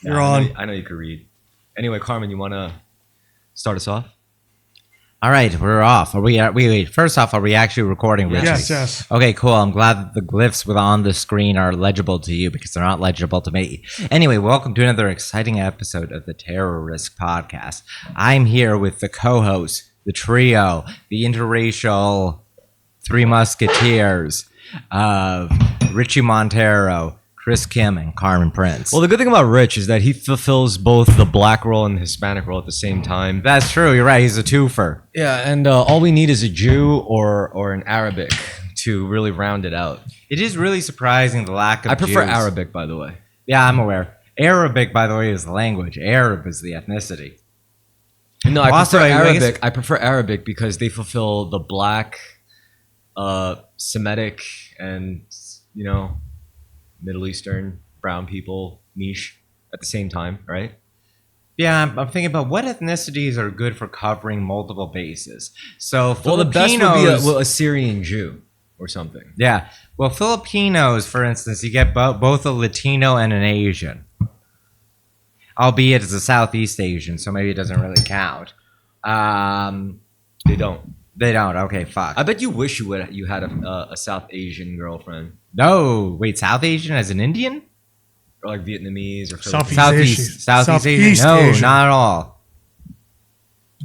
You're on. I know you could read. Anyway, Carmen, you want to start us off? All right, we're off. Are we? Wait. First off, are we actually recording, Richie? Yes. Okay, cool. I'm glad that the glyphs with on the screen are legible to you because they're not legible to me. Anyway, welcome to another exciting episode of the Terrorisk podcast. I'm here with the co-host, the trio, the interracial Three Musketeers of Richie Montero, Chris Kim, and Carmen Prince. Well, the good thing about Rich is that he fulfills both the black role and the Hispanic role at the same time. That's true. You're right. He's a twofer. Yeah, and all we need is a Jew or an Arabic to really round it out. It is really surprising the lack of I prefer Jews. Arabic, by the way. Yeah, I'm aware. Arabic, by the way, is the language. Arab is the ethnicity. No, I Also, prefer I guess- Arabic. I prefer Arabic because they fulfill the black, Semitic, and Middle Eastern brown people niche at the same time, right? Yeah, I'm thinking about what ethnicities are good for covering multiple bases. So Well, the best would Filipinos, be a Syrian Jew or something. yeah. Well, Filipinos, for instance, you get both a Latino and an Asian. Albeit it's a Southeast Asian, so maybe it doesn't really count. They don't. They don't. Okay, fuck. I bet you wish you had a South Asian girlfriend, No, wait, South Asian as an Indian? or like Vietnamese or Southeast Southeast Asian. Asian. No, Asian. not at all.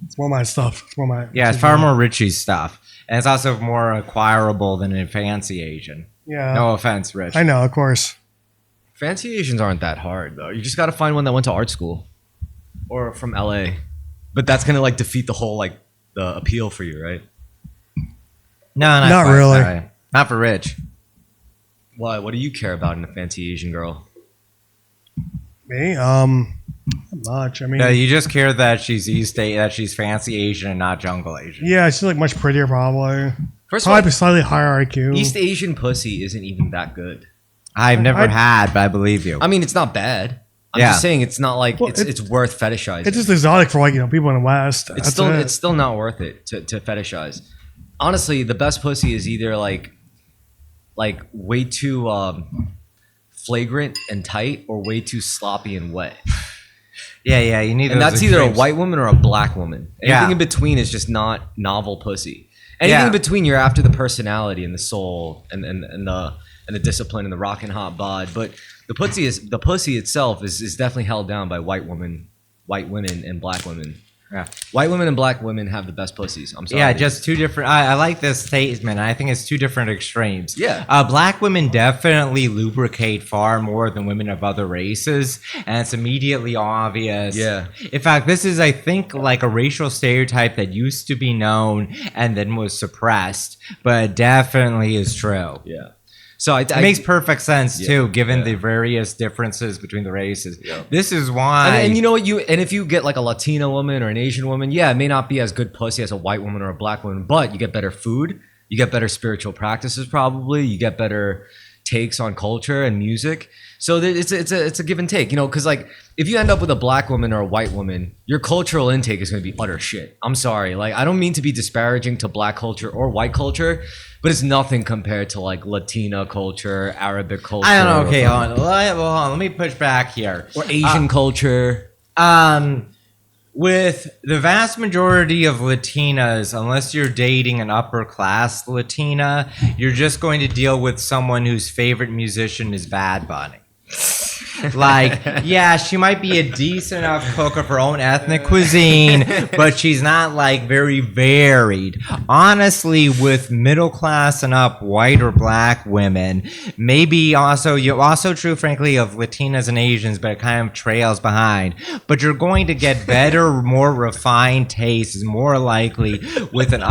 It's more my stuff. Yeah, it's far more Richie's stuff. And it's also more acquirable than a fancy Asian. Yeah. No offense, Rich. I know, of course. Fancy Asians aren't that hard though. You just got to find one that went to art school or from LA. But that's gonna like defeat the whole like the appeal for you, right? No, Not quite, really. sorry. Not for Rich. Why? What do you care about in a fancy Asian girl? Me? Not much. I mean, No, you just care that she's that she's fancy Asian and not jungle Asian. yeah, she's like much prettier, probably. First Probably of all, slightly higher IQ. East Asian pussy isn't even that good. I've never I- had, but I believe you. I mean, it's not bad. I'm Yeah. just saying it's not like Well, it's worth fetishizing. It's just exotic for like people in the West. It's still not worth it to fetishize. Honestly, the best pussy is either like way too flagrant and tight or way too sloppy and wet. yeah, you need. And those that's either a extremes. white woman or a black woman. Anything Yeah. in between is just not novel pussy. Anything Yeah. in between, you're after the personality and the soul and the discipline and the rockin' hot bod. But the pussy itself is definitely held down by white women and black women. Yeah. White women and black women have the best pussies. I'm sorry. Yeah, just two different. I like this statement. I think it's two different extremes. Yeah. Black women definitely lubricate far more than women of other races, and it's immediately obvious. Yeah. In fact, this is, I think, like a racial stereotype that used to be known and then was suppressed, but it definitely is true. Yeah. So It makes perfect sense Yeah, too, given yeah. the various differences between the races. Yeah. This is why. and you know what if you get like a Latina woman or an Asian woman, yeah, it may not be as good pussy as a white woman or a black woman, but you get better food, you get better spiritual practices, probably, you get better takes on culture and music. So it's a give and take, because like if you end up with a black woman or a white woman, your cultural intake is going to be utter shit. I'm sorry, like I don't mean to be disparaging to black culture or white culture, but it's nothing compared to like Latina culture, Arabic culture. I don't know. Okay, hold on. Let me push back here. Or Asian culture. With the vast majority of Latinas, unless you're dating an upper class Latina, you're just going to deal with someone whose favorite musician is Bad Bunny. Like, yeah, she might be a decent enough cook of her own ethnic cuisine, but she's not like very varied. Honestly, with middle class and up white or black women, maybe also true, frankly, of Latinas and Asians, but it kind of trails behind. But you're going to get better, more refined tastes, more likely with an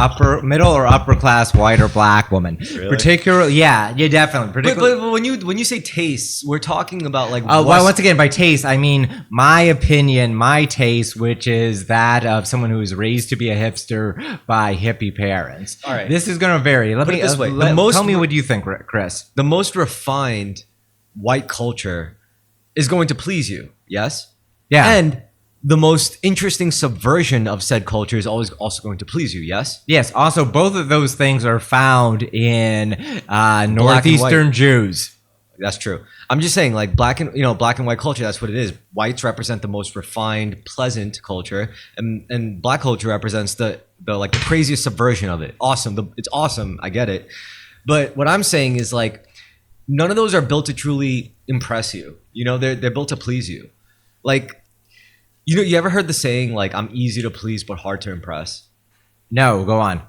middle or upper class white or black woman. Really? Particularly, yeah, definitely. But when you say tastes, we're talking about like well, once again, by taste, I mean my opinion, my taste, which is that of someone who was raised to be a hipster by hippie parents. All right. This is going to vary. Let Put me it this way. tell me what you think, Chris. the most refined white culture is going to please you, yes? Yeah. And the most interesting subversion of said culture is always also going to please you, yes? Yes. Also, both of those things are found in white. Northeastern Jews. That's true. I'm just saying, like black and white culture. That's what it is. Whites represent the most refined, pleasant culture, and black culture represents the like the craziest subversion of it. Awesome. It's awesome. I get it. But what I'm saying is like none of those are built to truly impress you. You know, they're built to please you. Like, you ever heard the saying like I'm easy to please but hard to impress? No, go on.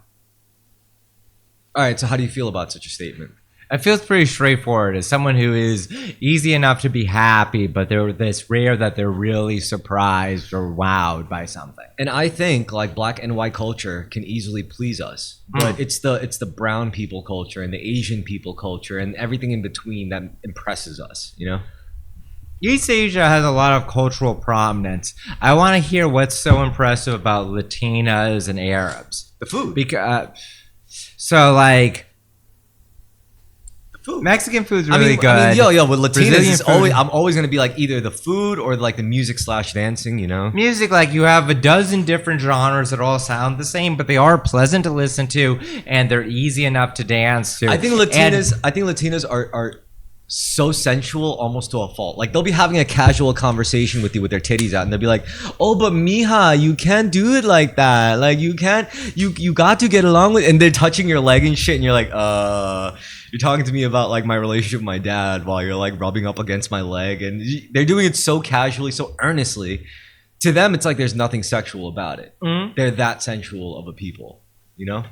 All right. So how do you feel about such a statement? It feels pretty straightforward. As someone who is easy enough to be happy, but it's rare that they're really surprised or wowed by something. And I think like black and white culture can easily please us, but it's the brown people culture and the Asian people culture and everything in between that impresses us. You know, East Asia has a lot of cultural prominence. I want to hear what's so impressive about Latinas and Arabs. the food. Because so like. Food. Mexican food's really good. I mean, with Latinas, Brazilian it's food. I'm always gonna be like either the food or like the music / dancing. You know, Music, like you have a dozen different genres that all sound the same, but they are pleasant to listen to and they're easy enough to dance to. I think Latinas are so sensual almost to a fault. Like they'll be having a casual conversation with you with their titties out, and they'll be like, "Oh, but mija, you can't do it like that. Like you can't. You got to get along with." And they're touching your leg and shit, and you're like, You're talking to me about like my relationship with my dad while you're like rubbing up against my leg, and they're doing it so casually, so earnestly. To them, it's like there's nothing sexual about it. Mm-hmm. They're that sensual of a people, you know?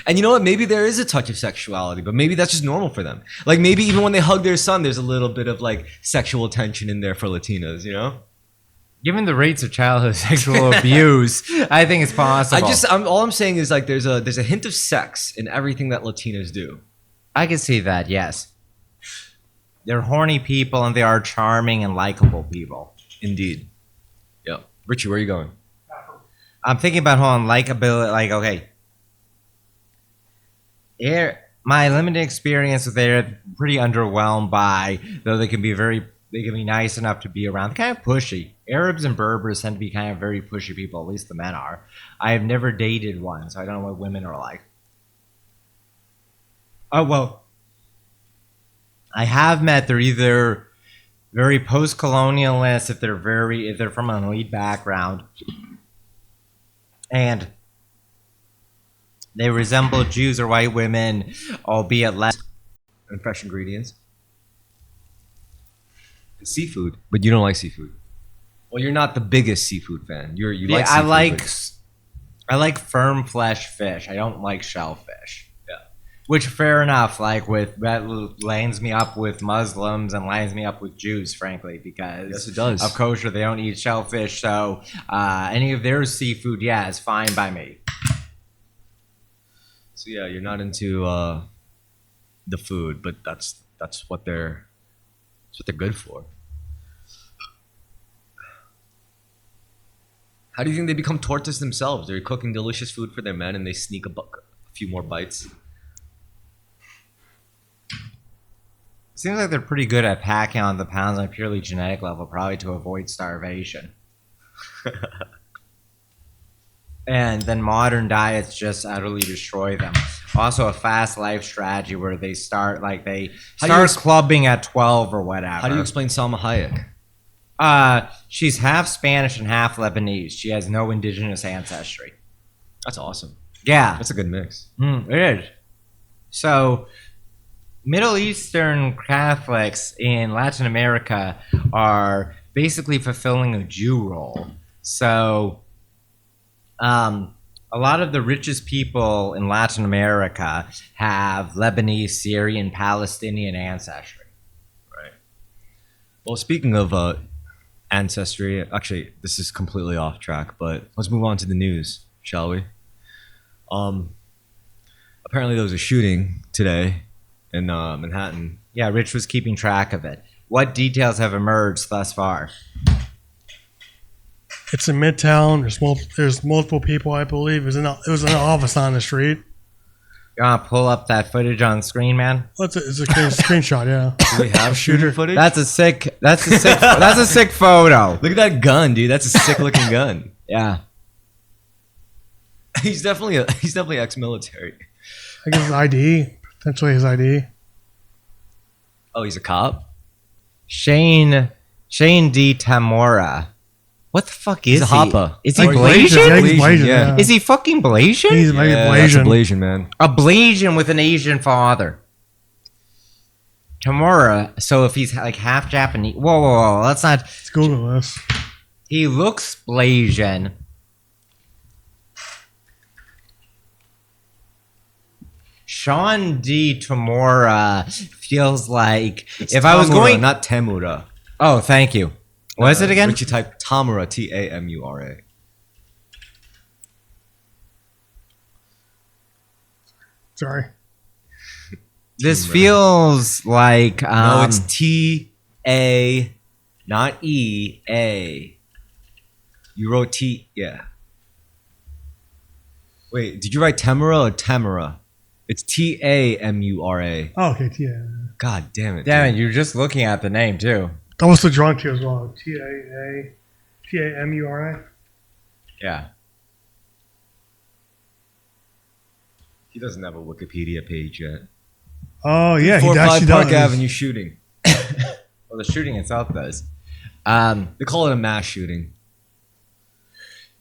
And you know what? Maybe there is a touch of sexuality, but maybe that's just normal for them. Like maybe even when they hug their son, there's a little bit of like sexual tension in there for Latinas, you know? Given the rates of childhood sexual abuse, I think it's possible. All I'm saying is like there's a hint of sex in everything that Latinas do. I can see that, yes. They're horny people and they are charming and likable people. Indeed. Yeah. Richie, where are you going? I'm thinking about likability, like, okay. My limited experience with Arab, pretty underwhelmed by, though they can be nice enough to be around. They're kind of pushy. Arabs and Berbers tend to be kind of very pushy people, at least the men are. I have never dated one, so I don't know what women are like. Oh, well, I have met, they're either very post-colonialist, if they're from an elite background, and they resemble Jews or white women, albeit less. And fresh ingredients. And seafood. But you don't like seafood. Well, you're not the biggest seafood fan. You like seafood. I like firm flesh fish. I don't like shellfish. Yeah. Which, fair enough, like that lines me up with Muslims and lines me up with Jews, frankly, because yes, it does. Of kosher, they don't eat shellfish, so any of their seafood, yeah, is fine by me. So yeah, you're not into the food, but that's what they're good for. How do you think they become tortas themselves? They're cooking delicious food for their men, and they sneak a few more bites. Seems like they're pretty good at packing on the pounds on a purely genetic level, probably to avoid starvation. And then modern diets just utterly destroy them. Also, a fast life strategy where they start clubbing at 12 or whatever. How do you explain Salma Hayek? She's half Spanish and half Lebanese. She has no indigenous ancestry. That's awesome. Yeah. That's a good mix. It is. So, Middle Eastern Catholics in Latin America are basically fulfilling a Jew role. So, a lot of the richest people in Latin America have Lebanese, Syrian, Palestinian ancestry. Right. Well, speaking of ancestry, actually, this is completely off track, but let's move on to the news, shall we? Apparently there was a shooting today in Manhattan. Yeah, Rich was keeping track of it. What details have emerged thus far? It's in Midtown. There's multiple people, I believe. It was in an office on the street. You want to pull up that footage on screen, man? It's a screenshot, yeah. Do we have shooter footage? That's a sick photo. Look at that gun, dude. That's a sick looking gun. Yeah. He's definitely ex-military. I guess his ID. Potentially his ID. Oh, he's a cop? Shane D. Tamora. What the fuck is He's a he? hopper. Is he Like Blasian? Yeah, he's Blasian, yeah. yeah. Is he fucking Blasian? He's maybe That's a Blasian. Blasian, man. A Blasian with an Asian father. Tamora. So if he's like half Japanese. Whoa. Let's not. Let's Google this. He looks Blasian. Sean D. Tamora feels like It's if I was Tamura, going. not Temura. Oh, thank you. What is it again? Richie type Tamura, Tamura. Sorry. This feels like No, it's T-A, not E-A. You wrote T, yeah. Wait, did you write Temura or Tamura? It's Tamura. Oh, okay. Yeah. God damn it. Damn it, dude. you're just looking at the name too. I was so drunk too as well. Tamura. Yeah. He doesn't have a Wikipedia page yet. Oh yeah, he 4 actually 5 Park does. Avenue shooting. Well, the shooting itself does. They call it a mass shooting.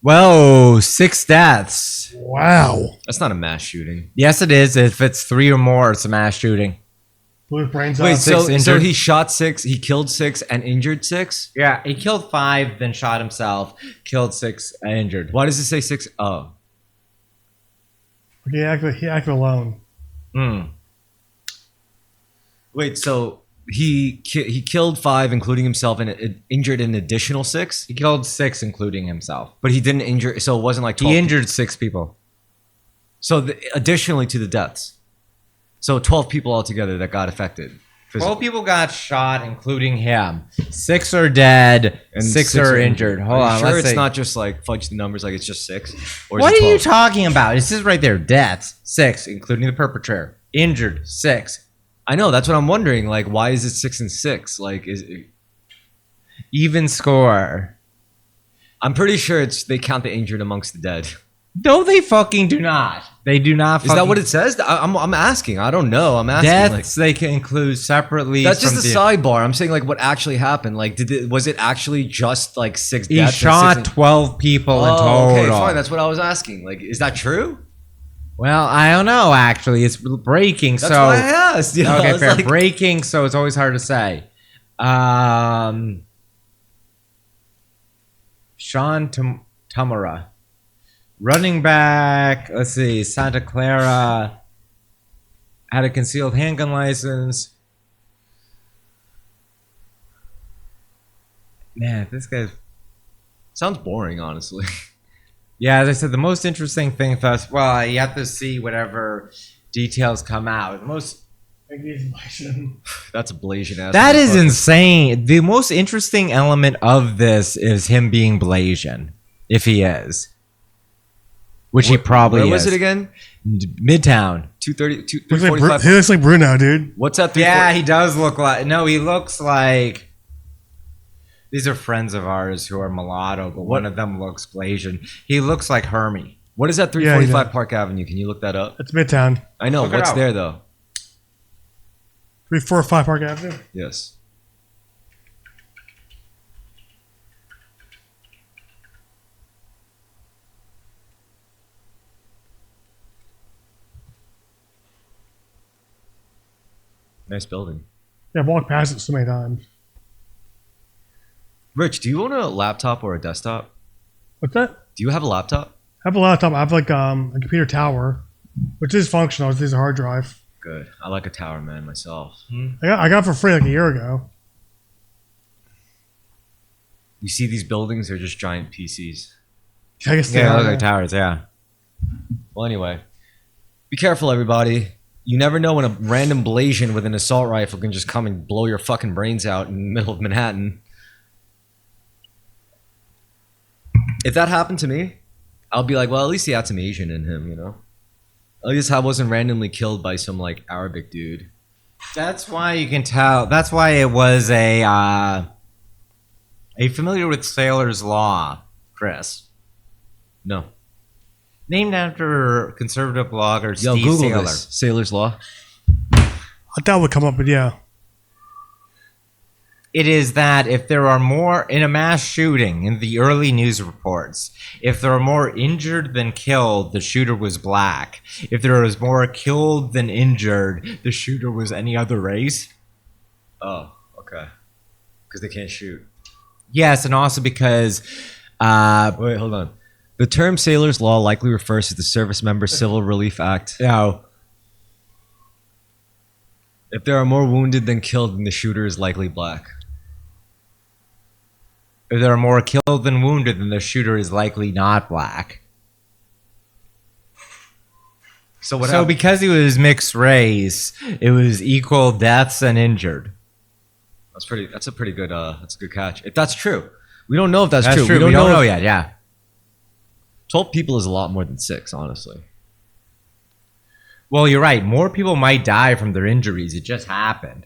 Whoa, 6 deaths. Wow. That's not a mass shooting. Yes, it is. If it's 3 or more, it's a mass shooting. Blew his brains Wait, out. six so injured. he shot 6, he killed 6, and injured 6? Yeah, he killed 5, then shot himself, killed 6, injured. Why does it say 6? Oh. Okay, he acted alone. Hmm. Wait, so he killed 5, including himself, and injured an additional 6? He killed 6, including himself. But he didn't injure, so it wasn't like 12. He injured 6 people. So additionally to the deaths. So 12 people altogether that got affected. 12 people got shot, including him. 6 are dead, and 6 are injured. Hold on, Sure, let's it's see. not just like fudge the numbers, like it's just 6. Or is What it are you 12? talking about? It says right there, deaths, 6, including the perpetrator. Injured, 6. I know, that's what I'm wondering. Like, why is it 6 and 6? Like, Even score. I'm pretty sure they count the injured amongst the dead. No, they fucking do not. They do not. Is that what it says? I'm asking. I don't know. I'm asking. Deaths they can include separately. That's just from a sidebar. I'm saying like what actually happened. Like, was it actually just like 6 He deaths? shot 12 people in total. Okay, fine. That's what I was asking. Like, is that true? Well, I don't know. Actually, it's breaking. That's so what I asked. You know, I okay, was fair. like- Breaking. So it's always hard to say. Sean Tamura. Running back, let's see, Santa Clara, had a concealed handgun license. Man, this guy's... Sounds boring, honestly. Yeah, as I said, the most interesting thing for us, well, you have to see whatever details come out. The most... That's a Blasian ass. That is motherfucker. insane. The most interesting element of this is him being Blasian, if he is. Which he probably Where is. was it again? Midtown. 230, Looks like 345. he looks like Bruno, dude. What's that? Yeah, he does look like... No, he looks like... These are friends of ours who are mulatto, but one of them looks Blasian. He looks like Hermie. What is that? Yeah, he 345 does. Park Avenue. Can you look that up? That's Midtown. I know. Look it What's up. there though? 345 Park Avenue. Yes. Nice building. Yeah, I've walked past it so many times. Rich, do you own a laptop or a desktop? What's that? Do you have a laptop? I have a laptop. I have like a computer tower, which is functional. It's a hard drive. Good. I like a tower, man, myself. I got it for free like a year ago. You see these buildings? They're just giant PCs. I guess they Yeah, are. look like towers, yeah. Well, anyway, be careful, everybody. You never know when a random Blasian with an assault rifle can just come and blow your fucking brains out in the middle of Manhattan. If that happened to me, I'll be like, well, at least he had some Asian in him, you know? At least I wasn't randomly killed by some, like, Arabic dude. That's why you can tell. That's why it was a... Are you familiar with Sailor's Law, Chris? No. Named after conservative blogger Yo, Steve Google Sailor. this. Sailor's Law. I thought it would come up, but yeah. It is that if there are more in a mass shooting in the early news reports, if there are more injured than killed, the shooter was black. If there was more killed than injured, the shooter was any other race. Oh, okay. Because they can't shoot. Yes, and also because Wait, hold on. The term sailor's law likely refers to the Service Member Civil Relief Act. no. If there are more wounded than killed, then the shooter is likely black. If there are more killed than wounded, then the shooter is likely not black. So what So happened? because he was mixed race, it was equal deaths and injured. That's a pretty good that's a good catch. If that's true. We don't know if that's, That's true. true. We don't know if- yet. Yeah. 12 people is a lot more than 6, honestly. Well, you're right. More people might die from their injuries. It just happened.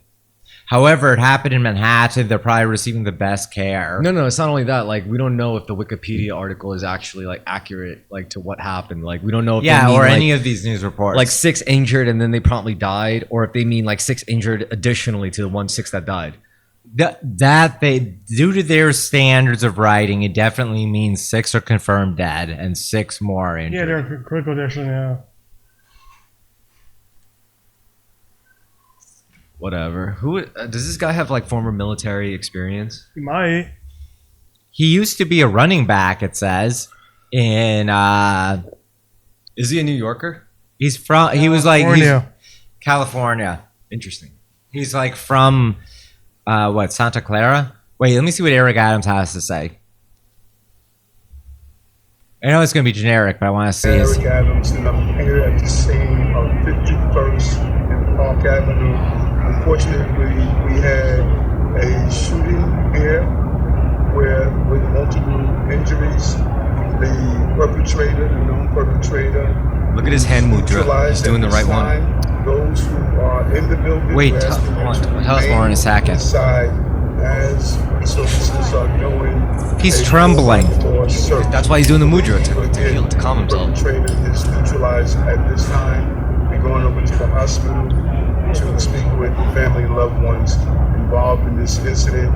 However, it happened in Manhattan. They're probably receiving the best care. No, it's not only that. Like, we don't know if the Wikipedia article is actually like accurate, like to what happened. Like, we don't know if Yeah, they mean, or like, any of these news reports. like 6 injured and then they promptly died, or if they mean like 6 injured additionally to the 6 that died. That they, due to their standards of writing, it definitely means 6 are confirmed dead and 6 more are Yeah, injured. they're in critical condition. Yeah. Whatever. Who does this guy have like former military experience? He might. He used to be a running back. It says in Is he a New Yorker? he's from he was like he's California. California. Interesting. He's like from what, Santa Clara? Wait, let me see what Eric Adams has to say. I know it's gonna be generic, but I want to see his. Eric Adams, and I'm here at the scene of 51st and Park Avenue. Unfortunately, we had a shooting here where, with multiple injuries, the perpetrator, the known perpetrator, Look at his hand mudra. He's neutralized doing the at right this one. time. Those who are in the building, Wait, we're tell asking them to us more in a remain second. inside as resources are doing. He's a trembling. for search. That's why he's doing the mudra to heal, to calm himself. The perpetrator is neutralized at this time. We're going over to the hospital to speak with family and loved ones involved in this incident.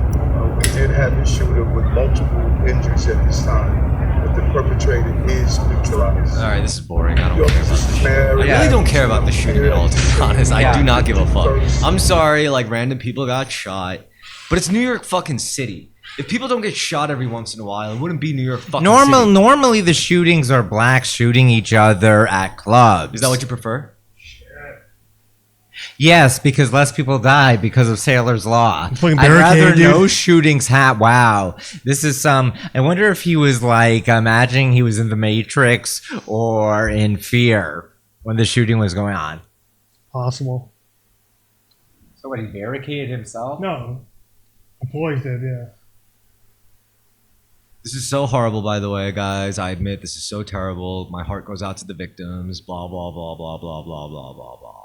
We did have a shooter with multiple injuries at this time, but the perpetrator is neutralized. All right, this is boring. I don't care about this shit. I Yeah. really don't care about the shooting at all, to be honest. I do not give a fuck. First. I'm sorry, like random people got shot, but it's New York fucking City. If people don't get shot every once in a while, it wouldn't be New York fucking City. Normally the shootings are blacks shooting each other at clubs. Is that what you prefer? Yes, because less people die because of Sailor's Law. Fucking I'd rather barricade, dude. no shootings wow. This is some. I wonder if he was like imagining he was in the Matrix or in Fear when the shooting was going on. Possible. So what, he barricaded himself? No. Employees did, yeah. This is so horrible, by the way, guys. I admit this is so terrible. My heart goes out to the victims. Blah, blah, blah, blah, blah, blah, blah, blah, blah.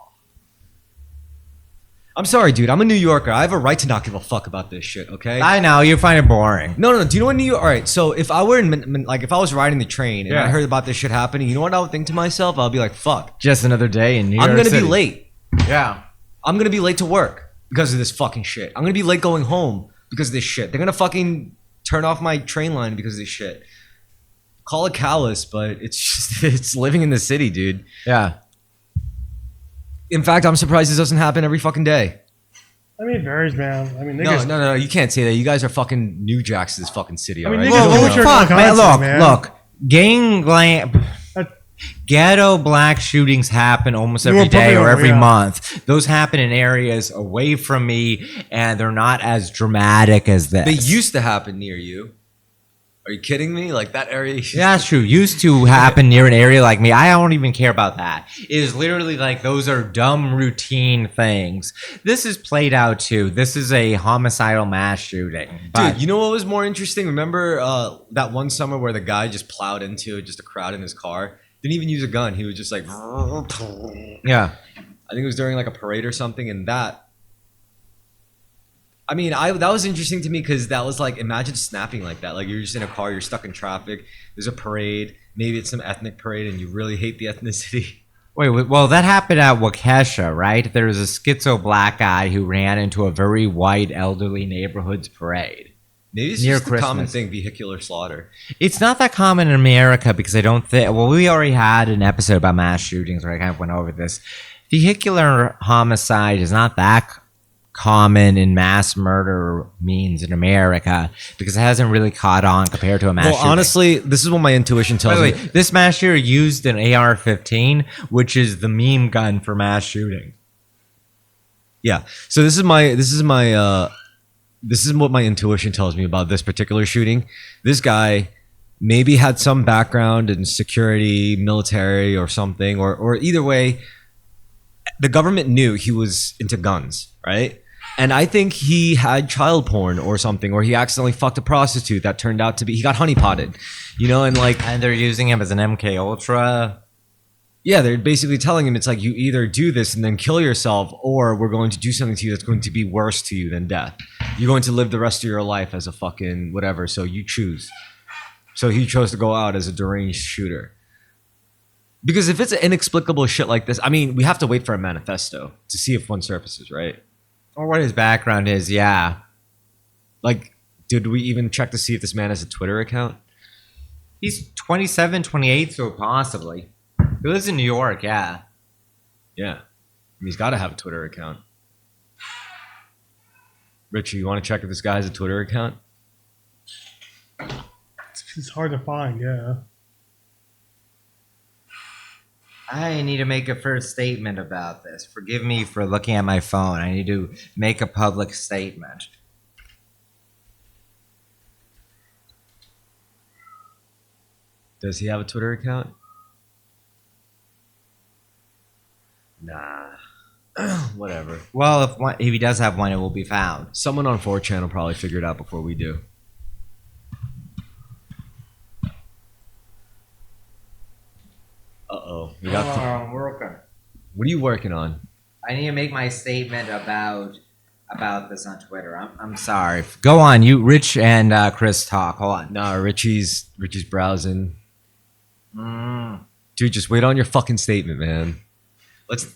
I'm sorry, dude. I'm a New Yorker. I have a right to not give a fuck about this shit, okay? I know, you find it boring. No. Do you know what New York? All right. So if I were in, like, if I was riding the train and Yeah. I heard about this shit happening, you know what I would think to myself? I'll be like, fuck. Just another day in New York I'm gonna City. be late. Yeah. I'm gonna be late to work because of this fucking shit. I'm gonna be late going home because of this shit. They're gonna fucking turn off my train line because of this shit. Call it callous, but it's just it's living in the city, dude. Yeah. In fact, I'm surprised this doesn't happen every fucking day. I mean, it varies, man. I mean, No, niggas. no, you can't say that. You guys are fucking New Jacks to this fucking city, I mean, alright? niggas Well, do well, it. fuck, man. Wisconsin, man. Look. Gangland. That- Ghetto black shootings happen almost You every were day or probably- every yeah. month. Those happen in areas away from me, and they're not as dramatic as this. They used to happen near you. Are you kidding me? Like that area. Yeah, that's true. Used to happen near an area like me. I don't even care about that. It is literally like those are dumb routine things. This is played out too. This is a homicidal mass shooting. But Dude, you know what was more interesting? Remember that one summer where the guy just plowed into just a crowd in his car? Didn't even use a gun. He was just like, yeah. I think it was during like a parade or something, and that. I mean, that was interesting to me because that was like, imagine snapping like that. Like you're just in a car, you're stuck in traffic. There's a parade. Maybe it's some ethnic parade, and you really hate the ethnicity. Wait, well, that happened at Waukesha, right? There was a schizo black guy who ran into a very white elderly neighborhood's parade. Maybe it's Near just a common Christmas. thing, vehicular slaughter. It's not that common in America because I don't think. Well, we already had an episode about mass shootings where I kind of went over this. Vehicular homicide is not that common in mass murder means in America because it hasn't really caught on compared to a mass shooting. Honestly, this is what my intuition tells By the me. way, this mass shooter used an AR-15, which is the meme gun for mass shooting. Yeah. So this is what my intuition tells me about this particular shooting. This guy maybe had some background in security, military, or something, or either way, the government knew he was into guns, right? And I think he had child porn or something, or he accidentally fucked a prostitute that turned out to be, he got honeypotted, And they're using him as an MK Ultra. yeah, they're basically telling him it's like you either do this and then kill yourself, or we're going to do something to you that's going to be worse to you than death. You're going to live the rest of your life as a fucking whatever, so you choose. So he chose to go out as a deranged shooter. Because if it's inexplicable shit like this, I mean, we have to wait for a manifesto to see if one surfaces, right? Or what his background is, yeah. Like, did we even check to see if this man has a Twitter account? He's 27, 28, so possibly. He lives in New York, yeah. Yeah. He's got to have a Twitter account. Richie, you want to check if this guy has a Twitter account? It's hard to find, yeah. I need to make a first statement about this. Forgive me for looking at my phone. I need to make a public statement. Does he have a Twitter account? Nah. Whatever. Well, if he does have one, it will be found. Someone on 4chan will probably figure it out before we do. Uh-oh. We got I'm working. What are you working on? I need to make my statement about this on Twitter. I'm sorry. Go on, you, Rich and Chris talk. Hold on. Nah, Richie's browsing. Mm. Dude, just wait on your fucking statement, man.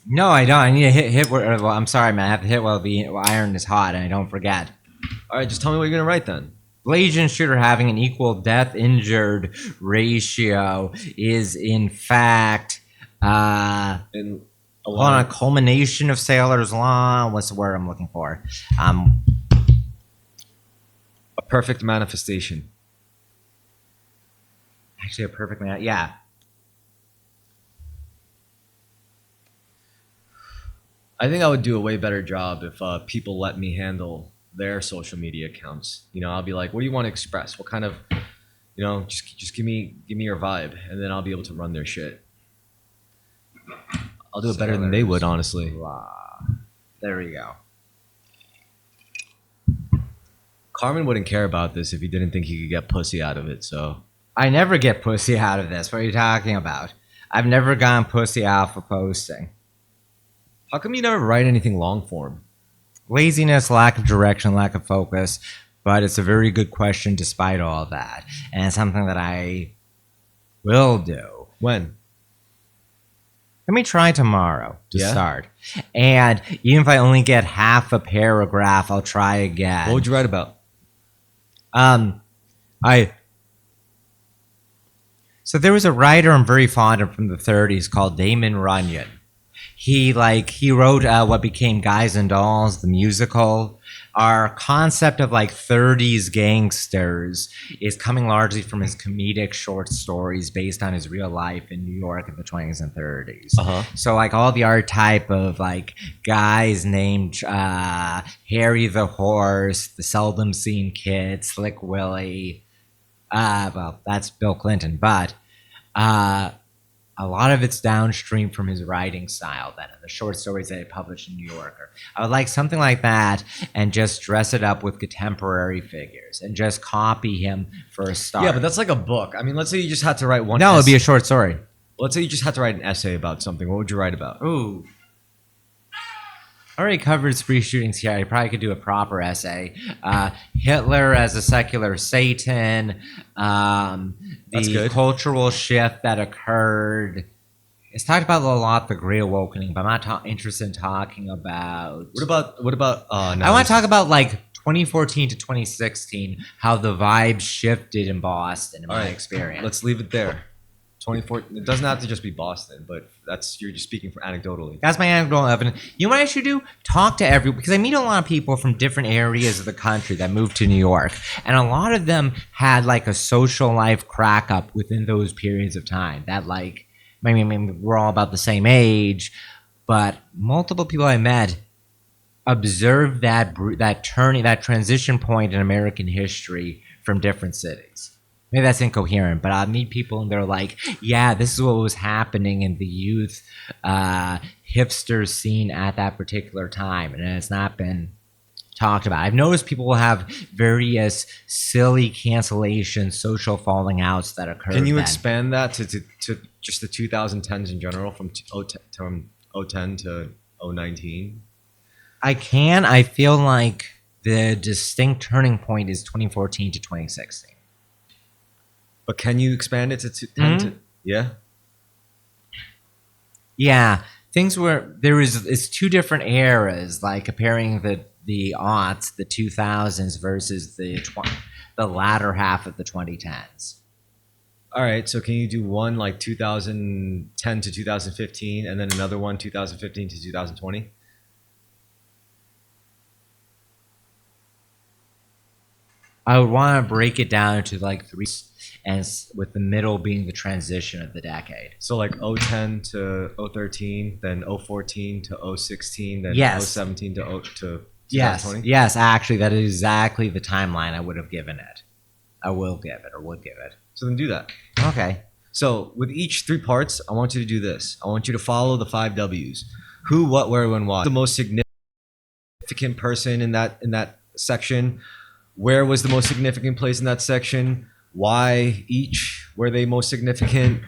No, I don't. I need to hit. Well, I'm sorry, man. I have to hit while the iron is hot, and I don't forget. All right, just tell me what you're gonna write then. Blasian shooter having an equal death-injured ratio is, in fact, In a on a culmination of Sailor's Law. What's the word I'm looking for? a perfect manifestation. Actually, a perfect man. Yeah. I think I would do a way better job if people let me handle their social media accounts. I'll be like, what do you want to express? What kind of, just give me your vibe, and then I'll be able to run their shit. I'll do it better than they would, honestly. Law. There we go. Carmen wouldn't care about this if he didn't think he could get pussy out of it, so. I never get pussy out of this. What are you talking about? I've never gotten pussy out for posting. How come you never write anything long form? Laziness, lack of direction, lack of focus. But it's a very good question despite all that. And it's something that I will do. When? Let me try tomorrow to Yeah? start. And even if I only get half a paragraph, I'll try again. What would you write about? So there was a writer I'm very fond of from the 30s called Damon Runyon. He wrote what became Guys and Dolls, the musical. Our concept of 30s gangsters is coming largely from his comedic short stories based on his real life in New York in the 20s and 30s. Uh-huh. So all the archetype of guys named Harry the Horse, the seldom seen kid, Slick Willie. Well, that's Bill Clinton, but a lot of it's downstream from his writing style then, and the short stories that he published in New Yorker. I would like something like that and just dress it up with contemporary figures and just copy him for a start. Yeah, but that's like a book. I mean, let's say you just had to write one. No, it'd be a short story. Let's say you just had to write an essay about something. What would you write about? Ooh. I already covered spree shootings here. I probably could do a proper essay. Hitler as a secular Satan. That's The good. cultural shift that occurred It's talked about a lot, the Great Awakening, but I'm not interested in talking about. What about? No, I want to talk about like 2014 to 2016, how the vibe shifted in Boston, in my experience. Let's leave it there. 2014. It doesn't have to just be Boston, but you're just speaking for anecdotally. That's my anecdotal evidence. You know what I should do? Talk to everyone, because I meet a lot of people from different areas of the country that moved to New York, and a lot of them had like a social life crack up within those periods of time. That like, maybe we're all about the same age, but multiple people I met observed that transition point in American history from different cities. Maybe that's incoherent, but I meet people and they're like, yeah, this is what was happening in the youth hipster scene at that particular time. And it's not been talked about. I've noticed people will have various silly cancellation, social falling outs that occur. Can you expand that to just the 2010s in general, from 010 to 019? I can. I feel like the distinct turning point is 2014 to 2016. But can you expand it to 10 to, yeah? Yeah. Things where it's two different eras, like comparing the aughts, the 2000s versus the latter half of the 2010s. All right, so can you do one like 2010 to 2015 and then another one 2015 to 2020? I would want to break it down into like three, and with the middle being the transition of the decade. So like 010 to 013, then 014 to 016, then yes. 017 to 2020? Yes, actually, that is exactly the timeline I would have given it. I will give it, or would give it. So then do that. Okay. So with each 3 parts, I want you to do this. I want you to follow the 5 W's. Who, what, where, when, why. The most significant person in that section. Where was the most significant place in that section? Why each were they most significant?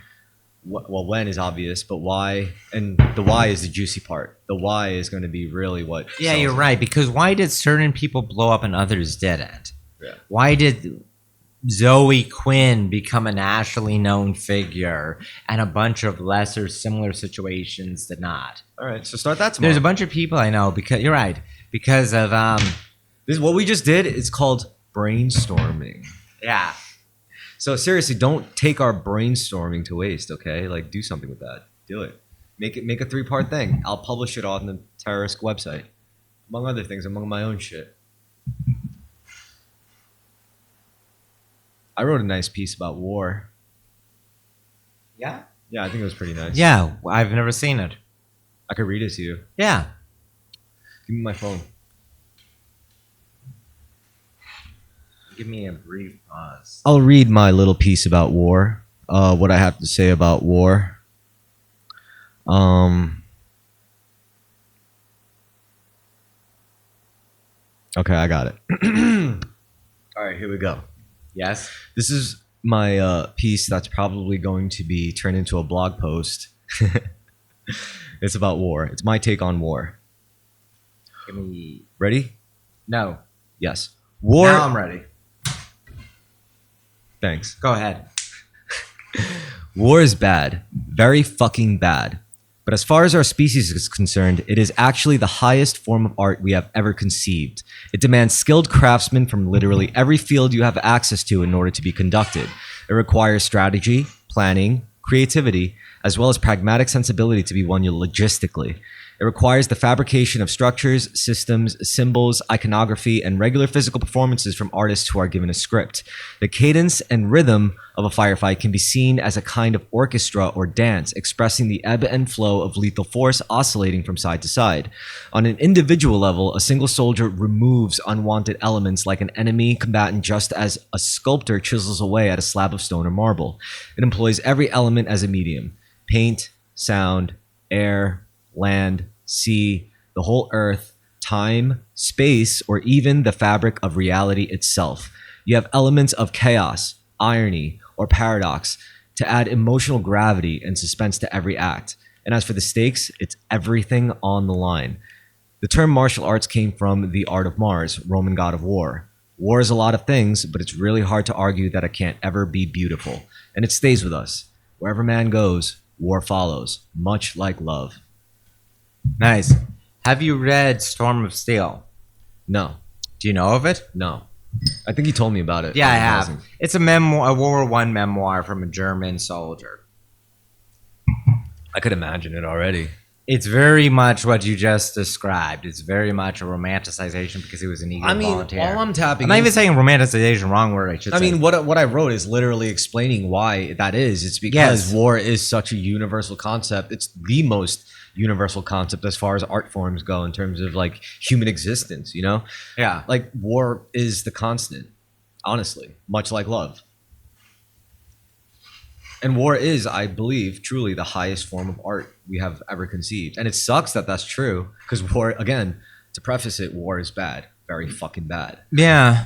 Well, when is obvious, but why? And the why is the juicy part. The why is going to be really what. Yeah, you're right. Because why did certain people blow up and others didn't? Yeah. Why did Zoe Quinn become a nationally known figure and a bunch of lesser similar situations did not? All right, so start that tomorrow. There's a bunch of people I know, because you're right, because of this is what we just did. It's called brainstorming. Yeah. So seriously, don't take our brainstorming to waste, okay? Like, do something with that. Do it. Make a 3-part thing. I'll publish it on the Terrorisk website, among other things, among my own shit. I wrote a nice piece about war. Yeah? Yeah, I think it was pretty nice. Yeah, I've never seen it. I could read it to you. Yeah. Give me my phone. Give me a brief pause. I'll read my little piece about war. What I have to say about war. Okay, I got it. All right, here we go. Yes? This is my piece that's probably going to be turned into a blog post. It's about war. It's my take on war. Give me... Ready? No. Yes. War. Now I'm ready. Thanks. Go ahead. War is bad. Very fucking bad. But as far as our species is concerned, it is actually the highest form of art we have ever conceived. It demands skilled craftsmen from literally every field you have access to in order to be conducted. It requires strategy, planning, creativity, as well as pragmatic sensibility to be won logistically. It requires the fabrication of structures, systems, symbols, iconography, and regular physical performances from artists who are given a script. The cadence and rhythm of a firefight can be seen as a kind of orchestra or dance, expressing the ebb and flow of lethal force oscillating from side to side. On an individual level, a single soldier removes unwanted elements like an enemy combatant, just as a sculptor chisels away at a slab of stone or marble. It employs every element as a medium: paint, sound, air, land, sea, the whole earth, time, space, or even the fabric of reality itself. You have elements of chaos, irony, or paradox to add emotional gravity and suspense to every act. And as for the stakes, it's everything on the line. The term martial arts came from the art of Mars, Roman god of war. War is a lot of things, but it's really hard to argue that it can't ever be beautiful. And it stays with us. Wherever man goes, war follows, much like love. Nice. Have you read Storm of Steel? No, Do you know of it? no. I think he told me about it. Yeah, I Like, have. wasn't- It's a memoir, a World War One memoir from a German soldier. I could imagine it already. It's very much what you just described. It's very much a romanticization because he was an eager I mean, volunteer. all I'm tapping. I'm not even into- saying romanticization, wrong word. I should I say. mean, what I wrote is literally explaining why that is. It's because Yes. war is such a universal concept. It's the most universal concept as far as art forms go in terms of like human existence. You know, yeah. like war is the constant. Honestly, much like love. And war is, I believe, truly the highest form of art we have ever conceived. And it sucks that that's true because war, again, to preface it, war is bad, very fucking bad. Yeah.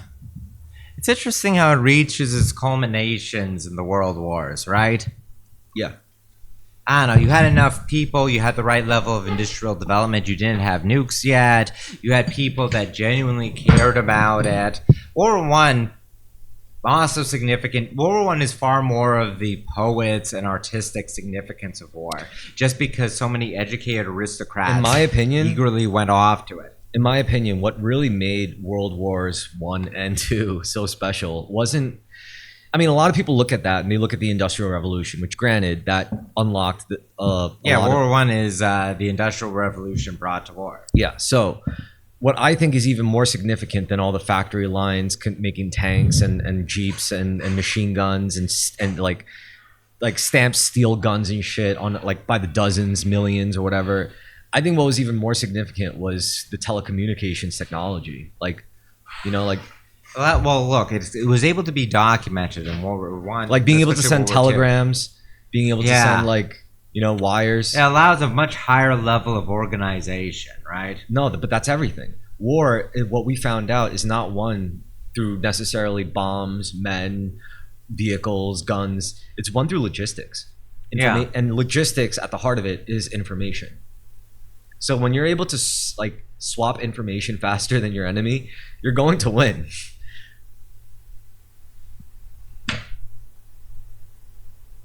It's interesting how it reaches its culminations in the world wars, right? Yeah. I don't know. You had enough people. You had the right level of industrial development. You didn't have nukes yet. You had people that genuinely cared about it. World War One, also significant. World War One is far more of the poets and artistic significance of war, just because so many educated aristocrats, In my opinion, eagerly went off to it. in my opinion, what really made World Wars One and Two so special wasn't. I mean, a lot of people look at that and they look at the Industrial Revolution, which, granted, that unlocked the. Yeah, World War One is the Industrial Revolution brought to war. Yeah. So, what I think is even more significant than all the factory lines making tanks and jeeps and machine guns and like stamped steel guns and shit on like by the dozens, millions, or whatever. I think what was even more significant was the telecommunications technology. Like, you know, like Well, look, it was able to be documented in World War One, like being able to especially send World War II. telegrams, being able to Yeah. send like, you know, wires. It allows a much higher level of organization, right? No, but that's everything. War, what we found out, is not won through necessarily bombs, men, vehicles, guns. It's won through logistics. Yeah. And logistics at the heart of it is information. So when you're able to like swap information faster than your enemy, you're going to win.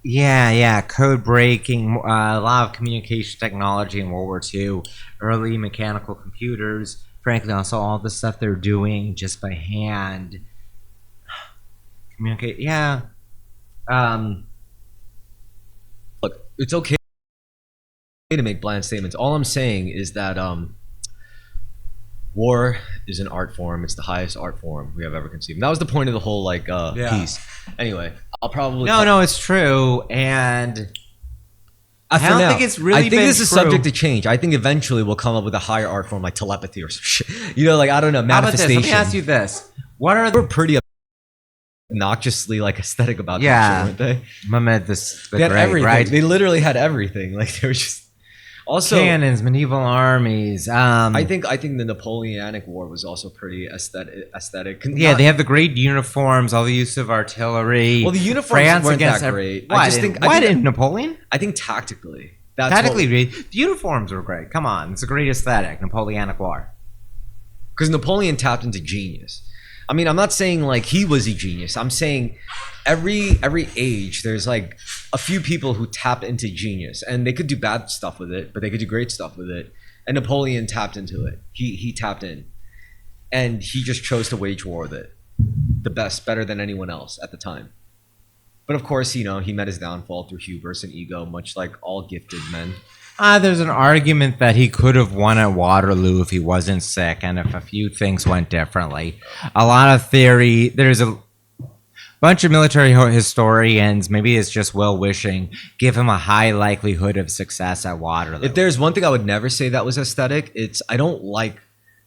Yeah, code breaking, a lot of communication technology in World War II, early mechanical computers, frankly, also all the stuff they're doing just by hand. Communicate, yeah. Look, it's okay to make bland statements. All I'm saying is that war is an art form. It's the highest art form we have ever conceived. And that was the point of the whole like piece. Anyway, I'll probably No, it's true, and I don't think it's really I think been this is true. subject to change. I think eventually we'll come up with a higher art form like telepathy or some shit. You know, like I don't know, how about this? Let manifestation. me ask you this: what are the We're pretty obnoxiously like aesthetic about Yeah. that shit, weren't they? Mehmed the They had Great, everything. right? They literally had everything. Like they were just also. Cannons, medieval armies. I think the Napoleonic War was also pretty aesthetic. Yeah, they have the great uniforms, all the use of artillery. Well, the uniforms France weren't against that ev- great. What, I just think what in Napoleon? I think tactically. That's Tactically, the uniforms were great. Come on, it's a great aesthetic. Napoleonic War. because Napoleon tapped into genius. I mean, I'm not saying like he was a genius. I'm saying every age there's like a few people who tap into genius, and they could do bad stuff with it, but they could do great stuff with it. And Napoleon tapped into it. He tapped in, and he just chose to wage war with it, better than anyone else at the time. But of course, you know, he met his downfall through hubris and ego, much like all gifted men. There's an argument that he could have won at Waterloo if he wasn't sick and if a few things went differently. A lot of theory. There's a bunch of military historians, maybe it's just well-wishing, give him a high likelihood of success at Waterloo. If there's one thing I would never say that was aesthetic, it's I don't like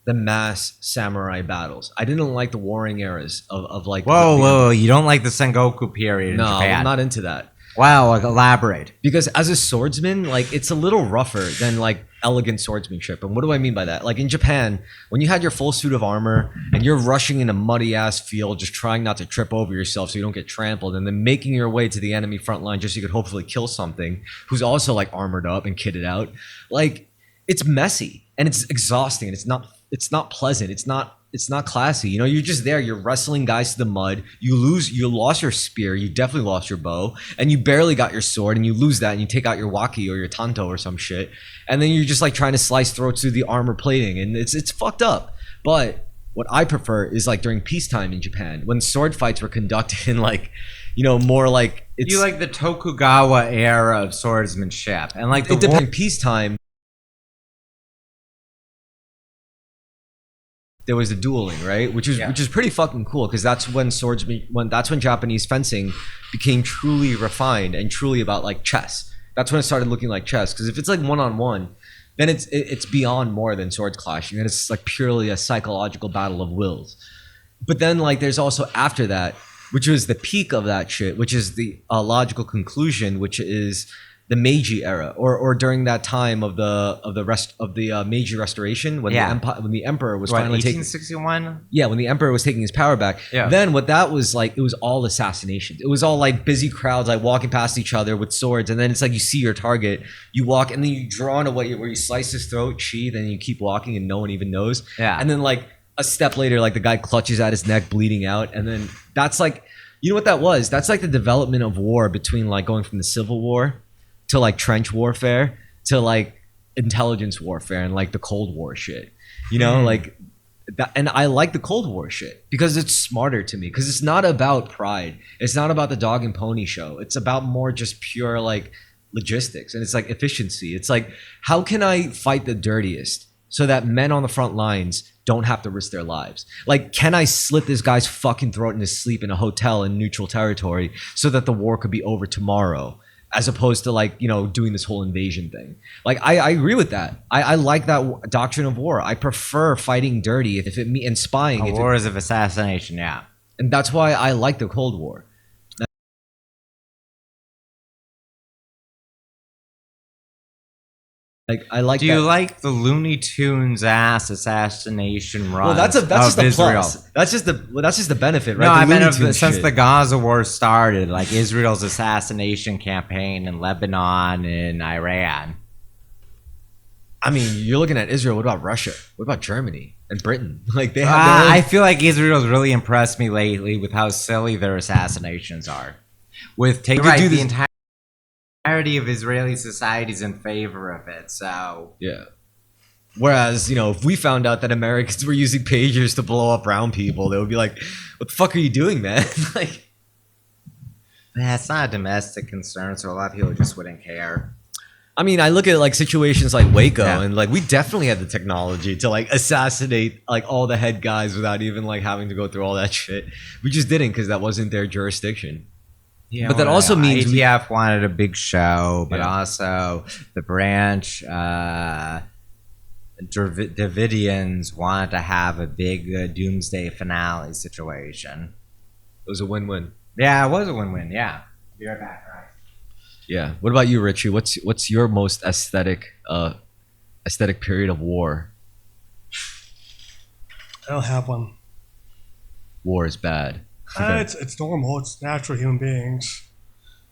the mass samurai battles. I didn't like the warring eras of like. Whoa, you don't like the Sengoku period in No, Japan? I'm not into that. Wow, like, elaborate. Because as a swordsman, like it's a little rougher than like elegant swordsmanship. And what do I mean by that? Like in Japan, when you had your full suit of armor and you're rushing in a muddy ass field, just trying not to trip over yourself so you don't get trampled, and then making your way to the enemy front line just so you could hopefully kill something who's also like armored up and kitted out. Like it's messy and it's exhausting and it's not pleasant. It's not it's not classy. You know, you're just there. You're wrestling guys to the mud. You lost your spear. You definitely lost your bow, and you barely got your sword, and you lose that, and you take out your waki or your tanto or some shit, and then you're just like trying to slice throats through the armor plating, and it's fucked up. But what I prefer is like during peacetime in Japan, when sword fights were conducted in like, you know, more like it's You like the Tokugawa era of swordsmanship, and like it depends. Peacetime, there was the dueling, right? Which is pretty fucking cool, because that's when Japanese fencing became truly refined and truly about like chess. That's when it started looking like chess. Because if it's like one-on-one, then it's beyond more than swords clashing, and it's like purely a psychological battle of wills. But then like there's also after that, which was the peak of that shit, which is the logical conclusion, which is the Meiji era, or during that time of the Meiji Restoration, when the emperor was finally taking 1861. Yeah, when the emperor was taking his power back. Yeah. Then what that was like, it was all assassinations. It was all like busy crowds like walking past each other with swords, and then it's like you see your target, you walk, and then you draw on a way where you slice his throat, sheath, and you keep walking, and no one even knows. Yeah. And then like a step later, like the guy clutches at his neck, bleeding out, and then that's like, you know what that was? That's like the development of war between like going from the Civil War to like trench warfare to like intelligence warfare and like the Cold War shit, you know, like that. And I like the Cold War shit because it's smarter to me, because it's not about pride. It's not about the dog and pony show. It's about more just pure like logistics, and it's like efficiency. It's like, how can I fight the dirtiest so that men on the front lines don't have to risk their lives? Like, can I slit this guy's fucking throat in his sleep in a hotel in neutral territory so that the war could be over tomorrow? As opposed to like, you know, doing this whole invasion thing. Like, I agree with that. I like that doctrine of war. I prefer fighting dirty if it and spying. Wars of assassination, yeah. And that's why I like the Cold War. Like, I like. Do you like the Looney Tunes ass assassination run? Well, that's just the Israel? plus. That's just the benefit, right? No, The I meant Looney Tunes since shit. the Gaza war started, like Israel's assassination campaign in Lebanon and Iran. I mean, you're looking at Israel. What about Russia? What about Germany and Britain? Like they have. I feel like Israel's really impressed me lately with how silly their assassinations are. With taking the entirety of Israeli society is in favor of it, so Yeah. Whereas, you know, if we found out that Americans were using pagers to blow up brown people, they would be like, "What the fuck are you doing, man?" Like, yeah, it's not a domestic concern, so a lot of people just wouldn't care. I mean, I look at like situations like Waco, and like we definitely had the technology to like assassinate like all the head guys without even like having to go through all that shit. We just didn't, because that wasn't their jurisdiction. Yeah, But that also means ATF wanted a big show, but Yeah. also the branch Davidians wanted to have a big doomsday finale situation. It was a win-win. Yeah, it was a win-win. Yeah. Be right back, right? Yeah. What about you, Richie? What's your most aesthetic period of war? I don't have one. War is bad. It's normal. It's natural. Human beings.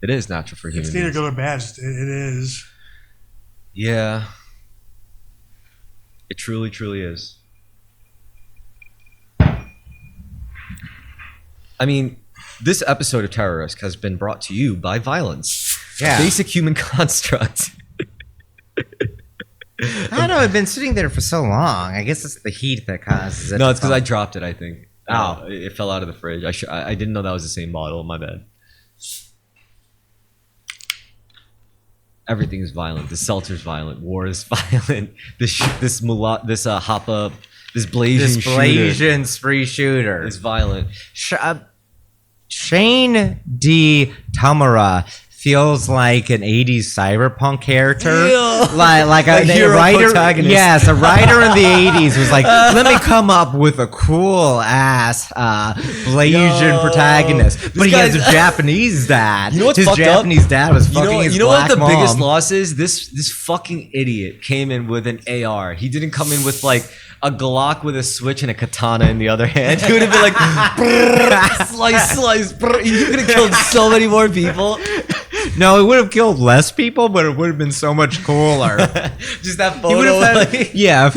It is natural for humans. It's neither good or bad. It is. Yeah. It truly, truly is. I mean, this episode of Terrorisk has been brought to you by violence. Yeah. Basic human construct. I don't know. I've been sitting there for so long. I guess it's the heat that causes it. No, it's because I dropped it, I think. Oh. It fell out of the fridge. I didn't know that was the same bottle. My bad. Everything is violent. The seltzer's violent. War is violent. This hop up, this blazing shooter spree shooter is violent. Shane D. Tamara feels like an 80s cyberpunk character. Yeah. Like a hero writer. protagonist. Yes, a writer in the 80s was like, let me come up with a cool ass Blasian protagonist. But he has a Japanese dad. You know what's His fucked Japanese up? dad was fucking his You know what black the biggest mom. loss is? This fucking idiot came in with an AR. He didn't come in with like a Glock with a switch and a katana in the other hand. He would have been like, brrr, slice, brrr. You could have killed so many more people. No, it would have killed less people, but it would have been so much cooler. Just that He photo. would have had, like- yeah.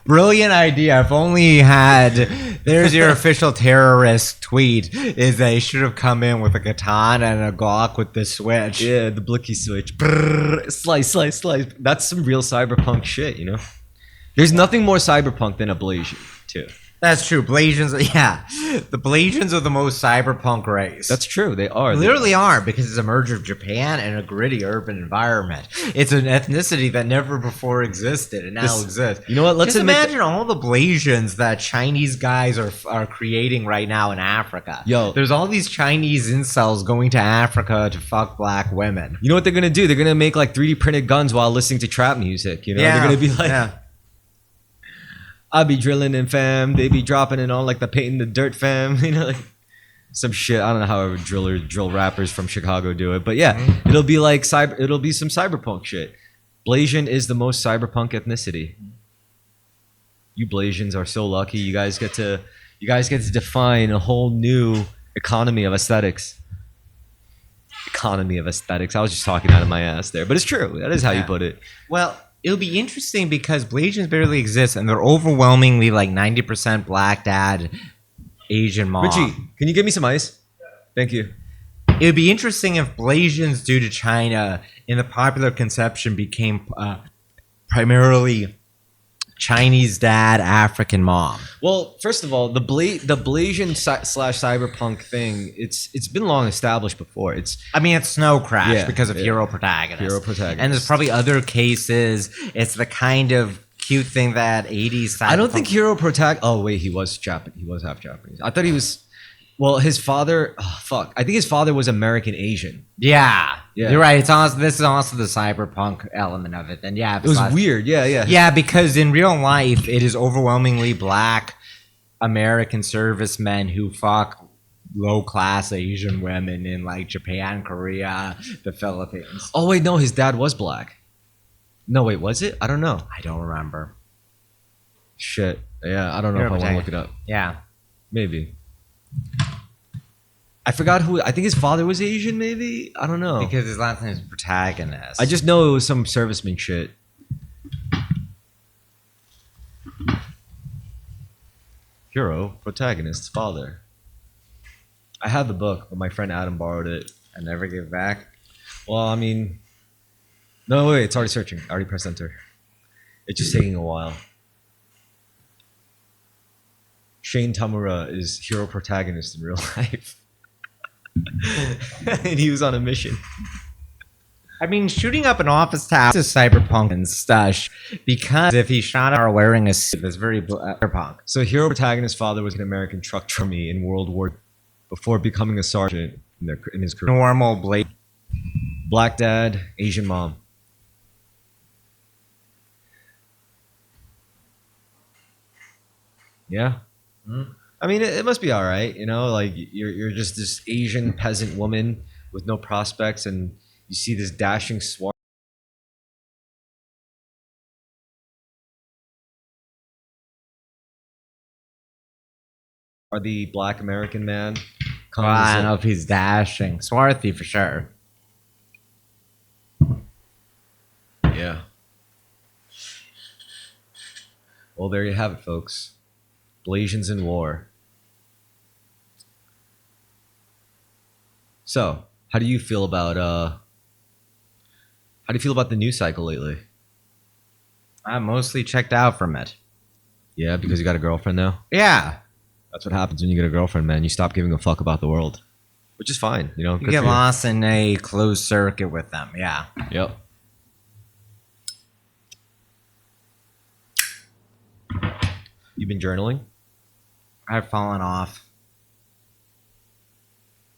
Brilliant idea. If only had. There's your official terrorist tweet. Is they should have come in with a katana and a glock with the switch. Yeah, the blicky switch. Brrr, slice, slice, slice. That's some real cyberpunk shit, you know? There's nothing more cyberpunk than a Blasian, too. That's true. Blasians, yeah. The Blasians are the most cyberpunk race. That's true. They are. They literally are, because it's a merger of Japan and a gritty urban environment. It's an ethnicity that never before existed and now exists. You know what? Let's just admit imagine all the Blasians that Chinese guys are creating right now in Africa. Yo. There's all these Chinese incels going to Africa to fuck black women. You know what they're gonna do? They're gonna make like 3D printed guns while listening to trap music. You know, they're gonna be like, "I be drilling in fam." They be dropping it on like the paint in the dirt fam. You know, like some shit. I don't know how drill rappers from Chicago do it, but yeah, it'll be like it'll be some cyberpunk shit. Blasian is the most cyberpunk ethnicity. You Blasians are so lucky. You guys get to define a whole new economy of aesthetics. Economy of aesthetics. I was just talking out of my ass there, but it's true. That is how you put it. Well, it'll be interesting because Blasians barely exist, and they're overwhelmingly like 90% black dad, Asian mom. Richie, can you give me some ice? Thank you. It would be interesting if Blasians, due to China, in the popular conception, became primarily Chinese dad, African mom. Well, first of all, the Blasian slash cyberpunk thing, it's been long established before. I mean, it's Snow Crash Yeah, because of yeah. hero protagonist. Hero protagonist. And there's probably other cases. It's the kind of cute thing that 80s cyberpunk. I don't think hero protagonist. Oh wait, he was Japanese. He was half Japanese. I thought he was. Well, his father. Oh, fuck. I think his father was American Asian. Yeah. Yeah. You're right. It's also, this is also the cyberpunk element of it. And yeah, It was weird. Yeah, yeah. Yeah, because in real life, it is overwhelmingly black American servicemen who fuck low-class Asian women in like Japan, Korea, the Philippines. Oh wait, no, his dad was black. No, wait, was it? I don't know. I don't remember. Shit. Yeah, I don't know Hero if I want to look protagonist. it up. Yeah. Maybe. I forgot who. I think his father was Asian. Maybe I don't know. Because his last name is protagonist. I just know it was some serviceman shit. Hero, protagonist's father. I have the book, but my friend Adam borrowed it. I never give back. Well, I mean, no, wait, it's already searching. I already pressed enter. It's just taking a while. Shane Tamura is hero protagonist in real life. And he was on a mission. I mean, shooting up an office tower is cyberpunk and stush, because if he shot her wearing a suit, that's very cyberpunk. So hero protagonist's father was an American truck drummer in World War before becoming a sergeant in his career. Normal blade. Black dad, Asian mom. Yeah. I mean, it must be all right, you know. Like you're just this Asian peasant woman with no prospects, and you see this dashing swarthy black American man. Well, I don't know if he's dashing. Swarthy for sure. Yeah. Well, there you have it, folks. Blasians in war. So, how do you feel about the news cycle lately? I'm mostly checked out from it. Yeah, because you got a girlfriend now? Yeah. That's what happens when you get a girlfriend, man. You stop giving a fuck about the world. Which is fine, you know. You good get for lost in a closed circuit with them. Yeah. Yep. You been journaling? I've fallen off.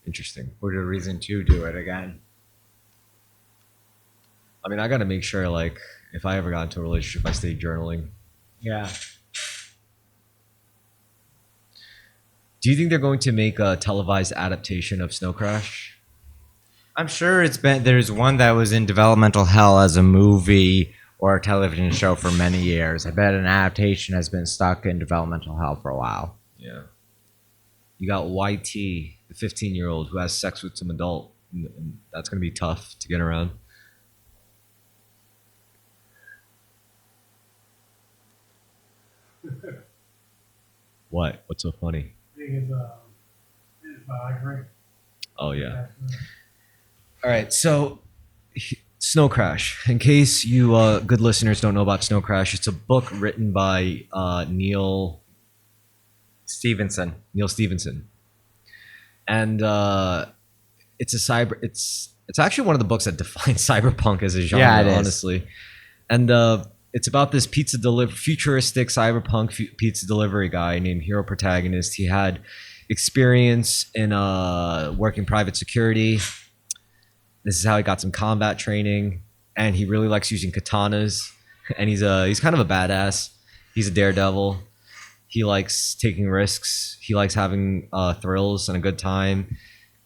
Interesting. What a reason to do it again. I mean, I got to make sure, like, if I ever got into a relationship, I stay journaling. Yeah. Do you think they're going to make a televised adaptation of Snow Crash? I'm sure there's one that was in developmental hell as a movie or a television show for many years. I bet an adaptation has been stuck in developmental hell for a while. Yeah. You got YT, the 15-year-old who has sex with some adult. And that's going to be tough to get around. What? What's so funny? I think it's I agree. Oh yeah. All right. So, Snow Crash. In case you good listeners don't know about Snow Crash, it's a book written by Neil Stevenson. Stevenson, and it's a cyber. It's actually one of the books that defines cyberpunk as a genre. Yeah, it is. Honestly, and it's about this futuristic cyberpunk pizza delivery guy named Hero Protagonist. He had experience in working private security. This is how he got some combat training, and he really likes using katanas. And he's kind of a badass. He's a daredevil. He likes taking risks. He likes having thrills and a good time.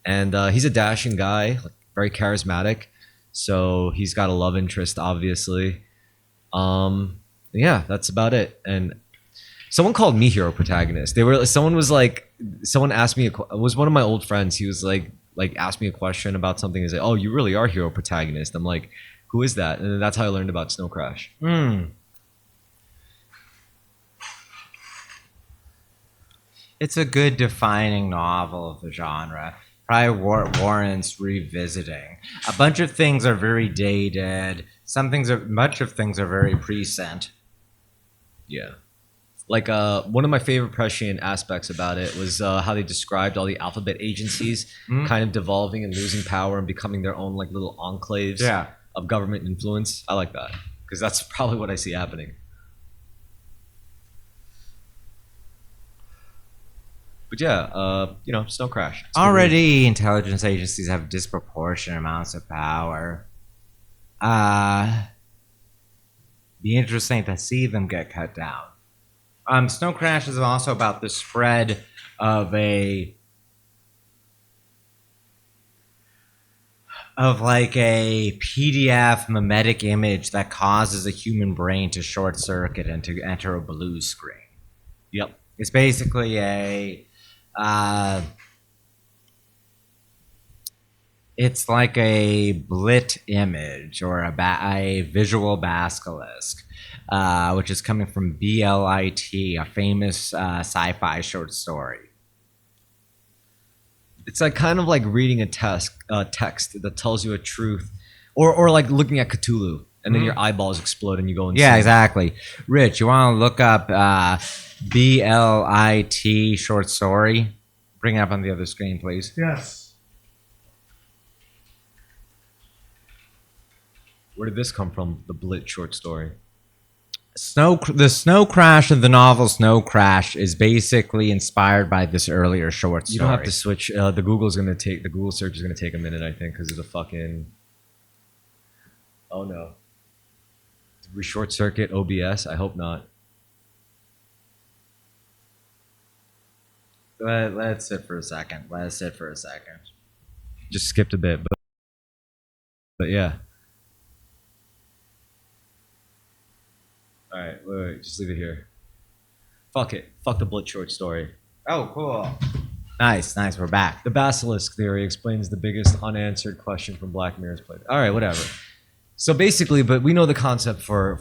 And he's a dashing guy, like, very charismatic. So he's got a love interest, obviously. Yeah, that's about it. And someone called me Hero Protagonist. Someone asked me. It was one of my old friends. He was like asked me a question about something. He's like, "Oh, you really are Hero Protagonist." I'm like, "Who is that?" And then that's how I learned about Snow Crash. It's a good defining novel of the genre. Probably warrants revisiting. A bunch of things are very dated. Much of things are very prescient. Yeah. Like one of my favorite prescient aspects about it was how they described all the alphabet agencies kind of devolving and losing power and becoming their own like little enclaves of government influence. I like that because that's probably what I see happening. But yeah, Snow Crash. It's Already, intelligence agencies have disproportionate amounts of power. Be interesting to see them get cut down. Snow Crash is also about the spread of a PDF mimetic image that causes a human brain to short circuit and to enter a blue screen. Yep. It's basically it's like a blit image or a visual basilisk, which is coming from BLIT, a famous sci-fi short story. It's like kind of like reading a text that tells you a truth, or like looking at Cthulhu, and then your eyeballs explode and you go insane. Yeah, exactly. Rich, you want to look up BLIT short story? Bring it up on the other screen, please. Yes. Where did this come from? The Blit short story. The Snow Crash of the novel Snow Crash is basically inspired by this earlier short story. You don't have to switch. The Google search is gonna take a minute, I think, because of the fucking. Oh no. Did we short circuit OBS? I hope not. Let it sit for a second. Just skipped a bit, but yeah. All right, wait, just leave it here. Fuck it. Fuck the Blit short story. Oh, cool. Nice. We're back. The basilisk theory explains the biggest unanswered question from Black Mirror's play. All right, whatever. So basically, but we know the concept for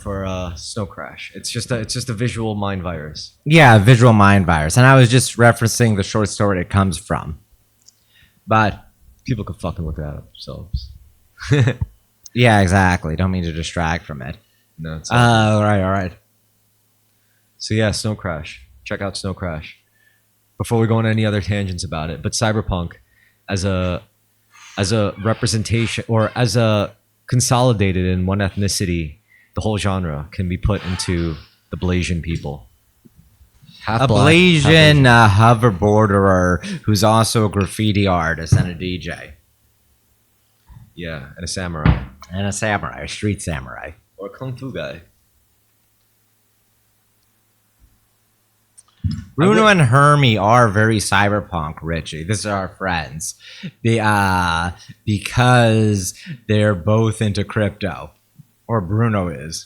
Snow Crash. It's just a visual mind virus. Yeah, visual mind virus. And I was just referencing the short story it comes from. But People could fucking look that up themselves. yeah, exactly. Don't mean to distract from it. No, it's All right. So yeah, Snow Crash. Check out Snow Crash. Before we go on any other tangents about it, but Cyberpunk as a representation or as a consolidated in one ethnicity, the whole genre can be put into the Blasian people. A Blasian hoverboarderer who's also a graffiti artist and a DJ. Yeah, and a samurai. And a samurai, a street samurai. Or a kung fu guy. Bruno and Hermie are very cyberpunk, Richie. These are our friends. Because they're both into crypto. Or Bruno is.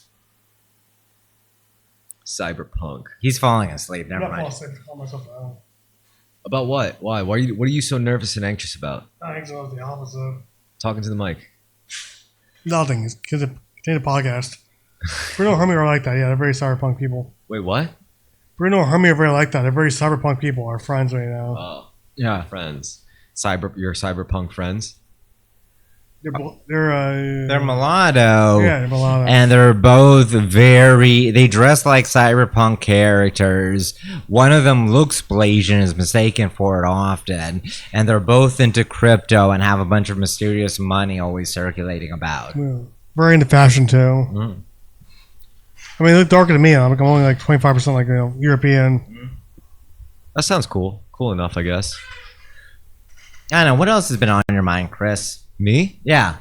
Cyberpunk. He's falling asleep. Never I'm not mind. falling asleep. Call myself out. About what? Why? What are you so nervous and anxious about? I think so. The opposite. Talking to the mic. Nothing. It's continue the podcast. Bruno and Hermie are like that. Yeah, they're very cyberpunk people. Wait, what? Bruno and Hermie are very like that. They're very cyberpunk people. Our friends right now. Oh, Yeah. friends. Your cyberpunk friends. They're mulatto. Yeah, they're mulatto. And they're both they dress like cyberpunk characters. One of them looks Blasian, is mistaken for it often. And they're both into crypto and have a bunch of mysterious money always circulating about. Yeah. Very into fashion too. Mm. I mean, they look darker than me. I'm only like 25% like European. That sounds cool. Cool enough, I guess. I don't know. What else has been on your mind, Chris? Me? Yeah.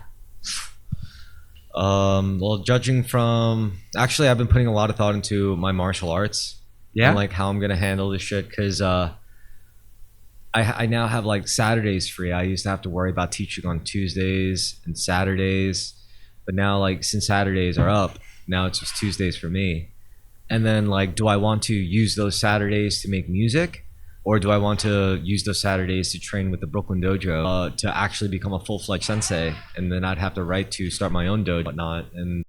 Well, judging from actually, I've been putting a lot of thought into my martial arts. Yeah. And like how I'm gonna handle this shit because I now have like Saturdays free. I used to have to worry about teaching on Tuesdays and Saturdays, but now like since Saturdays are up, now it's just Tuesdays for me. And then like, do I want to use those Saturdays to make music? Or do I want to use those Saturdays to train with the Brooklyn Dojo to actually become a full-fledged sensei? And then I'd have to write to start my own dojo and whatnot, and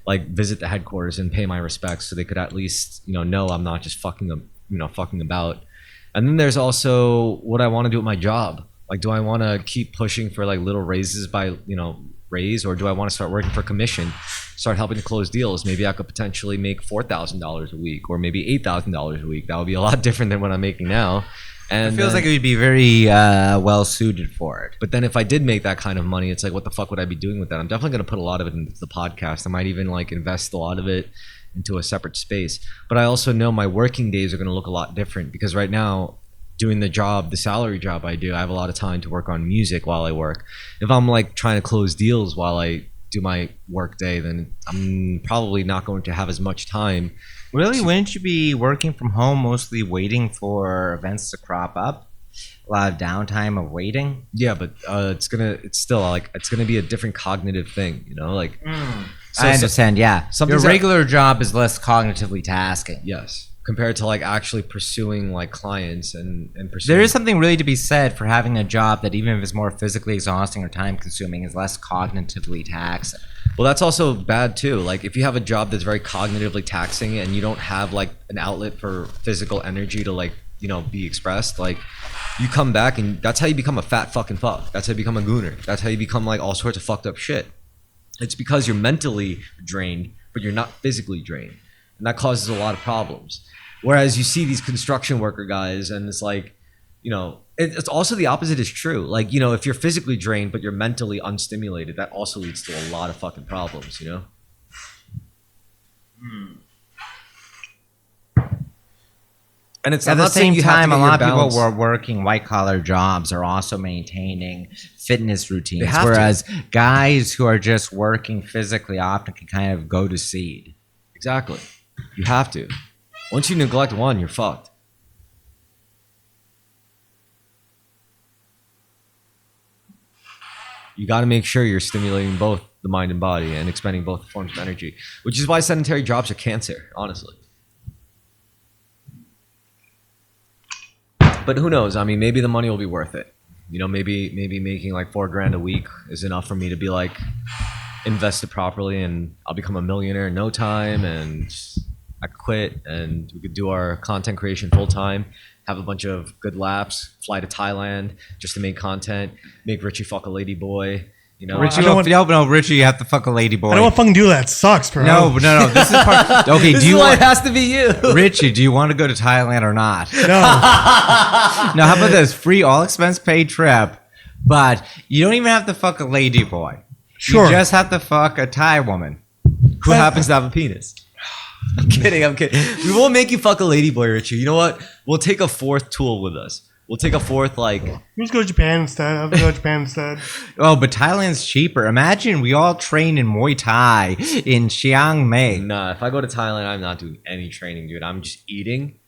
like visit the headquarters and pay my respects so they could at least, know I'm not just fucking about. And then there's also what I want to do with my job. Like, do I want to keep pushing for like little raises by, raise, or do I want to start working for commission, start helping to close deals? Maybe I could potentially make $4,000 a week, or maybe $8,000 a week. That would be a lot different than what I'm making now. And It feels like it would be very well suited for it. but then if I did make that kind of money, it's like, what the fuck would I be doing with that? I'm definitely going to put a lot of it into the podcast. I might even like invest a lot of it into a separate space. But I also know my working days are going to look a lot different because right now, doing the salary job I do, I have a lot of time to work on music while I work. If I'm like trying to close deals while I do my work day, then I'm probably not going to have as much time. Really? Wouldn't you be working from home mostly waiting for events to crop up? A lot of downtime of waiting? Yeah, but it's gonna be a different cognitive thing, like. I understand, yeah. Your something's that- regular job is less cognitively tasking. Yes, compared to like actually pursuing like clients and pursuing. There is something really to be said for having a job that, even if it's more physically exhausting or time consuming, is less cognitively taxing. Well, that's also bad too. Like if you have a job that's very cognitively taxing and you don't have like an outlet for physical energy to like, be expressed, like you come back and that's how you become a fat fucking fuck. That's how you become a gooner. That's how you become like all sorts of fucked up shit. It's because you're mentally drained, but you're not physically drained. And that causes a lot of problems. Whereas you see these construction worker guys and it's like, it's also the opposite is true. Like, if you're physically drained, but you're mentally unstimulated, that also leads to a lot of fucking problems, And it's At the same time, a lot of people who were are working white-collar jobs are also maintaining fitness routines, They have to. whereas guys who are just working physically often can kind of go to seed. Exactly. You have to. Once you neglect one, you're fucked. You got to make sure you're stimulating both the mind and body and expending both forms of energy, which is why sedentary jobs are cancer, honestly. But who knows? I mean, maybe the money will be worth it. Maybe making like $4,000 a week is enough for me to be like invested properly, and I'll become a millionaire in no time, and I could quit, and we could do our content creation full time, have a bunch of good laps, fly to Thailand just to make content, make Richie fuck a lady boy. Richie, don't no, Richie, you have to fuck a lady boy. I don't want to fucking do that. It sucks, bro. No. This is part. Okay, This do you is why want it has to be you? Richie? Do you want to go to Thailand or not? No. No, how about this free, all expense paid trip? But you don't even have to fuck a lady boy. Sure. You just have to fuck a Thai woman. Who happens to have a penis? I'm kidding. We won't make you fuck a lady boy, Richie. You know what? We'll take a fourth tool with us. We'll take a fourth, like... Let's go to Japan instead. I'll go to Japan instead. Oh, but Thailand's cheaper. Imagine we all train in Muay Thai in Chiang Mai. Nah, if I go to Thailand, I'm not doing any training, dude. I'm just eating.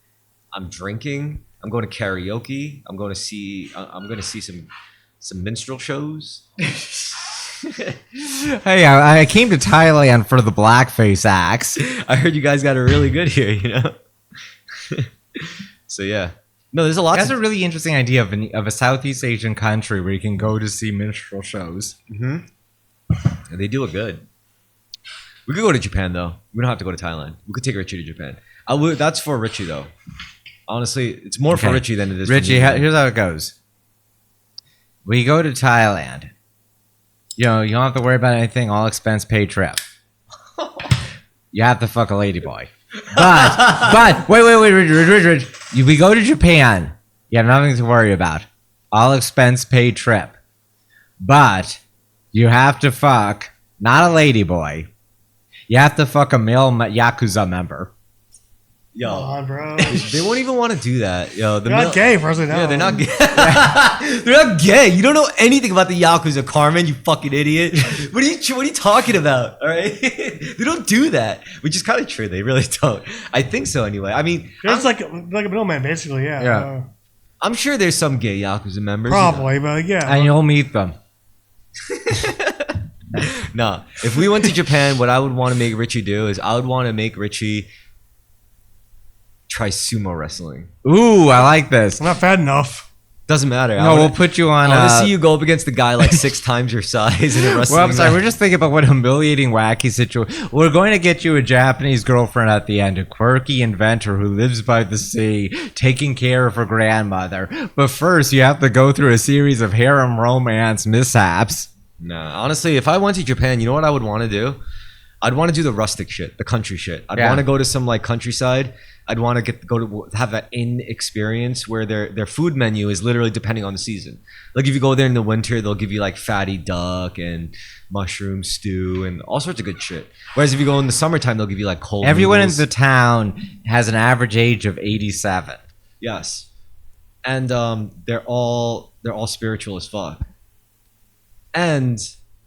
I'm drinking. I'm going to karaoke. I'm going to see some minstrel shows. Hey, I came to Thailand for the blackface acts. I heard you guys got it really good here, So, yeah. No, there's a lot. That's a really interesting idea of a Southeast Asian country where you can go to see minstrel shows. They do it good. We could go to Japan, though. We don't have to go to Thailand. We could take Richie to Japan. I would. That's for Richie though. Honestly, it's more for Okay. Richie than it is Richie, for me. here's how it goes. We go to Thailand. You know, you don't have to worry about anything. All expense paid trip. You have to fuck a ladyboy. But wait, Rich. We go to Japan. You have nothing to worry about. All expense paid trip. But you have to fuck not a ladyboy. You have to fuck a male Yakuza member. Yo, Come on, bro. they won't even want to do that. Yo, They're not gay, first of all. Yeah, they're not gay. They're not gay. You don't know anything about the Yakuza, Carmen. You fucking idiot. What are you talking about? All right, they don't do that, which is kind of true. They really don't. I think so anyway. I mean, It's like a middleman, basically. Yeah. Yeah. I'm sure there's some gay Yakuza members. Probably, but yeah. And you'll meet them. No, if we went to Japan, what I would want to make Richie do is I would want to make Richie try sumo wrestling. Ooh, I like this. I'm not fat enough. Doesn't matter. No, we'll put you on. I want to see you go up against the guy like 6 times your size in a wrestling Well, I'm sorry. match. We're just thinking about what humiliating, wacky situation. We're going to get you a Japanese girlfriend at the end, a quirky inventor who lives by the sea, taking care of her grandmother. But first, you have to go through a series of harem romance mishaps. Nah, honestly, if I went to Japan, you know what I would want to do? I'd want to do the rustic shit, the country shit. I'd Yeah. want to go to some like countryside. I'd want to have that inn experience where their food menu is literally depending on the season. Like if you go there in the winter, they'll give you like fatty duck and mushroom stew and all sorts of good shit. Whereas if you go in the summertime, they'll give you like cold. Everyone noodles. in the town has an average age of 87. Yes, and they're all spiritual as fuck, and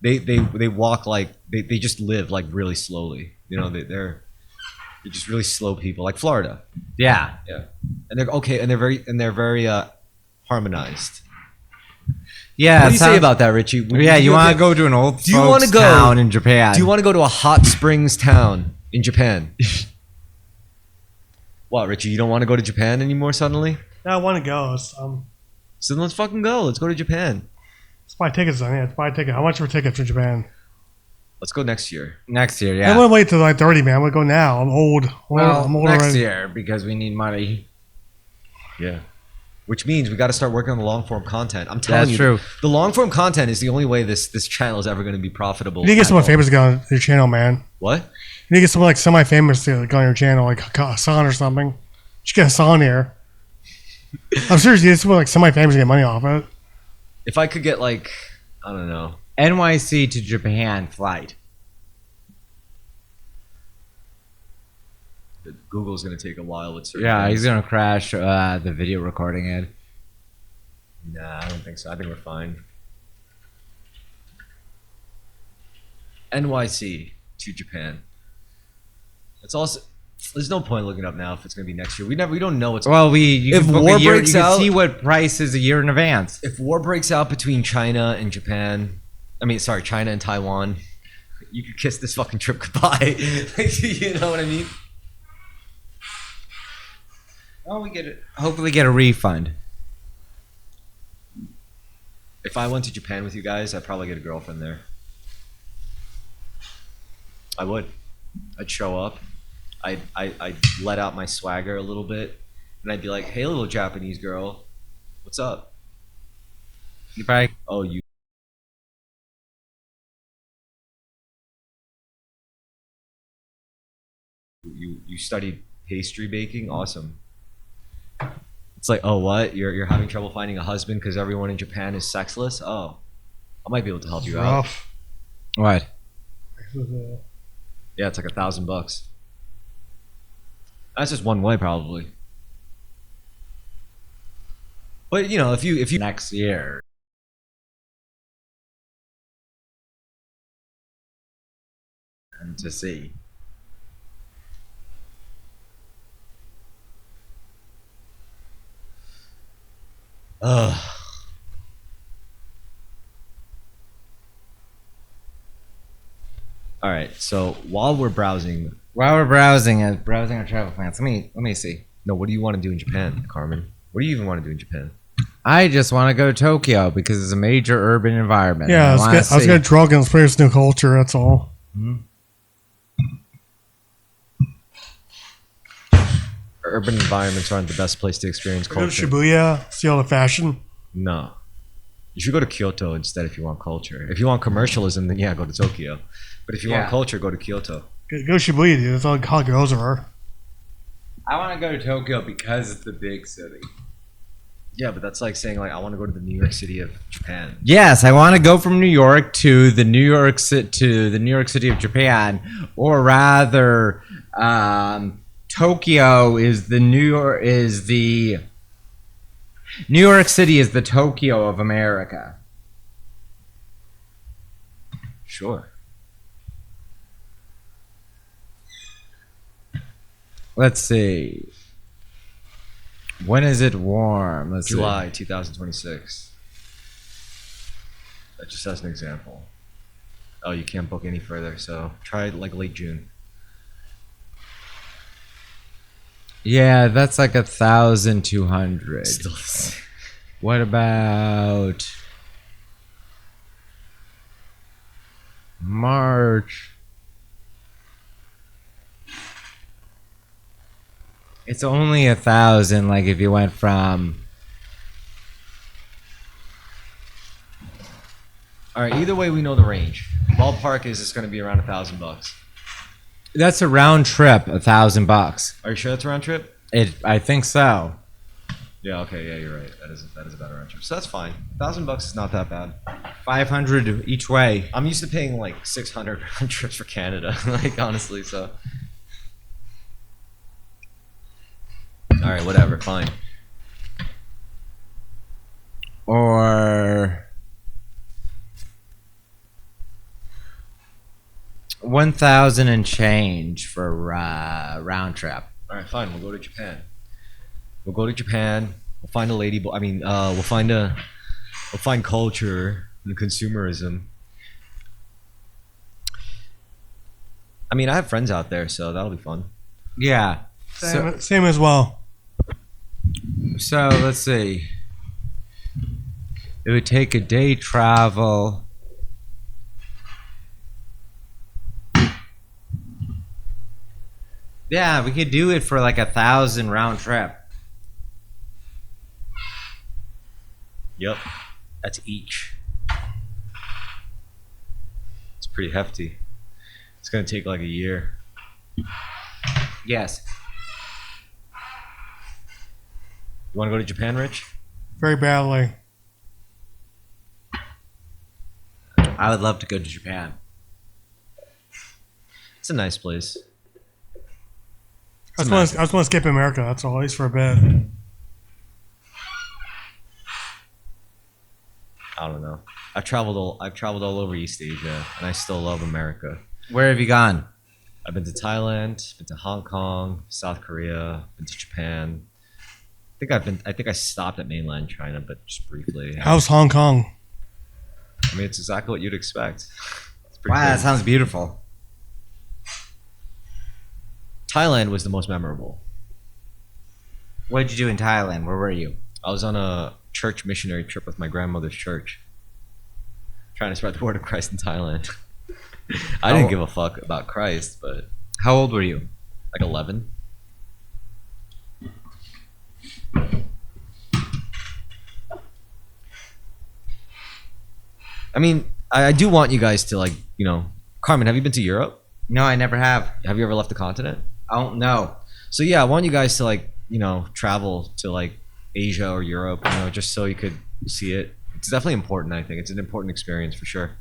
they walk like they just live like really slowly. You know, they're just really slow people, like Florida. Yeah. Yeah, and they're okay, and they're very harmonized. Yeah. What do you say about that, Richie? Yeah, you want to go to an old Do you wanna folks go- town in Japan? Do you want to go to a hot springs town in Japan? What, Richie? You don't want to go to Japan anymore suddenly? Yeah, I want to go. So then let's fucking go. Let's go to Japan. Let's buy tickets then. Yeah, let's buy a ticket. How much for tickets for Japan? Let's go next year. Next year, I yeah. don't want to wait till like 30, man. I'm going to go now. I'm old. Well, I'm old next already. year because we need money. Yeah. Which means we got to start working on the long form content. I'm telling That's you, true. the long form content is the only way this channel is ever going to be profitable. You need to get at someone all. famous to get on your channel, man. What? You need to get someone like semi-famous to go on your channel, like Hassan or something. You should get Hassan here. I'm serious. You get someone like semi-famous to get money off it. If I could get like, I don't know. NYC to Japan flight. Google's going to take a while with certain Yeah, things. he's gonna crash the video recording it. Nah, I don't think so. I think we're fine. NYC to Japan. It's also. There's no point looking up now if it's going to be next year. We don't know what's. Well, you If can book war a year, breaks you can out- see what price is a year in advance. If war breaks out between China and Japan, China and Taiwan, you could kiss this fucking trip goodbye. You know what I mean? Well, we hopefully get a refund. If I went to Japan with you guys, I'd probably get a girlfriend there. I would. I'd show up. I'd let out my swagger a little bit, and I'd be like, "Hey, little Japanese girl, what's up? You probably Oh, you." You studied pastry baking? Awesome. It's like, oh, what? You're having trouble finding a husband because everyone in Japan is sexless? Oh, I might be able to help It's you out. rough. what? Yeah, it's like $1,000. That's just one way, probably. But you know, if you Next year. And to see. Ugh. All right. So while we're browsing, While we're browsing our travel plans, let me see. no, what do you want to do in Japan, Carmen? What do you even want to do in Japan? I just want to go to Tokyo because it's a major urban environment. Yeah, and I was getting drunk and experience new culture. That's all. urban environments aren't the best place to experience Go to culture. Shibuya, see all the fashion. No. You should go to Kyoto instead if you want culture. If you want commercialism, then yeah, go to Tokyo. But if you want Yeah. culture, go to Kyoto. Go to Shibuya, dude. That's all hot girls are. I want to go to Tokyo because it's the big city. Yeah, but that's like saying like I want to go to the New York City of Japan. Yes, I want to go from New York to the New York City of Japan, or rather, Tokyo is the New York City is the Tokyo of America. Sure. Let's see. When is it warm? Let's see. July 2026. That just as an example. Oh, you can't book any further, so try like late June. Yeah, that's like 1,200. Still, What about March? It's only 1,000. Like if you went from all right. Either way, we know the range. Ballpark is it's going to be around $1,000. that's a round trip, $1,000. Are you sure that's a round trip? I think so. Yeah. Okay. Yeah, you're right. That is about a round trip. So that's fine. $1,000 is not that bad. 500 each way. I'm used to paying like 600 round trips for Canada. Like honestly, so. All right. Whatever. Fine. Or 1,000 and change for round trip. All right. Fine. We'll go to Japan. We'll find a lady. We'll find culture and consumerism. I mean, I have friends out there, so that'll be fun. Yeah. Same as well. So let's see. It would take a day travel. Yeah, we could do it for like 1,000 round trip. Yep. That's each. It's pretty hefty. It's gonna take like a year. Yes. You want to go to Japan, Rich? Very badly. I would love to go to Japan. It's a nice place. I just want to skip America. That's all. At least for a bit. I don't know. I've traveled all over East Asia, and I still love America. Where have you gone? I've been to Thailand, been to Hong Kong, South Korea, been to Japan. I think I stopped at mainland China, but just briefly. How's Hong Kong? I mean, it's exactly what you'd expect. It's pretty Wow, cool. that sounds beautiful. Thailand was the most memorable. What did you do in Thailand? Where were you? I was on a church missionary trip with my grandmother's church, trying to spread the word of Christ in Thailand. I didn't give a fuck about Christ, but How old were you? like 11. I mean, I do want you guys to like, Carmen, have you been to Europe? No, I never have. Have you ever left the continent? Oh no. So yeah, I want you guys to like, travel to like Asia or Europe, just so you could see it. It's definitely important, I think. It's an important experience for sure.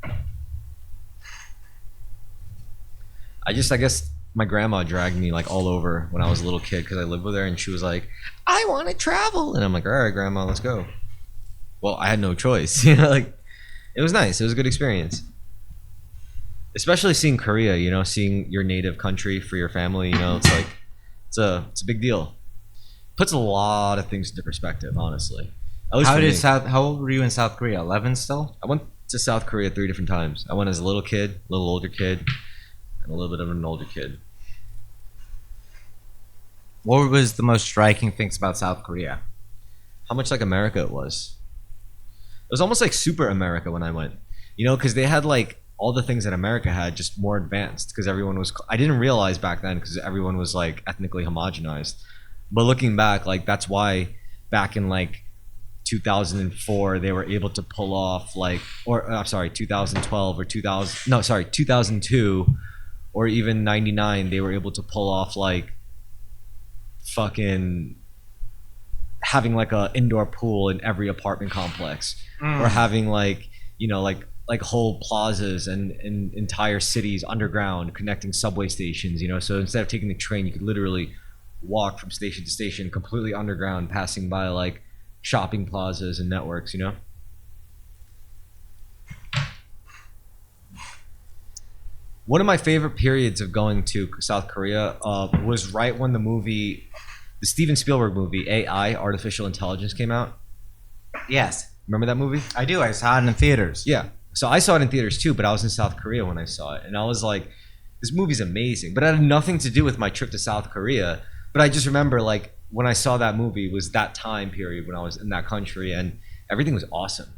I guess my grandma dragged me like all over when I was a little kid because I lived with her and she was like, I want to travel. And I'm like, all right, grandma, let's go. Well, I had no choice. Like it was nice. It was a good experience. Especially seeing Korea, seeing your native country for your family, it's like, it's a big deal. Puts a lot of things into perspective, honestly. At least for me. How old were you in South Korea? 11 still? I went to South Korea 3 different times. I went as a little kid, a little older kid, and a little bit of an older kid. What was the most striking things about South Korea? How much like America it was. It was almost like super America when I went. Because they had like all the things that America had, just more advanced. Because everyone was, I didn't realize back then, because everyone was like ethnically homogenized. But looking back, like that's why back in like 2004 they were able to pull off like, or I'm sorry, 2012 or 2002 or even 99, they were able to pull off like fucking having like a indoor pool in every apartment complex, or having like, you know, like whole plazas and entire cities underground connecting subway stations, you know. So instead of taking the train, you could literally walk from station to station completely underground, passing by like shopping plazas and networks, you know. One of my favorite periods of going to South Korea was right when the Steven Spielberg movie AI, Artificial Intelligence, came out. Yes, Remember that movie? I do. I saw it in theaters. Yeah. So I saw it in theaters too, but I was in South Korea when I saw it, and I was like, this movie's amazing. But it had nothing to do with my trip to South Korea. But I just remember like when I saw that movie was that time period when I was in that country, and everything was awesome.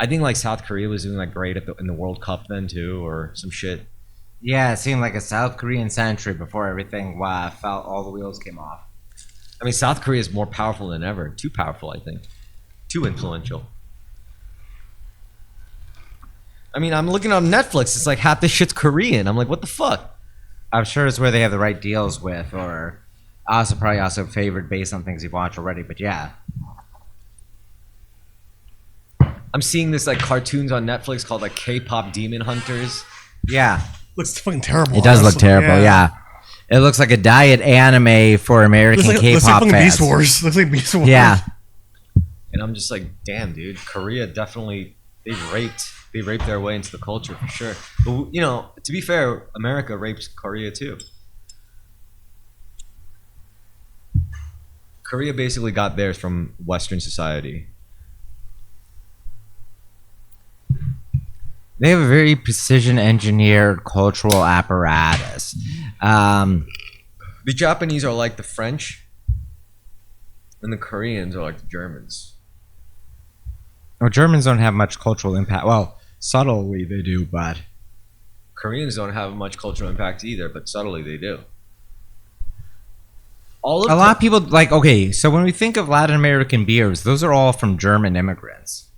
I think like South Korea was doing like great in the World Cup then too, or some shit. Yeah, it seemed like a South Korean century before everything felt all the wheels came off. I mean, South Korea is more powerful than ever. Too powerful, I think. Too influential. I mean, I'm looking on Netflix. It's like half this shit's Korean. I'm like, what the fuck? I'm sure it's where they have the right deals with, or also probably also favored based on things you've watched already. But yeah, I'm seeing this like cartoons on Netflix called like K-pop Demon Hunters. yeah, Looks fucking terrible. it does look honestly. terrible. Yeah. It looks like a diet anime for American Looks like K-pop fucking fans. Beast Wars. Looks like Beast Wars. Yeah, And I'm just like, damn, dude, Korea definitely, they raped their way into the culture for sure. But you know, to be fair, America rapes Korea too. Korea basically got theirs from Western society. they have a very precision engineered cultural apparatus. The Japanese are like the French, and the Koreans are like the Germans. Well, Germans don't have much cultural impact. Well, subtly they do, but Koreans don't have much cultural impact either, but subtly they do. a lot of people like. Okay, so when we think of Latin American beers, those are all from German immigrants.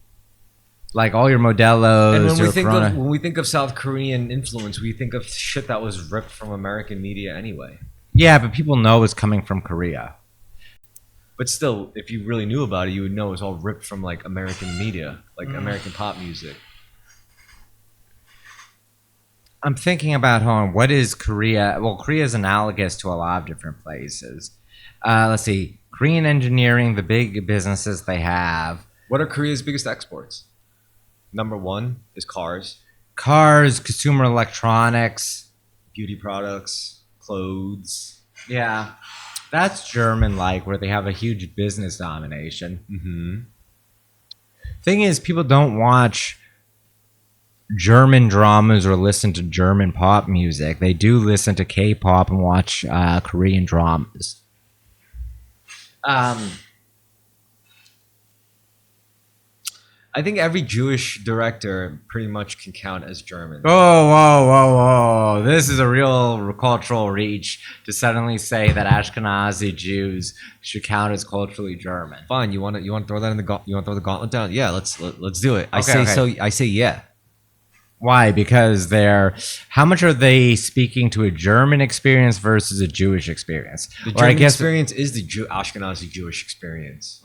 Like all your Modelo's. And when your when we think of South Korean influence, we think of shit that was ripped from American media anyway. yeah, but people know it's coming from Korea. But still, if you really knew about it, you would know it's all ripped from like American media, like American pop music. I'm thinking about what is Korea? Well, Korea is analogous to a lot of different places. Let's see, Korean engineering, the big businesses they have. What are Korea's biggest exports? Number one is cars, Cars, consumer electronics. beauty products, clothes. Yeah, that's German-like, where they have a huge business domination. Mm-hmm. Thing is, people don't watch German dramas or listen to German pop music. They do listen to K-pop and watch Korean dramas. I think every Jewish director pretty much can count as German. Whoa. This is a real cultural reach to suddenly say that Ashkenazi Jews should count as culturally German. Fine, you want to throw that in the you want to throw the gauntlet down? Yeah, let's do it. I Okay, say okay. so. I say yeah. Why? Because how much are they speaking to a German experience versus a Jewish experience? The Or German experience is the Ashkenazi Jewish experience.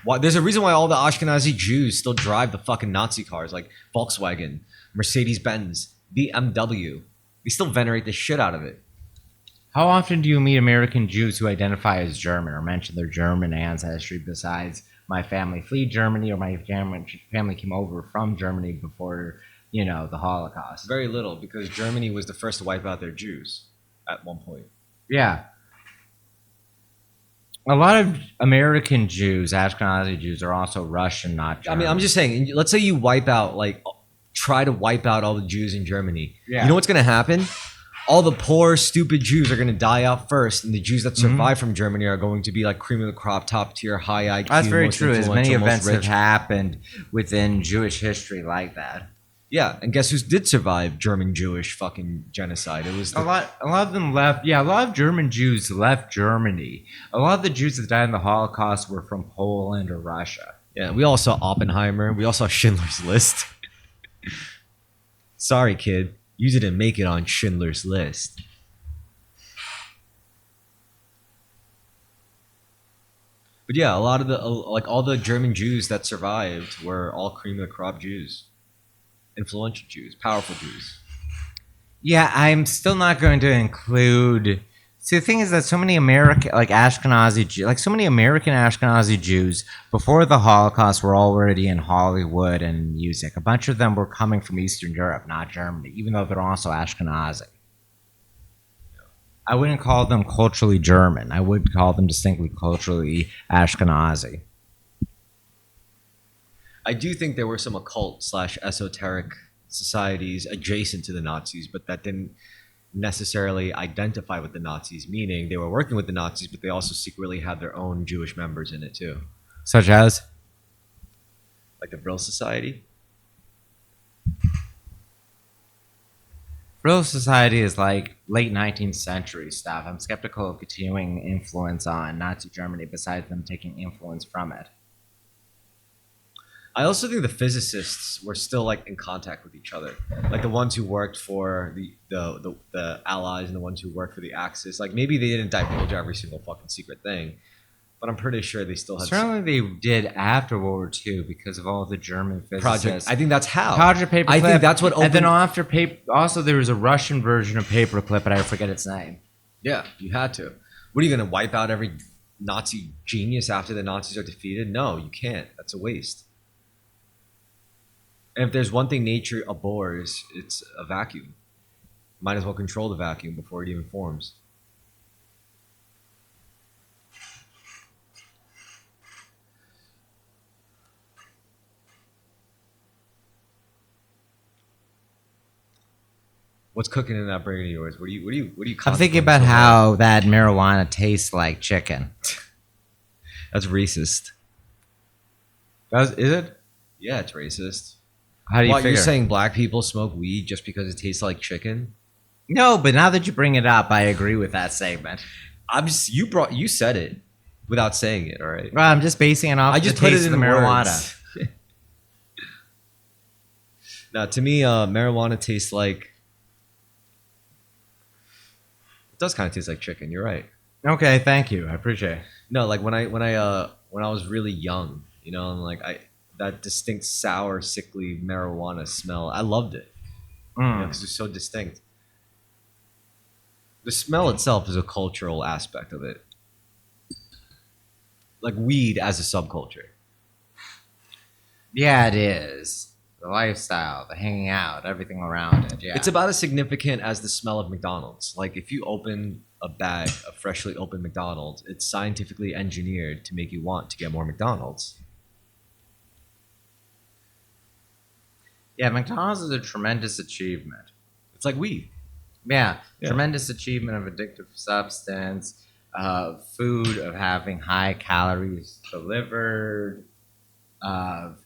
Why, there's a reason why all the Ashkenazi Jews still drive the fucking Nazi cars like Volkswagen, Mercedes-Benz, BMW. They still venerate the shit out of it. How often do you meet American Jews who identify as German or mention their German ancestry besides my family fled Germany or my family came over from Germany before, the Holocaust? Very little, because Germany was the first to wipe out their Jews at one point. Yeah. A lot of American Jews, Ashkenazi Jews, are also Russian, not German. I mean, I'm just saying, let's say you try to wipe out all the Jews in Germany. Yeah. You know what's going to happen? All the poor, stupid Jews are going to die out first, and the Jews that survive from Germany are going to be like cream of the crop, top tier, high IQ. That's very most true. As many influential, most events have rich. happened within Jewish history like that. Yeah, and guess who did survive German Jewish fucking genocide? It was A lot of them left. Yeah, a lot of German Jews left Germany. A lot of the Jews that died in the Holocaust were from Poland or Russia. Yeah, we all saw Oppenheimer. We all saw Schindler's List. Sorry, kid. You didn't make it on Schindler's List. But yeah, a lot of the like all the German Jews that survived were all cream of the crop Jews, influential Jews, powerful Jews. Yeah, I'm still not going to include. See, the thing is that so many American, like Ashkenazi, like so many American Ashkenazi Jews before the Holocaust were already in Hollywood and music. A bunch of them were coming from Eastern Europe, not Germany, even though they're also Ashkenazi. I wouldn't call them culturally German. I would call them distinctly culturally Ashkenazi. I do think there were some occult / esoteric societies adjacent to the Nazis, but that didn't necessarily identify with the Nazis, meaning they were working with the Nazis, but they also secretly had their own Jewish members in it too. Such as? Like the Brill Society. Brill Society is like late 19th century stuff. I'm skeptical of continuing influence on Nazi Germany besides them taking influence from it. I also think the physicists were still like in contact with each other, like the ones who worked for the Allies and the ones who worked for the Axis. Like maybe they didn't divulge every single fucking secret thing, but I'm pretty sure they still had Certainly they did after World War II because of all the German physicists. Project. I think that's how. Project Paperclip. I think that's what opened. And then after also there was a Russian version of Paperclip, but I forget its name. Yeah, you had to. What are you going to wipe out every Nazi genius after the Nazis are defeated? No, you can't. That's a waste. And if there's one thing nature abhors, it's a vacuum. Might as well control the vacuum before it even forms. What's cooking in that brain of yours? What do you? I'm thinking about how that marijuana tastes like chicken. That's racist. Is it? Yeah, it's racist. How do you figure? You're saying black people smoke weed just because it tastes like chicken? No, but now that you bring it up, I agree with that statement. You said it without saying it, all right? Well, I'm just basing it off. I just the put taste it in of the marijuana. words. Now, to me, marijuana tastes like. It does kind of taste like chicken. You're right. Okay, thank you. I appreciate it. No, like when I was really young, you know, and like that distinct sour, sickly marijuana smell, I loved it because it's so distinct. The smell itself is a cultural aspect of it, like weed as a subculture. Yeah, it is. The lifestyle, the hanging out, everything around it. Yeah, It's about as significant as the smell of McDonald's. Like if you open a bag of freshly opened McDonald's, it's scientifically engineered to make you want to get more McDonald's. Yeah, McDonald's is a tremendous achievement. It's like weed. Yeah, tremendous achievement of addictive substance, of food, of having high calories delivered, of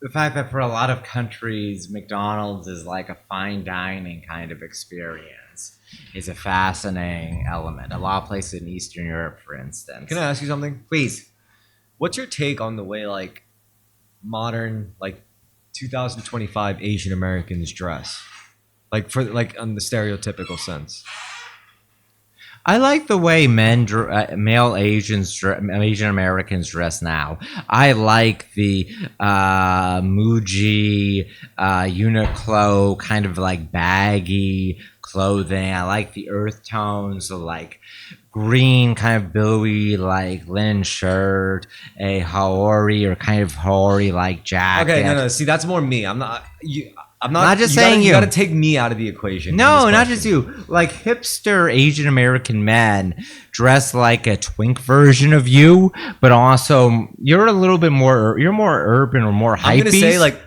the fact that for a lot of countries, McDonald's is like a fine dining kind of experience. Is a fascinating element. A lot of places in Eastern Europe, for instance. Can I ask you something? Please. What's your take on the way like modern, like 2025 Asian Americans dress? Like for like on the stereotypical sense. I like the way male Asian Americans dress now. I like the Muji, Uniqlo kind of like baggy clothing. I like the earth tones, the like green kind of billowy like linen shirt, a Haori or kind of Haori like jacket. Okay, no. See, that's more me. I'm not just saying you got to take me out of the equation. No, not just you. Like hipster Asian American men dress like a twink version of you, but also you're a little bit more. You're more urban or more hypebeast. I'm gonna say like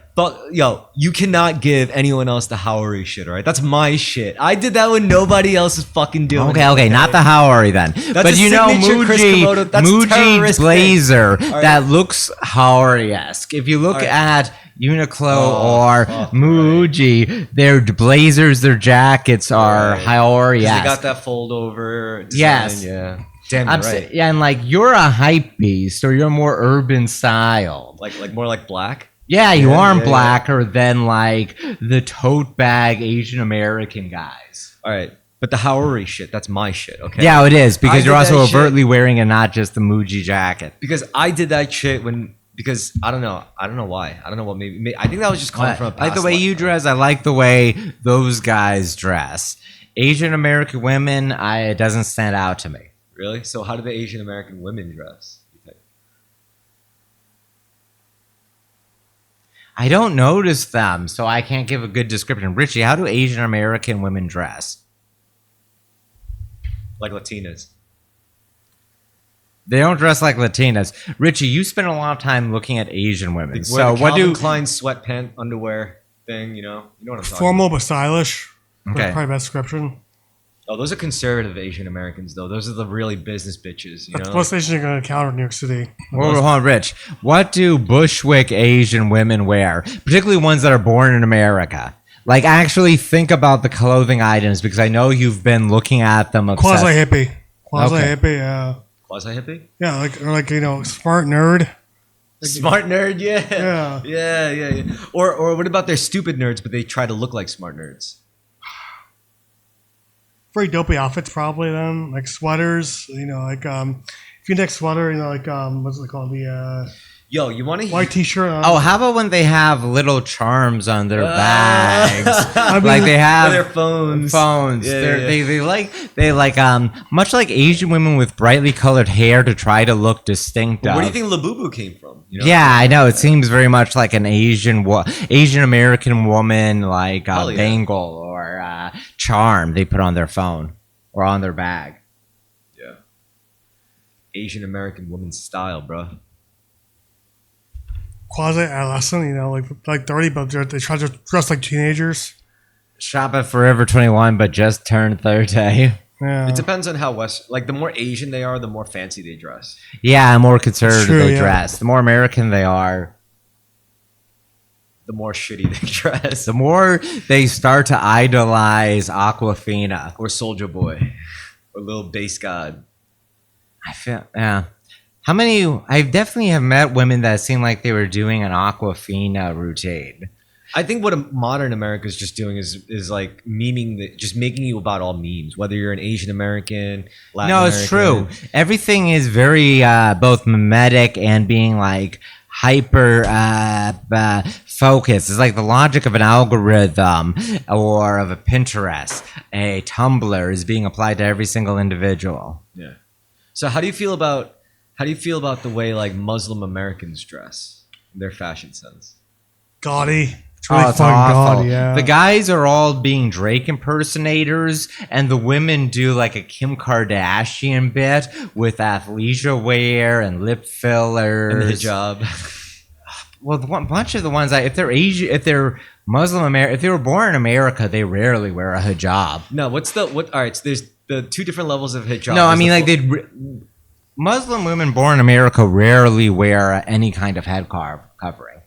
yo, you cannot give anyone else the Howery shit, all right? That's my shit. I did that when nobody else is fucking doing it. Okay, not the Howery then. But a you know, signature Chris Komodo- that's a Muji terrorist blazer thing. All right. that looks Howery-esque. If you look right. at Uniqlo or Muji, their blazers, their jackets are Right. 'Cause Howery-esque. They got that fold over design. Yes. Yeah. Damn, I'm you're right. yeah, and like you're a hype beast or you're more urban style. Like more like black. Yeah, you Yeah, aren't yeah, blacker than like the tote bag Asian American guys. All right. But the Howery shit, that's my shit, okay? Yeah, it is I because did you're also that shit. overtly wearing and not just the Muji jacket. Because I did that shit because I don't know why. I don't know what maybe I think that was just coming from a I like the past way you life. dress. I like the way those guys dress. Asian American women, it doesn't stand out to me. Really? So how do the Asian American women dress? You think? I don't notice them, so I can't give a good description. Richie, how do Asian American women dress? Like Latinas. They don't dress like Latinas. Richie, you spend a lot of time looking at Asian women. Wear So the what do? Calvin Klein sweatpant underwear thing, you know what I'm talking Formal but stylish. Okay. That's probably best description. about. Oh, those are conservative Asian Americans though. Those are the really business bitches, you That's know? most Asians are going to encounter in New York City. Hold on, Rich. What do Bushwick Asian women wear? Particularly ones that are born in America. Like, actually think about the clothing items because I know you've been looking at them. Quasi obsessed. hippie. Quasi hippie. Quasi hippie? Yeah, like smart nerd. Smart nerd, Yeah. Yeah. Or what about their stupid nerds, but they try to look like smart nerds? Very dopey outfits probably then, like sweaters. Like V-neck sweater. Like what's it called? The Yo, you want to white T-shirt. Oh, how about when they have little charms on their bags? Like they have their phones. Phones. Yeah, They like much like Asian women with brightly colored hair to try to look distinctive. Where do you think Labubu came from? You know? Yeah, I know. It seems very much like an Asian American woman, like Hell a yeah. bangle or charm they put on their phone or on their bag. Yeah. Asian American woman style, bro. Quasi adolescent. Like 30, but they try to dress like teenagers. Shop at Forever 21, but just turned 30. Yeah. It depends on how the more Asian they are, the more fancy they dress. Yeah, more conservative True, they yeah. dress. The more American they are, The more shitty they dress. the more they start to idolize Aquafina. Or Soldier Boy. Or Little Bass God. I feel, yeah. I definitely have met women that seem like they were doing an Aquafina routine. I think what modern America is just doing is like memeing, just making you about all memes, whether you're an Asian American, Latin No, it's American. true. Everything is very both mimetic and being like hyper focused. It's like the logic of an algorithm or of a Pinterest. A Tumblr is being applied to every single individual. Yeah. So how do you feel about the way like Muslim Americans dress, their fashion sense? Gaudy. It's really It's fucking awful. gaudy. Yeah. The guys are all being Drake impersonators, and the women do like a Kim Kardashian bit with athleisure wear and lip fillers. And the hijab. Well, bunch of the ones if they're Asian, if they're Muslim American, if they were born in America, they rarely wear a hijab. No, all right, so there's the two different levels of hijab. No, I There's mean the like Muslim women born in America rarely wear any kind of head covering.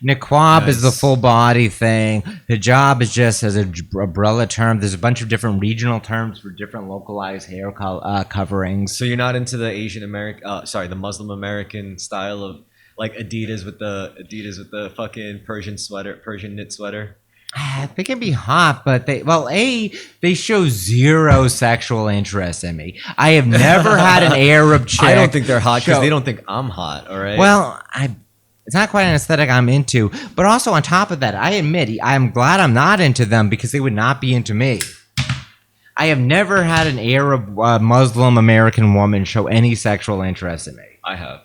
Niqab is the Nice. full body thing. Hijab is just as an umbrella term. There's a bunch of different regional terms for different localized hair coverings. So you're not into the the Muslim American style of like Adidas with the fucking Persian knit sweater. They can be hot, but they show zero sexual interest in me. I have never had an Arab chick. I don't think they're hot because show- they don't think I'm hot. All right. Well, it's not quite an aesthetic I'm into, but also on top of that, I admit I'm glad I'm not into them because they would not be into me. I have never had an Arab Muslim American woman show any sexual interest in me. I have.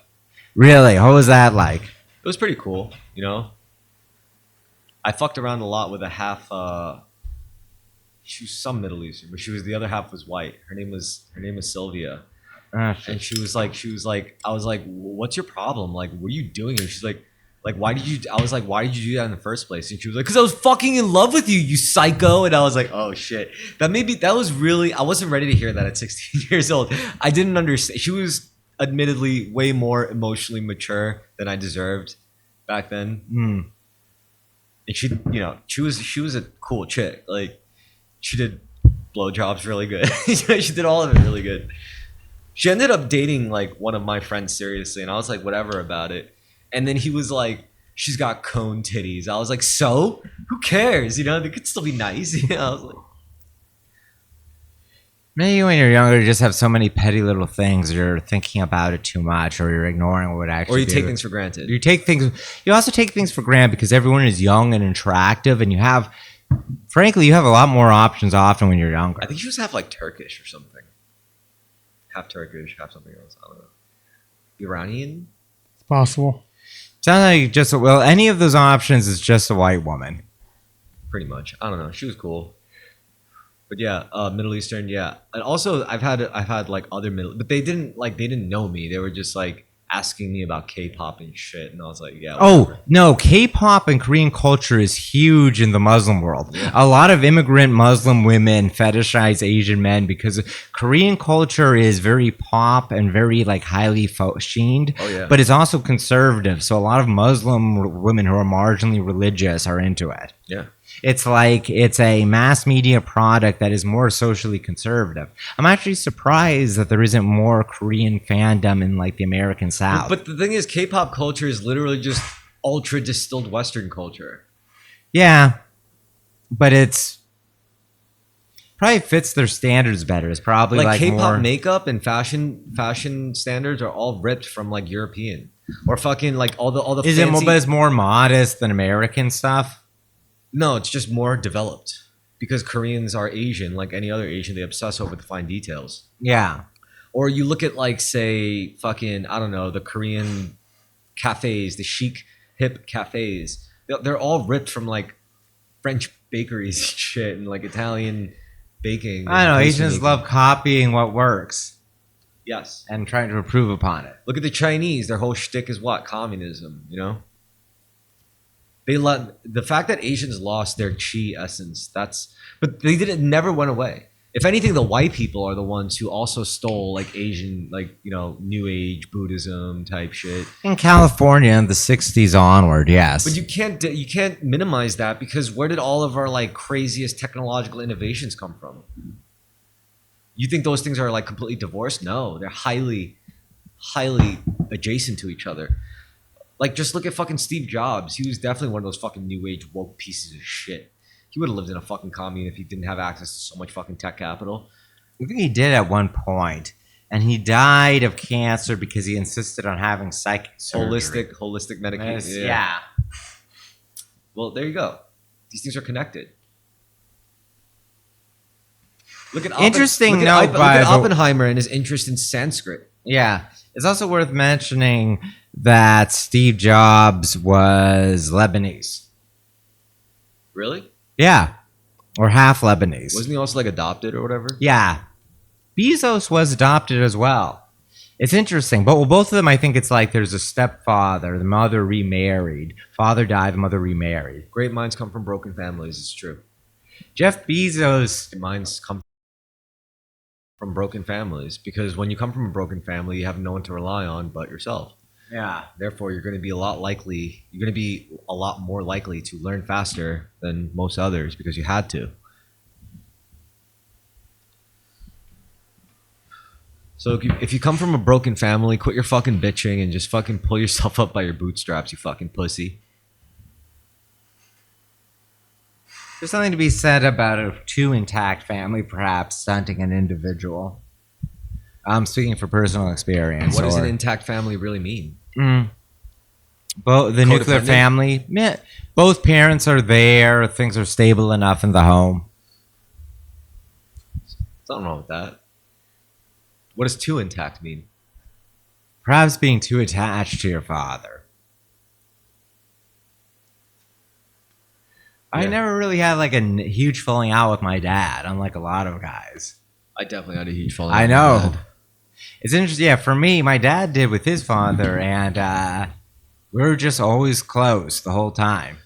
Really? What was that like? It was pretty cool, you know. I fucked around a lot with a half. She was some Middle Eastern, but the other half was white. Her name was Sylvia, and she was like, I was like, what's your problem? Like, what are you doing? And she's like, Like, why did you? I was like, why did you do that in the first place? And she was like, because I was fucking in love with you, you psycho. And I was like, oh shit. That was really. I wasn't ready to hear that at 16 years old. I didn't understand. She was admittedly way more emotionally mature than I deserved back then. And she, she was a cool chick. Like, she did blowjobs really good. She did all of it really good. She ended up dating like one of my friends seriously, and I was like, whatever about it. And then he was like, she's got cone titties. I was like, so? Who cares? They could still be nice. I was like, maybe when you're younger, you just have so many petty little things. You're thinking about it too much, or you're ignoring what would actually. Or you take things for granted. You also take things for granted because everyone is young and attractive, and you have a lot more options often when you're younger. I think she was half like Turkish or something. Half Turkish, half something else. I don't know. Iranian? It's possible. Sounds like any of those options is just a white woman. Pretty much. I don't know. She was cool. But yeah, Middle Eastern, yeah. And also I've had like other but they didn't know me. They were just like asking me about K-pop and shit, and I was like, yeah. Oh, no, K-pop and Korean culture is huge in the Muslim world. Yeah. A lot of immigrant Muslim women fetishize Asian men because Korean culture is very pop and very like highly sheened, but it's also conservative. So a lot of Muslim women who are marginally religious are into it. Yeah. It's like it's a mass media product that is more socially conservative. I'm actually surprised that there isn't more Korean fandom in like the American South. But the thing is, K-pop culture is literally just ultra distilled Western culture. Yeah, but it's probably fits their standards better. It's probably like K-pop more makeup and fashion standards are all ripped from like European or fucking like all the Is fancy. it? But it's more modest than American stuff. No, it's just more developed because Koreans are Asian, like any other Asian. They obsess over the fine details. Yeah. Or you look at like, say, fucking, I don't know, the Korean cafes, the chic, hip cafes. They're all ripped from like French bakeries and shit and like Italian baking. I don't know. Asians love copying what works. Yes. And trying to improve upon it. Look at the Chinese. Their whole shtick is what? Communism, The fact that Asians lost their chi essence, but it never went away. If anything, the white people are the ones who also stole like Asian, like, New Age Buddhism type shit. In California in the 60s onward, yes. But you can't minimize that because where did all of our like craziest technological innovations come from? You think those things are like completely divorced? No, they're highly, highly adjacent to each other. Like, just look at fucking Steve Jobs. He was definitely one of those fucking new age woke pieces of shit. He would have lived in a fucking commune if he didn't have access to so much fucking tech capital. I think he did at one point, and he died of cancer because he insisted on having psychic surgery. Holistic medication. Yeah. Well, there you go. These things are connected. Look at Oppenheimer and his interest in Sanskrit. Yeah. It's also worth mentioning that Steve Jobs was Lebanese. Really? Yeah. Or half Lebanese. Wasn't he also like adopted or whatever? Yeah. Bezos was adopted as well. It's interesting. But both of them, I think it's like there's a stepfather, the mother remarried. Father died, the mother remarried. Great minds come from broken families. It's true. Jeff Bezos. Great minds come from broken families because when you come from a broken family, you have no one to rely on but yourself. Yeah. Therefore, you're going to be a lot more likely to learn faster than most others because you had to. So if you come from a broken family, quit your fucking bitching and just fucking pull yourself up by your bootstraps, you fucking pussy. There's something to be said about a too intact family, perhaps stunting an individual. I'm speaking for personal experience. What does an intact family really mean? Both the nuclear family. Yeah, both parents are there. Things are stable enough in the home. Something wrong with that. What does too intact mean? Perhaps being too attached to your father. Yeah. I never really had like a huge falling out with my dad, unlike a lot of guys. I definitely had a huge falling out. I know. It's interesting. Yeah, for me, my dad did with his father, and We were just always close the whole time.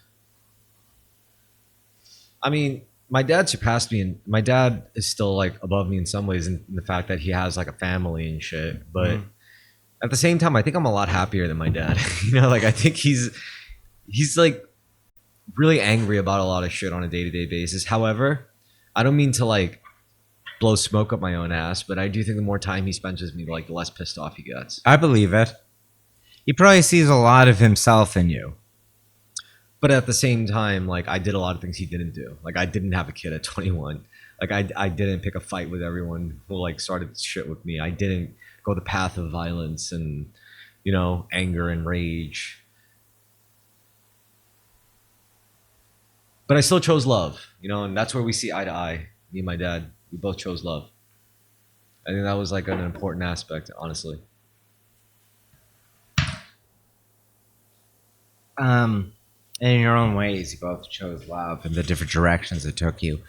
I mean, my dad surpassed me, and my dad is still like above me in some ways in the fact that he has like a family and shit. But at the same time, I think I'm a lot happier than my dad. Like I think he's like really angry about a lot of shit on a day-to-day basis. However, I don't mean to like blow smoke up my own ass, but I do think the more time he spends with me, like the less pissed off he gets. I believe it. He probably sees a lot of himself in you. But at the same time, like I did a lot of things he didn't do. Like I didn't have a kid at 21. Like I didn't pick a fight with everyone who like started shit with me. I didn't go the path of violence and anger and rage. But I still chose love, and that's where we see eye to eye. Me and my dad, we both chose love. I think that was like an important aspect, honestly. In your own ways, you both chose love and the different directions it took you.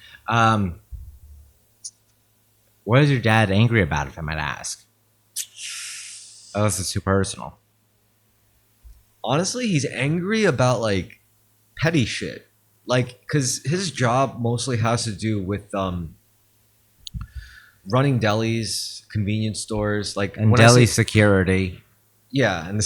What is your dad angry about, if I might ask? Oh, this is too personal. Honestly, he's angry about like petty shit. Like, because his job mostly has to do with running delis, convenience stores, like And when I deli say- security. Yeah, and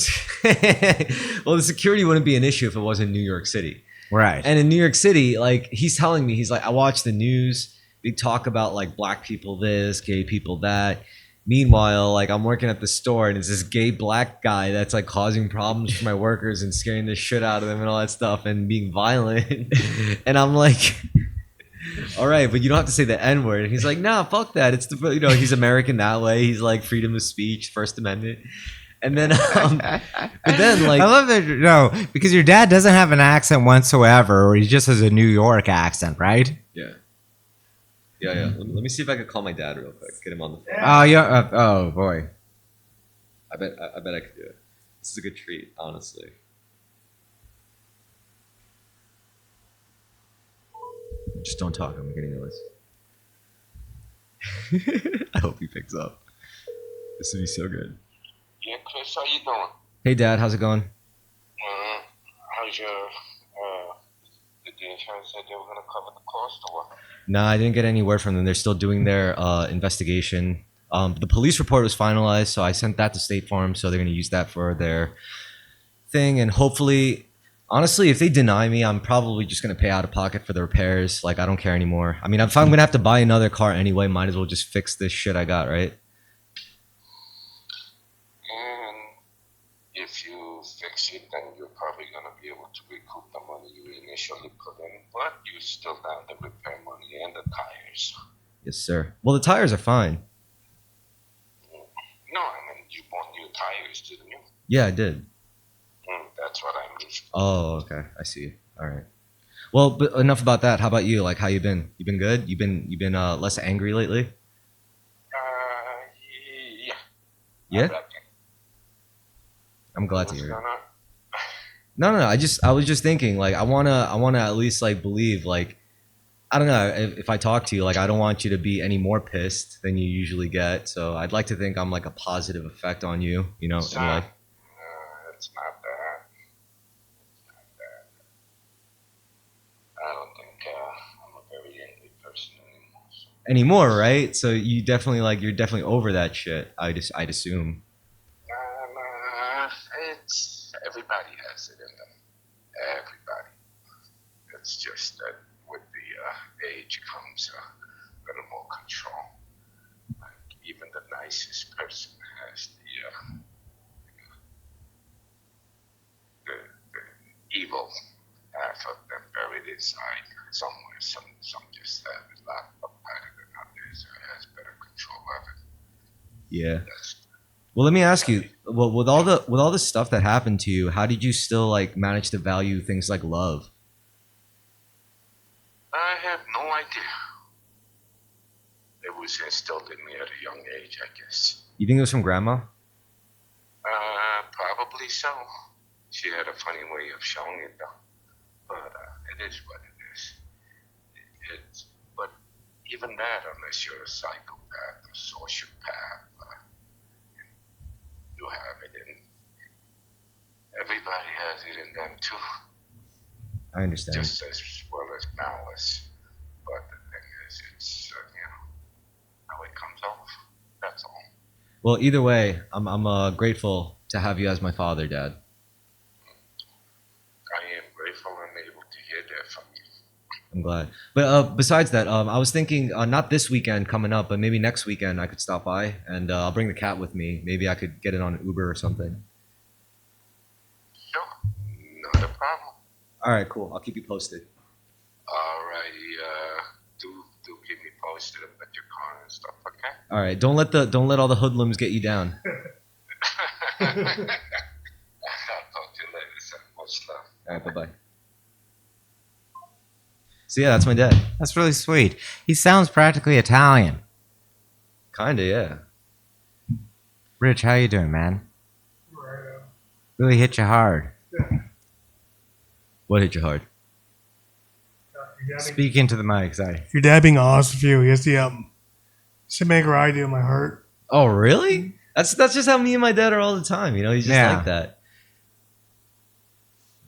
well, the security wouldn't be an issue if it wasn't New York City. Right. And in New York City, like he's telling me, he's like, I watch the news. They talk about like black people this, gay people that. Meanwhile, like I'm working at the store and it's this gay black guy that's like causing problems for my workers and scaring the shit out of them and all that stuff and being violent. And I'm like, all right, but you don't have to say the N word. And he's like, nah, fuck that. It's the he's American that way. He's like freedom of speech, First Amendment. And then, but then like I love that. Because your dad doesn't have an accent whatsoever, or he just has a New York accent, right? Yeah. Let me see if I can call my dad real quick. Get him on the phone. Oh yeah. Oh boy. I bet I could do it. This is a good treat, honestly. Just don't talk. I'm getting noise. I hope he picks up. This would be so good. Yeah, Chris, how you doing? Hey, Dad. How's it going? How's your, did the insurance say they were going to cover the cost or what? Nah, I didn't get any word from them. They're still doing their investigation. The police report was finalized, so I sent that to State Farm, so they're going to use that for their thing. And hopefully, honestly, if they deny me, I'm probably just going to pay out of pocket for the repairs. Like, I don't care anymore. I mean, if I'm going to have to buy another car anyway, might as well just fix this shit I got, right? And if you fix it, then you're probably going to be able to recoup the money you initially put in, but you still have the repair money and the tires. Yes, sir. Well, the tires are fine. No, I mean, you bought new tires, didn't you? Yeah, I did. That's what I mean. Oh, okay. I see. All right. Well, but enough about that. How about you? Like, how you been? You been good? You been less angry lately? Yeah. Yeah. I reckon. I'm glad to What's hear it. going on? No. I was just thinking, like, I wanna at least like believe, like, I don't know, if I talk to you, like, I don't want you to be any more pissed than you usually get. So I'd like to think I'm like a positive effect on you, in life. It's not that. It's not that. I don't think I'm a very angry person anymore. So. Anymore, right? So you're definitely over that shit. I'd assume. It's everybody has it in them. Everybody. It's just that with the age comes a little more control. Like even the nicest person has the evil half of them buried inside somewhere. Some just have it locked up better than others or has better control of it. Yeah. That's Well, let me ask you. Well, with all the stuff that happened to you, how did you still like manage to value things like love? I have no idea. It was instilled in me at a young age, I guess. You think it was from grandma? Probably so. She had a funny way of showing it, though. But it is what it is. But even that, unless you're a psychopath or sociopath, you have it everybody has it in them too, I understand. just as well as malice. But the thing is, it's how it comes off. That's all. Well, either way, I'm grateful to have you as my father, Dad. I am grateful and able to hear that from you. I'm glad. But besides that, I was thinking not this weekend coming up, but maybe next weekend I could stop by and I'll bring the cat with me. Maybe I could get it on Uber or something. Sure, not a problem. All right, cool. I'll keep you posted. Alrighty, do keep me posted about your car and stuff, okay? All right, don't let all the hoodlums get you down. I'll talk to you later, son. Much love. All right, bye bye. So yeah, that's my dad. That's really sweet. He sounds practically Italian. Kinda, yeah. Rich, how you doing, man? Really hit you hard. What hit you hard? Speak into the mic, sorry. Your dad being honest with you, he has the same anger I do in my heart. Oh, really? That's just how me and my dad are all the time. You know, he's just Yeah. like that.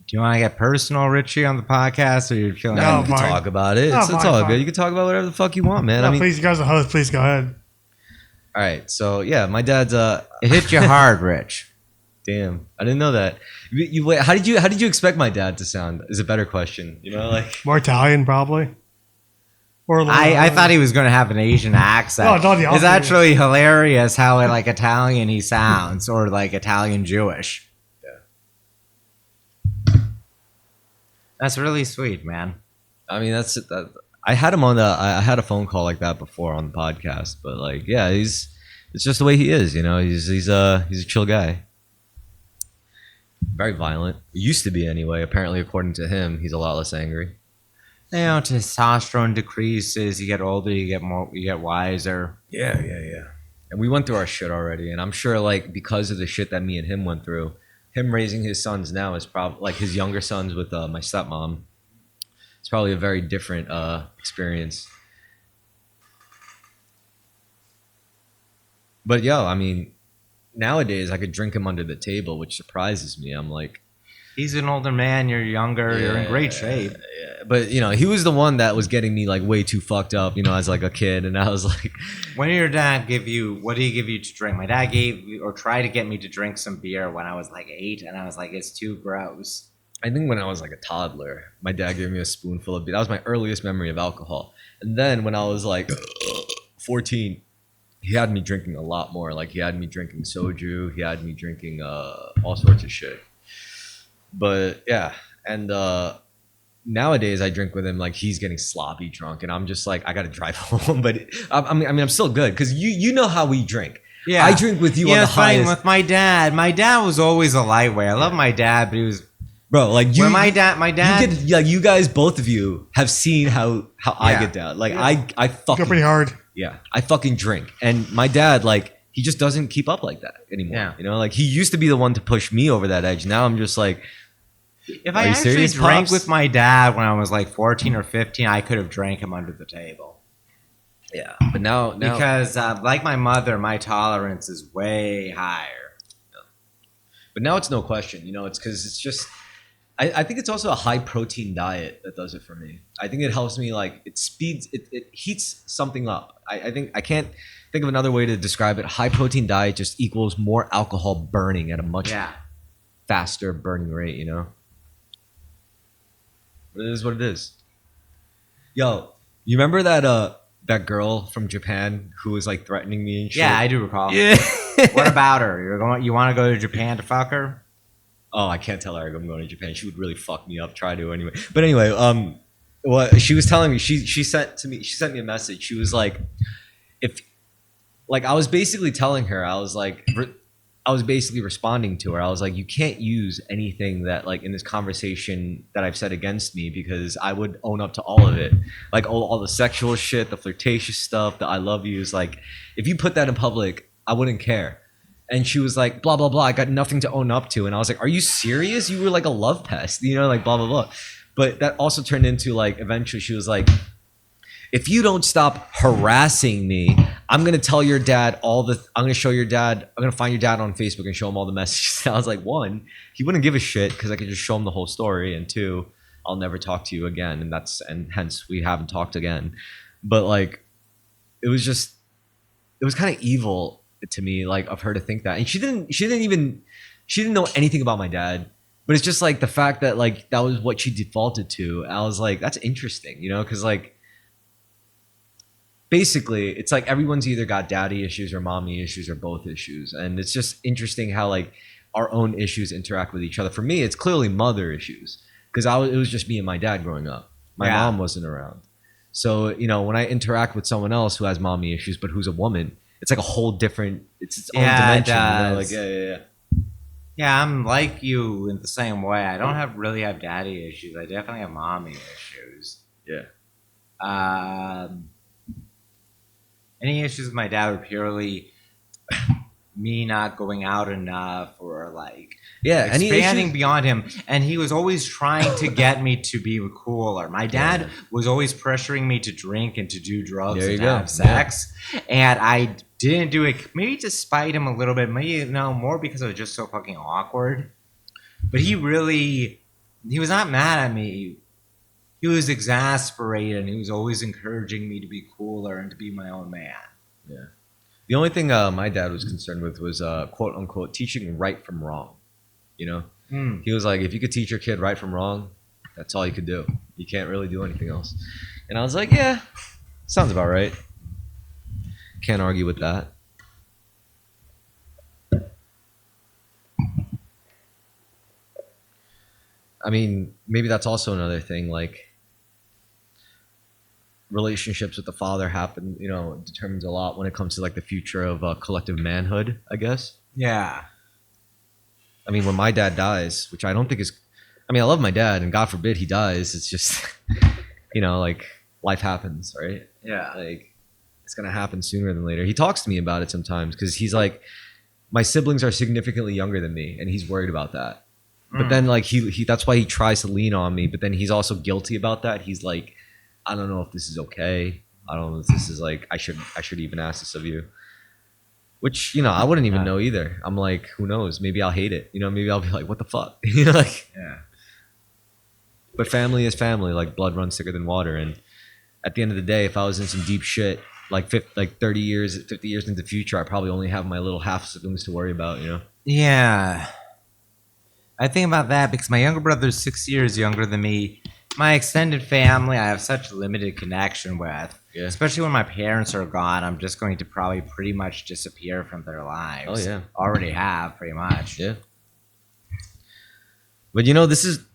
Do you want to get personal, Richie, on the podcast, or you're feeling? No, You can fine. talk about it. No, It's fine, all fine. good. You can talk about whatever the fuck you want, man. No, I mean, please, you guys are host. Please go ahead. all right. So yeah, my dad's It hit you hard, Rich. damn. I didn't know that. Wait, how did you expect my dad to sound? Is a better question. You know, like More Italian, probably. Or a little, I thought he was going to have an Asian accent. No, not the It's opposite. actually hilarious how like Italian he sounds, or like Italian Jewish. That's really sweet, man. I mean, that's that. I had him on I had a phone call like that before on the podcast, but like, yeah, it's just the way he is. You know, he's a chill guy. Very violent. Used to be anyway. Apparently, according to him, he's a lot less angry. You know, testosterone decreases. You get older, you get wiser. Yeah. And we went through our shit already, and I'm sure like because of the shit that me and him went through, him raising his sons now is probably like his younger sons with my stepmom. It's probably a very different experience. But yo, I mean, nowadays I could drink him under the table, which surprises me. I'm like, He's an older man. You're younger. You're in great shape. Yeah. But you know, he was the one that was getting me like way too fucked up, you know, as like a kid, and I was like, When did your dad give you? What did he give you to drink? My dad gave or tried to get me to drink some beer when I was like 8, and I was like, it's too gross. I think when I was like a toddler, my dad gave me a spoonful of beer. That was my earliest memory of alcohol. And then when I was like 14, he had me drinking a lot more. Like he had me drinking soju. He had me drinking all sorts of shit. But yeah, and nowadays I drink with him like he's getting sloppy drunk, and I'm just like I gotta drive home. But I mean I'm still good because you know how we drink. Yeah, I drink with you on the it's fine highest. with my dad. My dad was always a lightweight. I love my dad, but he was. Bro, like you, When my dad, you get, like you guys, both of you have seen how I Yeah. get down. Like I Go fucking pretty hard. yeah, I fucking drink, and my dad like he just doesn't keep up like that anymore. Yeah. You know, like he used to be the one to push me over that edge. Now I'm just like, If Are I you actually serious, drank Pops? with my dad when I was like 14 or 15, I could have drank him under the table. yeah. But now Because like my mother, my tolerance is way higher. but now it's no question. You know, it's because it's just. I think it's also a high protein diet that does it for me. I think it helps me like it heats something up. I think I can't think of another way to describe it. High protein diet just equals more alcohol burning at a much faster burning rate, you know? It is what it is. Yo, you remember that girl from Japan who was like threatening me and shit? Yeah, I do recall. Yeah. What about her? You want to go to Japan to fuck her? Oh, I can't tell her I'm going to Japan. She would really fuck me up. Try to anyway. But anyway, what she was telling me, she sent me a message. She was like, if like I was basically telling her, I was basically responding to her. I was like, you can't use anything that like in this conversation that I've said against me because I would own up to all of it. Like all the sexual shit, the flirtatious stuff, the I love yous. Like if you put that in public, I wouldn't care. And she was like, blah, blah, blah. I got nothing to own up to. And I was like, are you serious? You were like a love pest, you know, like blah, blah, blah. But that also turned into like, eventually she was like, if you don't stop harassing me, I'm gonna tell your dad I'm gonna show your dad. I'm gonna find your dad on Facebook and show him all the messages. I was like, one, he wouldn't give a shit because I could just show him the whole story, and two, I'll never talk to you again, and hence we haven't talked again. But like, it was kind of evil to me, like, of her to think that, and she didn't know anything about my dad. But it's just like the fact that like that was what she defaulted to. I was like, that's interesting, because like basically it's like everyone's either got daddy issues or mommy issues or both issues, and it's just interesting how like our own issues interact with each other. For me, it's clearly mother issues because it was just me and my dad growing up. My mom wasn't around, so when I interact with someone else who has mommy issues but who's a woman, it's like a whole different. It's its own dimension. Like yeah. Yeah, I'm like you in the same way. I don't really have daddy issues. I definitely have mommy issues. Yeah. Any issues with my dad were purely me not going out enough or like expanding beyond him. And he was always trying to get me to be cooler. My dad was always pressuring me to drink and to do drugs and have sex. Yeah. And I didn't do it, maybe to spite him a little bit, maybe more because it was just so fucking awkward. But he was not mad at me. He was exasperated, and he was always encouraging me to be cooler and to be my own man. Yeah. The only thing my dad was concerned with was quote unquote teaching right from wrong. He was like, if you could teach your kid right from wrong, that's all you could do. You can't really do anything else. And I was like, yeah, sounds about right. Can't argue with that. I mean, maybe that's also another thing. Like, relationships with the father determines a lot when it comes to like the future of collective manhood, I guess. Yeah. I mean, when my dad dies, which I don't think is, I mean, I love my dad, and God forbid he dies. It's just, like life happens, right? Yeah. Like, it's going to happen sooner than later. He talks to me about it sometimes because he's like, my siblings are significantly younger than me, and he's worried about that. But then like he that's why he tries to lean on me, but then he's also guilty about that. He's like, I don't know if this is okay. I don't know if this is like, I should even ask this of you. Which, I wouldn't even know either. I'm like, who knows? Maybe I'll hate it. Maybe I'll be like, what the fuck? Like, yeah. But family is family. Like, blood runs thicker than water. And at the end of the day, if I was in some deep shit, like 30 years, 50 years into the future, I probably only have my little half siblings to worry about, Yeah. I think about that because my younger brother is 6 years younger than me. My extended family, I have such limited connection with. Yeah. Especially when my parents are gone, I'm just going to probably pretty much disappear from their lives. Oh, yeah. Already have, pretty much. Yeah. But,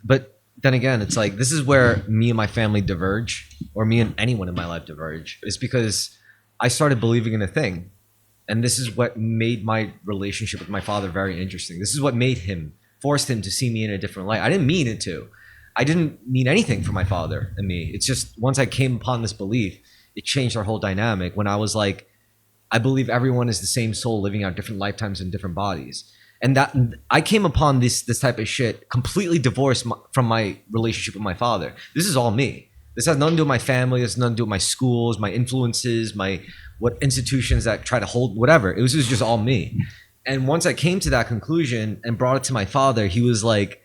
but then again, it's like, this is where me and my family diverge, or me and anyone in my life diverge. It's because I started believing in a thing. And this is what made my relationship with my father very interesting. This is what forced him to see me in a different light. I didn't mean it to. I didn't mean anything for my father and me. It's just once I came upon this belief, it changed our whole dynamic when I was like, I believe everyone is the same soul living out different lifetimes in different bodies. And that I came upon this type of shit completely divorced from my relationship with my father. This is all me. This has nothing to do with my family. This has nothing to do with my schools, my influences, what institutions that try to hold, whatever. It was just all me. And once I came to that conclusion and brought it to my father, he was like,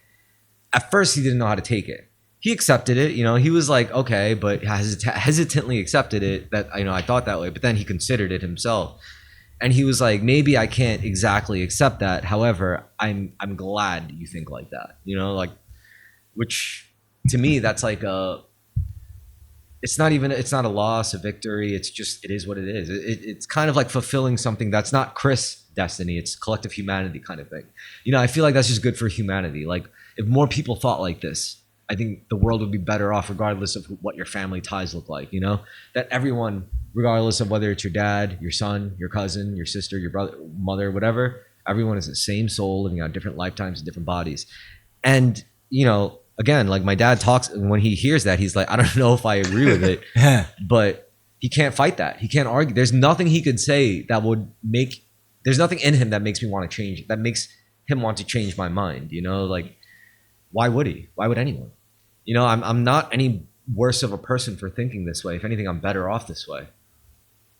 at first he didn't know how to take it. He accepted it, he was like, okay, but hesitantly accepted it that, I thought that way, but then he considered it himself. And he was like, maybe I can't exactly accept that. However, I'm glad you think like that, which to me, that's like it's not a loss, a victory. It's just, it is what it is. It's kind of like fulfilling something that's not Chris' destiny. It's collective humanity kind of thing. I feel like that's just good for humanity. Like, if more people thought like this, I think the world would be better off regardless of what your family ties look like, that everyone, regardless of whether it's your dad, your son, your cousin, your sister, your brother, mother, whatever, everyone is the same soul living out different lifetimes in different bodies. And, again, like my dad talks, and when he hears that, he's like, I don't know if I agree with it, but he can't fight that. He can't argue. There's nothing he could say that would there's nothing in him that makes me want to change, that makes him want to change my mind, like, why would he? Why would anyone? I'm not any worse of a person for thinking this way. If anything, I'm better off this way.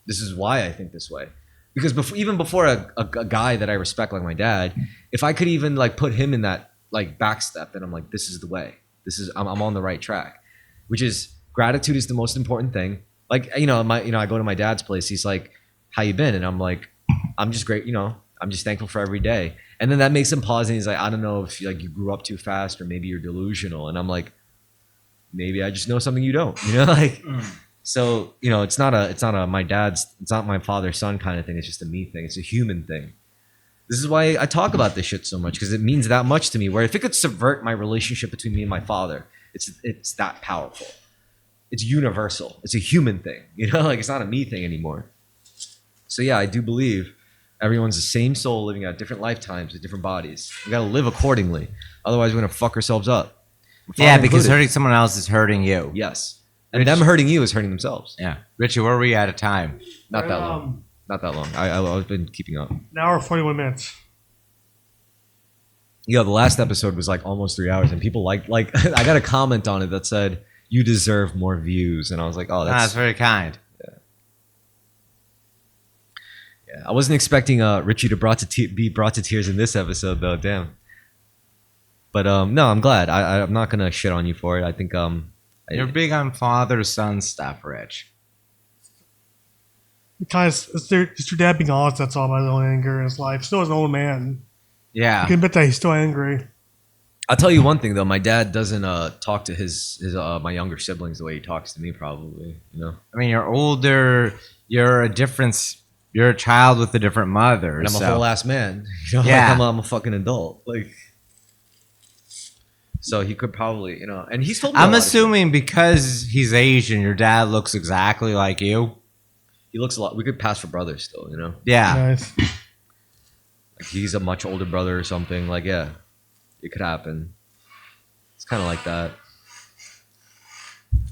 This is why I think this way. Because even before a guy that I respect like my dad, if I could even like put him in that like backstep, then I'm like, this is the way. I'm on the right track. Which is gratitude is the most important thing. Like I go to my dad's place. He's like, "How you been?" And I'm like, "I'm just great. I'm just thankful for every day." And then that makes him pause, and he's like, "I don't know if like you grew up too fast or maybe you're delusional." And I'm like, "Maybe I just know something you don't." Like. So, it's not my father-son kind of thing. It's just a me thing. It's a human thing. This is why I talk about this shit so much, because it means that much to me, where if it could subvert my relationship between me and my father, it's that powerful. It's universal. It's a human thing. Like it's not a me thing anymore. So yeah, I do believe everyone's the same soul living out different lifetimes with different bodies. We got to live accordingly. Otherwise, we're going to fuck ourselves up. Yeah, because hurting someone else is hurting you. Yes. And them hurting you is hurting themselves. Yeah. Richie, where are we at time? Not that long. Not that long. I've been keeping up. An hour, 41 minutes. The last episode was like almost 3 hours, and people like I got a comment on it that said, "You deserve more views," and I was like, "Oh, that's very kind." Yeah. I wasn't expecting Richie to be brought to tears in this episode, though. Damn. But no, I'm glad. I'm not gonna shit on you for it. I think You're big on father-son stuff, Rich. Because it's your dad being honest, that's all about his own anger in his life. Still as an old man. You Yeah. can bet that he's still angry. I'll tell you one thing though. My dad doesn't talk to his my younger siblings the way he talks to me. Probably, I mean, you're older. You're a child with a different mother. And I'm a whole ass man. Yeah. Like I'm a fucking adult. Like. So he could probably, and he's told me. I'm assuming because he's Asian, your dad looks exactly like you. He looks a lot. We could pass for brothers still, Yeah. Nice. Like he's a much older brother or something. Like, yeah, it could happen. It's kind of like that.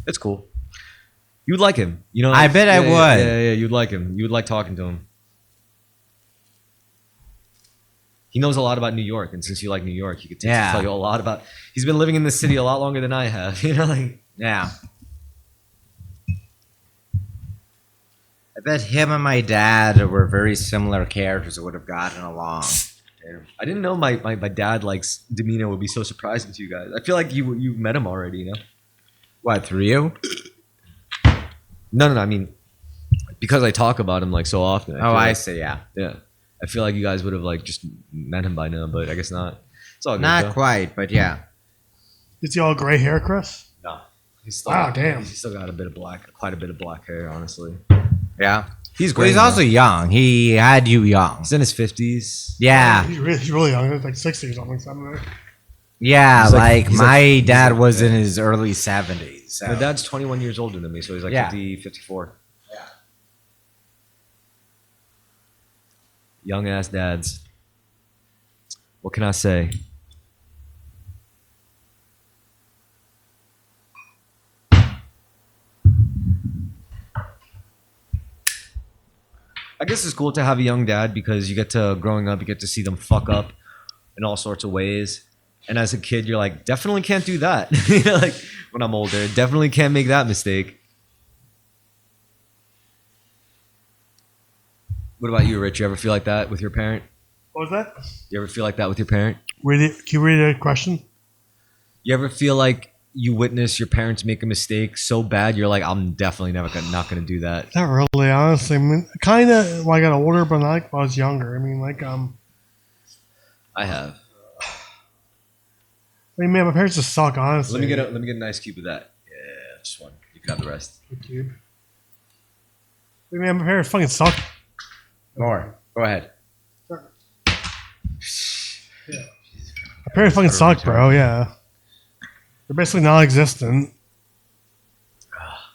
It's cool. You'd like him, I bet I would. Yeah, you'd like him. You would like talking to him. He knows a lot about New York, and since you like New York, he could tell you a lot about. He's been living in this city a lot longer than I have. Yeah. I bet him and my dad were very similar characters that would have gotten along. Damn. I didn't know my dad likes demeanor would be so surprising to you guys. I feel like you met him already, What, through you? No. I mean, because I talk about him like so often. I see. Yeah. Yeah. I feel like you guys would have like just met him by now, but I guess not. It's all good. Not though. quite, but yeah. Is he all gray hair, Chris? No. He's still Wow, damn. He's still got quite a bit of black hair, honestly. Yeah. He's Well, great. he's also young. He had you young. He's in his 50s. Yeah. He's really young. He's like 60 or something. Yeah, He's like he's my dad was in his early 70s. So. My dad's 21 years older than me, so he's like 50, 54. Yeah. Young ass dads. What can I say? I guess it's cool to have a young dad because growing up, you get to see them fuck up in all sorts of ways. And as a kid, you're like, definitely can't do that. Like when I'm older, definitely can't make that mistake. What about you, Rich? You ever feel like that with your parent? What was that? You ever feel like that with your parent? Can you read the question? You ever feel like you witness your parents make a mistake so bad, you're like, I'm definitely not going to do that? Not really, honestly. I mean, kind of when I got older, but not like when I was younger. I mean, I have. I mean, man, my parents just suck, honestly. Let me get a nice cube of that. Yeah, just one. You can have the rest. Cube. I mean, my parents fucking suck. More. Go ahead. My parents fucking suck, bro. Yeah. They're basically non-existent.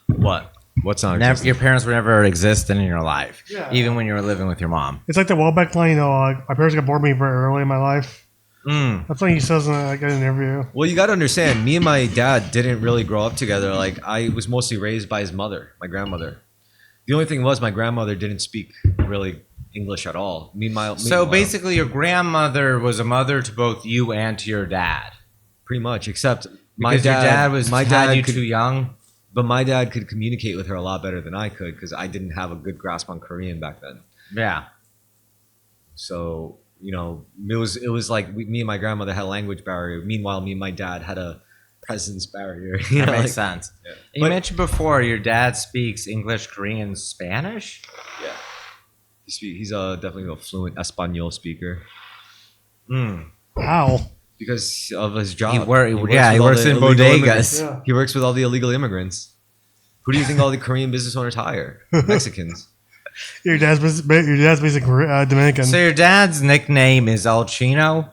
What? What's not Never, existent? your parents were never existent in your life, Yeah. even when you were living with your mom. It's like the Welbeck line, my parents got bored with me very early in my life. Mm. That's what he says in an interview. Well, you got to understand, me and my dad didn't really grow up together. Like, I was mostly raised by his mother, my grandmother. The only thing was my grandmother didn't speak really English at all. So basically, your grandmother was a mother to both you and to your dad. Pretty much, except Because your dad had you too young. But my dad could communicate with her a lot better than I could because I didn't have a good grasp on Korean back then. Yeah. So, you know, it was like me and my grandmother had a language barrier. Meanwhile, me and my dad had a presence barrier. You That know, makes like- sense. Yeah. You But- mentioned before your dad speaks English, Korean, Spanish. Yeah. He's definitely a fluent Espanol speaker Hmm. Wow. because of his job. He with all works the in illegal immigrants. bodegas. Yeah. He works with all the illegal immigrants. Who do you think all the Korean business owners hire? Mexicans. Your dad's basically Dominican. So your dad's nickname is El Chino?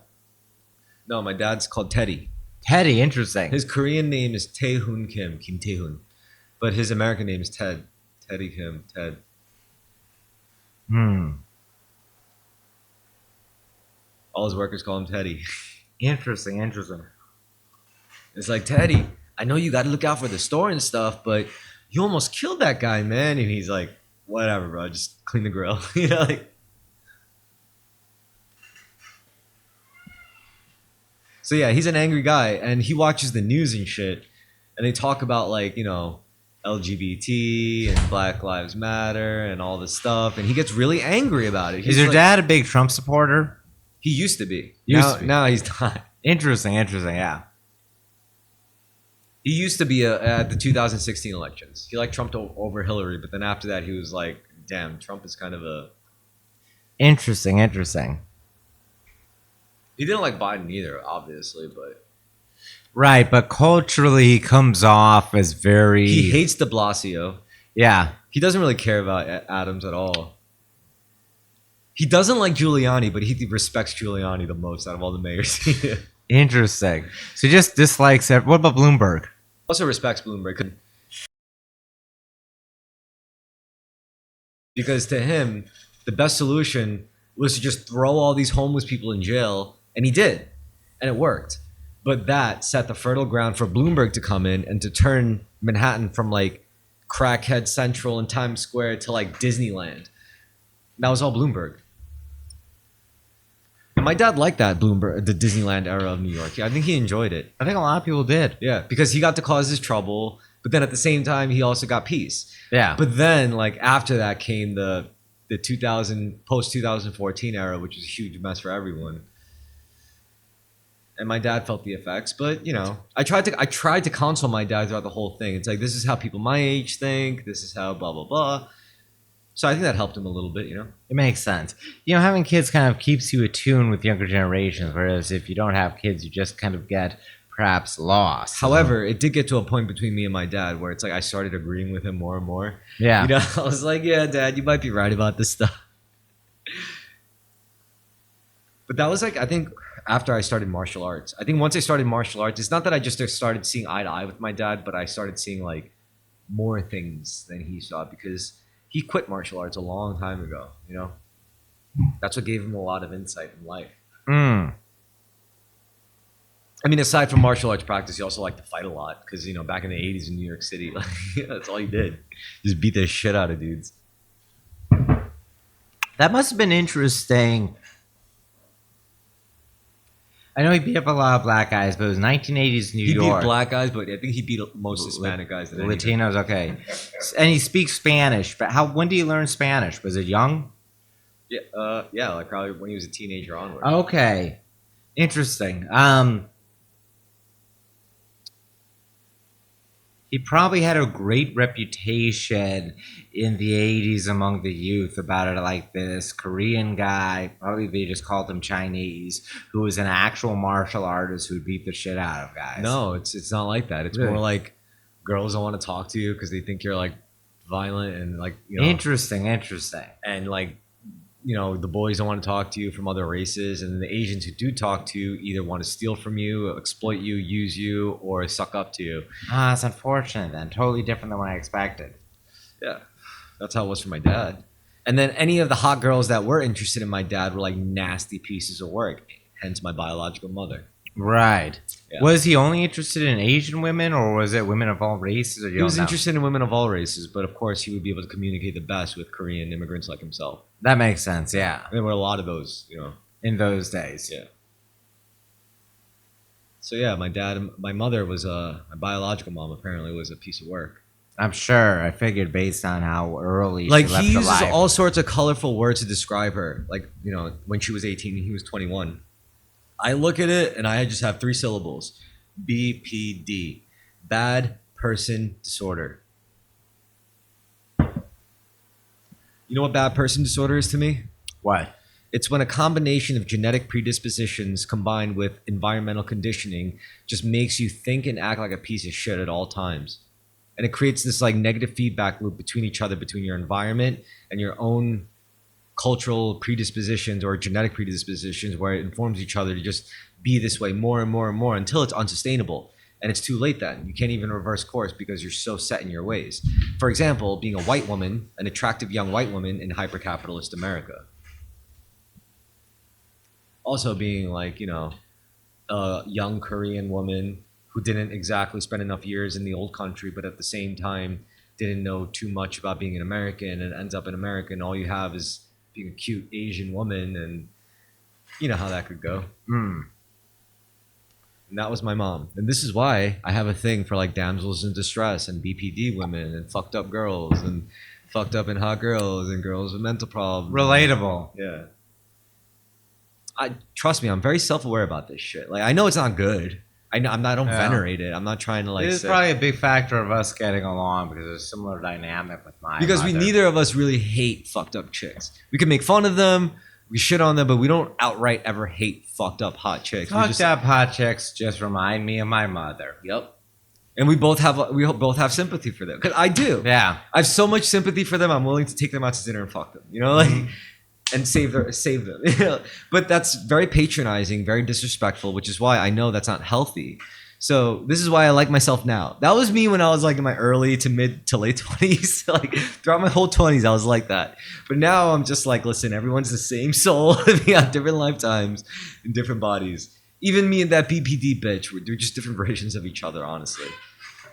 No, my dad's called Teddy. Teddy, interesting. His Korean name is Tae-hoon Kim Tae-hoon. But his American name is Ted. Teddy Kim, Ted. All his workers call him Teddy. Interesting. It's like, Teddy, I know you got to look out for the store and stuff, but you almost killed that guy, man. And he's like, whatever, bro. Just clean the grill. You know, like. So yeah, he's an angry guy, and he watches the news and shit, and they talk about like, you know, LGBT and Black Lives Matter and all this stuff, and he gets really angry about it. Is He's your like- dad a big Trump supporter? He used to be. Used now, to be. now he's not. Interesting, yeah. He used to be at the 2016 elections. He liked Trump over Hillary, but then after that, he was like, "Damn, Trump is kind of a." Interesting. He didn't like Biden either, obviously, but Right, but culturally he comes off as very... he hates De Blasio. Yeah. He doesn't really care about Adams at all. He doesn't like Giuliani, but he respects Giuliani the most out of all the mayors. He Interesting. So he just dislikes... What about Bloomberg? also respects Bloomberg. Because to him, the best solution was to just throw all these homeless people in jail, and he did, and it worked. But that set the fertile ground for Bloomberg to come in and to turn Manhattan from like crackhead central in Times Square to like Disneyland. That was all Bloomberg. And my dad liked that Bloomberg, the Disneyland era of New York. I think he enjoyed it. I think a lot of people did. Yeah, because he got to cause his trouble, but then at the same time, he also got peace. Yeah. But then, like after that, came the 2000 2014 era, which was a huge mess for everyone. And my dad felt the effects, but you know, I tried to counsel my dad throughout the whole thing. It's like, this is how people my age think. This is how blah blah blah. So I think that helped him a little bit, you know. It makes sense. You know, having kids kind of keeps you attuned with younger generations, whereas if you don't have kids, you just kind of get perhaps lost. However, it did get to a point between me and my dad where it's like I started agreeing with him more and more. Yeah. You know, I was like, yeah, Dad, you might be right about this stuff. But that was like, I think after I started martial arts. I think once I started martial arts, it's not that I just started seeing eye to eye with my dad, but I started seeing like more things than he saw because he quit martial arts a long time ago, you know? That's what gave him a lot of insight in life. Mm. I mean, aside from martial arts practice, he also liked to fight a lot because, you know, back in the 80s in New York City, like, that's all he did. Just beat the shit out of dudes. That must have been interesting. I know he beat up a lot of black guys, but it was 1980s New He York. beat black guys, but I think he beat most Hispanic guys. Than anything. Latinos, okay. And he speaks Spanish. But when did he learn Spanish? Was it young? Yeah, like probably when he was a teenager onward. Okay. Interesting. He probably had a great reputation in the 80s among the youth about it, like this Korean guy, probably they just called him Chinese, who was an actual martial artist who beat the shit out of guys. No, it's not like that. It's Really? more like girls don't want to talk to you because they think you're like violent and like, you know, Interesting. and like, you know, the boys don't want to talk to you from other races, and the Asians who do talk to you either want to steal from you, exploit you, use you, or suck up to you. Ah, it's unfortunate then. Totally different than what I expected. Yeah, that's how it was for my dad. And then any of the hot girls that were interested in my dad were like nasty pieces of work, hence my biological mother. Right. Yeah. Was he only interested in Asian women, or was it women of all races? Or you He was don't know? interested in women of all races, but of course he would be able to communicate the best with Korean immigrants like himself. That makes sense, yeah. There were a lot of those, you know. In those days. Yeah. So yeah, my mother was my biological mom apparently was a piece of work. I'm sure. I figured based on how early Like she left he her uses life. all sorts of colorful words to describe her. Like, when she was 18 and he was 21. I look at it and I just have 3 syllables. BPD. Bad person disorder. You know what bad person disorder is to me? What? It's when a combination of genetic predispositions combined with environmental conditioning just makes you think and act like a piece of shit at all times. And it creates this like negative feedback loop between each other, between your environment and your own cultural predispositions or genetic predispositions, where it informs each other to just be this way more and more and more until it's unsustainable. And it's too late then. You can't even reverse course because you're so set in your ways. For example, being a white woman, an attractive young white woman in hyper-capitalist America. Also being like, a young Korean woman who didn't exactly spend enough years in the old country, but at the same time didn't know too much about being an American and ends up in America and all you have is being a cute Asian woman, and you know how that could go. And that was my mom. And this is why I have a thing for like damsels in distress and BPD women and fucked up girls and fucked up and hot girls and girls with mental problems. Relatable. Yeah. Trust me, I'm very self-aware about this shit. Like I know it's not good. I don't venerate it. I'm not trying to like. It is probably a big factor of us getting along because there's a similar dynamic with my because mother. neither of us really hate fucked up chicks. We can make fun of them, we shit on them, but we don't outright ever hate fucked up hot chicks. Fucked up hot chicks just remind me of my mother. Yep. And we both have sympathy for them. Because I do. Yeah. I have so much sympathy for them. I'm willing to take them out to dinner and fuck them. And save them. But that's very patronizing, very disrespectful, which is why I know that's not healthy. So this is why I like myself now. That was me when I was like in my early to mid to late 20s. Like throughout my whole 20s, I was like that. But now I'm just like, listen, everyone's the same soul living out different lifetimes in different bodies. Even me and that BPD bitch, we're just different versions of each other, honestly.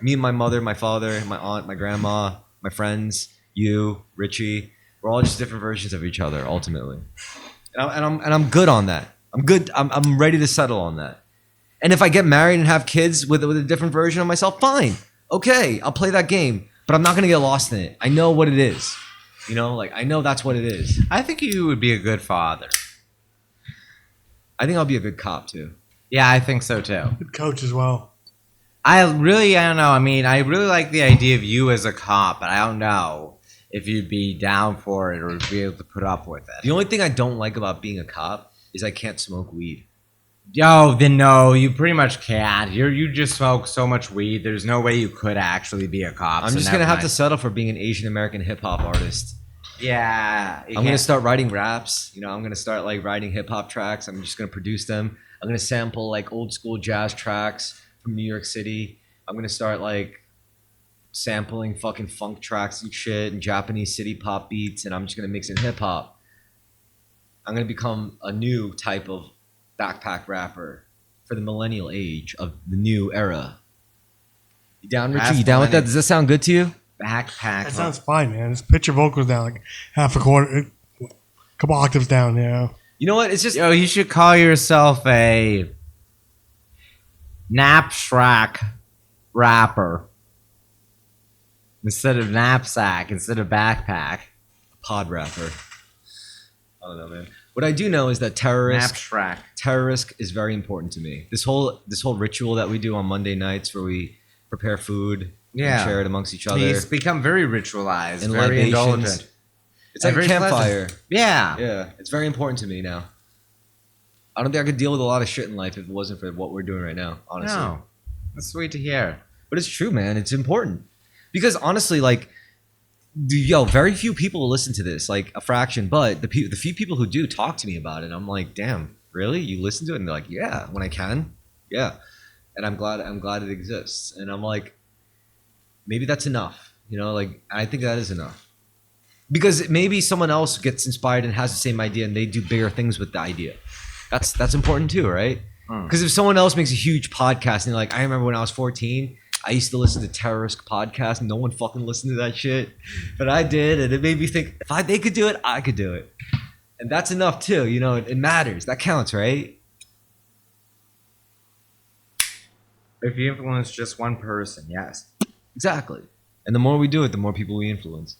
Me and my mother, my father, my aunt, my grandma, my friends, you, Richie. We're all just different versions of each other, ultimately, and I'm good on that. I'm good. I'm ready to settle on that. And if I get married and have kids with a different version of myself, fine, okay, I'll play that game. But I'm not gonna get lost in it. I know what it is. I know that's what it is. I think you would be a good father. I think I'll be a good cop too. Yeah, I think so too. Good coach as well. I don't know. I mean, I really like the idea of you as a cop, but I don't know if you'd be down for it or be able to put up with it. The only thing I don't like about being a cop is I can't smoke weed. Yo, then no, you pretty much can't. You just smoke so much weed. There's no way you could actually be a cop. I'm just gonna have to settle for being an Asian American hip hop artist. Yeah. I'm gonna start writing raps. I'm gonna start like writing hip hop tracks. I'm just gonna produce them. I'm gonna sample like old school jazz tracks from New York City. I'm gonna start like sampling fucking funk tracks and shit and Japanese city pop beats, and I'm just gonna mix in hip hop. I'm gonna become a new type of backpack rapper for the millennial age of the new era. You down, Richie? You down with that? Does that sound good to you? Backpack. That sounds fine, man. Just pitch your vocals down like half a quarter, a couple octaves down, You know what? It's just you should call yourself a knapsack rapper. Instead of knapsack, instead of backpack. pod rapper. I don't know, man. What I do know is that Terrorisk is very important to me. This whole ritual that we do on Monday nights where we prepare food and share it amongst each other. It's become very ritualized, and very libations. indulgent. It's like a campfire. Yeah. Yeah. It's very important to me now. I don't think I could deal with a lot of shit in life if it wasn't for what we're doing right now, honestly. No. That's sweet to hear. But it's true, man. It's important. Because honestly, like, very few people will listen to this, like a fraction, but the few people who do talk to me about it, I'm like, damn, really? You listen to it? And they're like, yeah, when I can. Yeah. And I'm glad it exists. And I'm like, maybe that's enough. I think that is enough. Because maybe someone else gets inspired and has the same idea and they do bigger things with the idea. That's important too, right? Because if someone else makes a huge podcast and they're like, I remember when I was 14, I used to listen to Terrorisk podcast. No one fucking listened to that shit. But I did, and it made me think, if they could do it, I could do it. And that's enough too, it matters. That counts, right? If you influence just one person, yes. Exactly. And the more we do it, the more people we influence.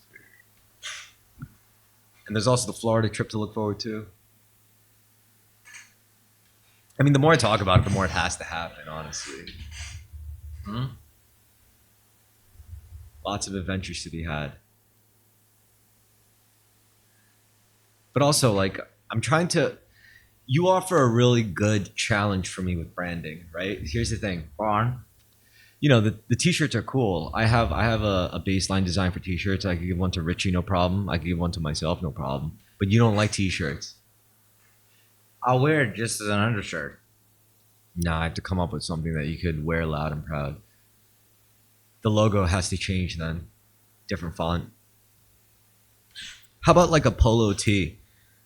And there's also the Florida trip to look forward to. I mean, the more I talk about it, the more it has to happen, honestly. Lots of adventures to be had. But also, like, I'm trying to. You offer a really good challenge for me with branding, right? Here's the thing. You know, the t-shirts are cool. I have a baseline design for t-shirts. I could give one to Richie, no problem. I could give one to myself, no problem. But you don't like t-shirts. I'll wear it just as an undershirt. Nah, I have to come up with something that you could wear loud and proud. The logo has to change then. Different font. How about like a polo tee?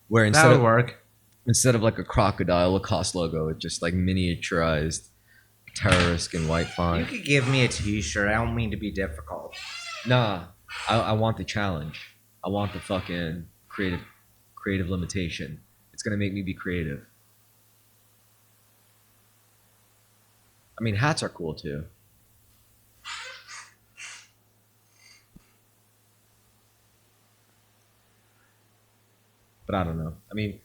Where That would work. instead of like a crocodile Lacoste logo, it's just like miniaturized Terrorisk in white You font. could give me a t-shirt. I don't mean to be difficult. Nah, I want the challenge. I want the fucking creative limitation. It's gonna make me be creative. I mean, hats are cool too. But I don't know. I mean,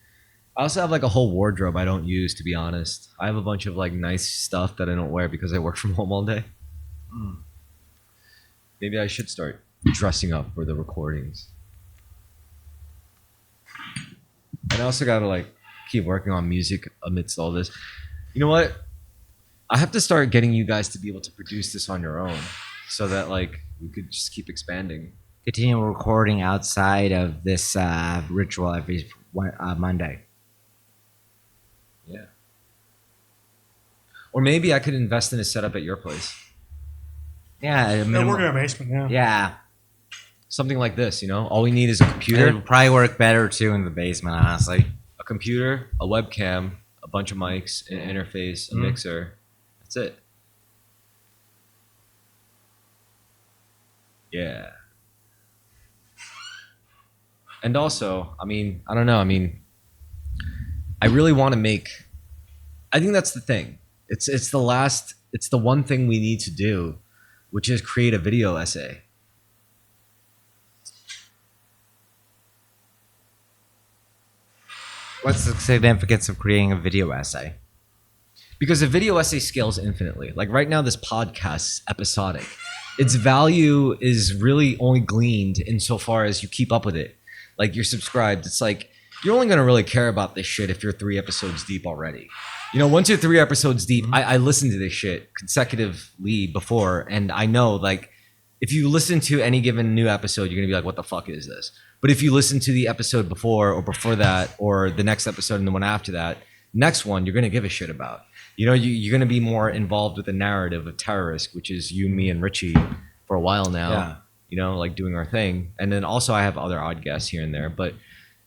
I also have like a whole wardrobe I don't use, to be honest. I have a bunch of like nice stuff that I don't wear because I work from home all day. Maybe I should start dressing up for the recordings. And I also gotta like keep working on music amidst all this. You know what? I have to start getting you guys to be able to produce this on your own, so that like we could just keep expanding. Continue recording outside of this ritual every Monday. Yeah. Or maybe I could invest in a setup at your place. Yeah, a Yeah, minimum- work in our basement. Yeah. yeah. Something like this, you know? All we need is a It computer, would probably work better too in the basement, honestly. a computer, a webcam, a bunch of mics, an interface, a mixer. That's it. Yeah. And also, I mean, I don't know. I mean, I really want to make. I think that's the thing. It's the one thing we need to do, which is create a video essay. What's the significance of creating a video essay? Because a video essay scales infinitely. Like right now, this podcast is episodic. Its value is really only gleaned insofar as you keep up with it. Like you're subscribed. It's like you're only gonna really care about this shit if you're 3 episodes deep already. You know, once you're 3 episodes deep, I listened to this shit consecutively before, and I know like if you listen to any given new episode, you're gonna be like, what the fuck is this? But if you listen to the episode before or before that, or the next episode and the one after that, next one you're gonna give a shit about. You know, you're gonna be more involved with the narrative of Terrorisk, which is you, me, and Richie for a while now. Yeah. You know, like doing our thing. And then also I have other odd guests here and there, but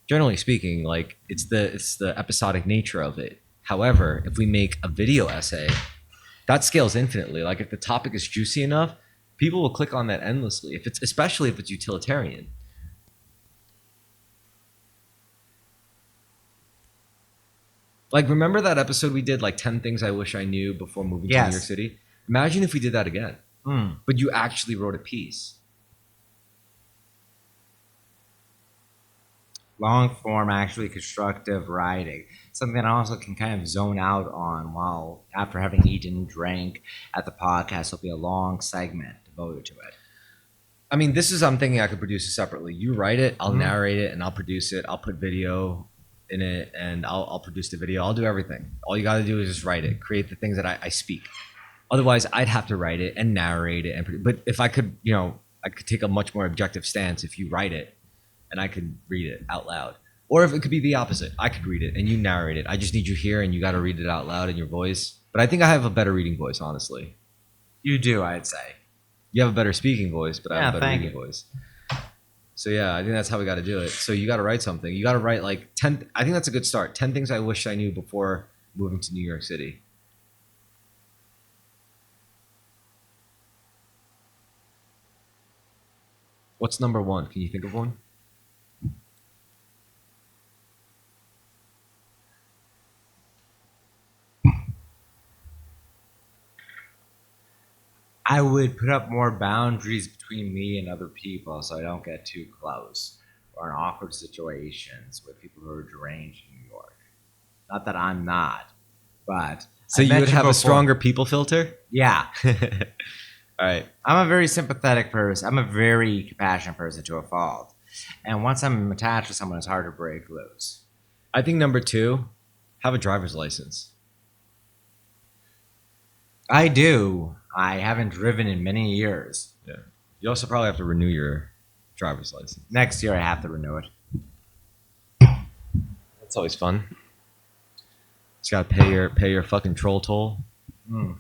generally speaking, like it's the episodic nature of it. However, if we make a video essay, that scales infinitely. Like if the topic is juicy enough, people will click on that endlessly. Especially if it's utilitarian. Like remember that episode we did, like 10 things I wish I knew before moving to Yes. New York City? Imagine if we did that again. But you actually wrote a piece. Long form, actually constructive writing. Something I also can kind of zone out on while after having eaten and drank at the podcast. Will be a long segment devoted to it. I mean, this is I'm thinking I could produce it separately. You write it, I'll narrate it, and I'll produce it. I'll put video in it, and I'll produce the video. I'll do everything. All you got to do is just write it, create the things that I speak. Otherwise, I'd have to write it and narrate it. But if I could, you know, I could take a much more objective stance if you write it, and I could read it out loud. Or if it could be the opposite, I could read it and you narrate it. I just need you here, and you got to read it out loud in your voice. But I think I have a better reading voice, honestly. You do, I'd say. You have a better speaking voice, but I have a better thank reading you. voice. So yeah, I think that's how we got to do it. So you got to write something. You got to write like 10. I think that's a good start. 10 things I wish I knew before moving to New York City. What's number 1? Can you think of one? I I would put up more boundaries between me and other people so I don't get too close or in awkward situations with people who are deranged in New York. Not that I'm not, but So I you would mentioned have a before- stronger people filter? Yeah, All right. I'm a very sympathetic person. I'm a very compassionate person to a fault. And once I'm attached to someone, it's hard to break loose. I think number 2, have a driver's license. I do. I haven't driven in many years. Yeah. You also probably have to renew your driver's license. Next year, I have to renew it. That's always fun. Just gotta pay your fucking troll toll. Mm.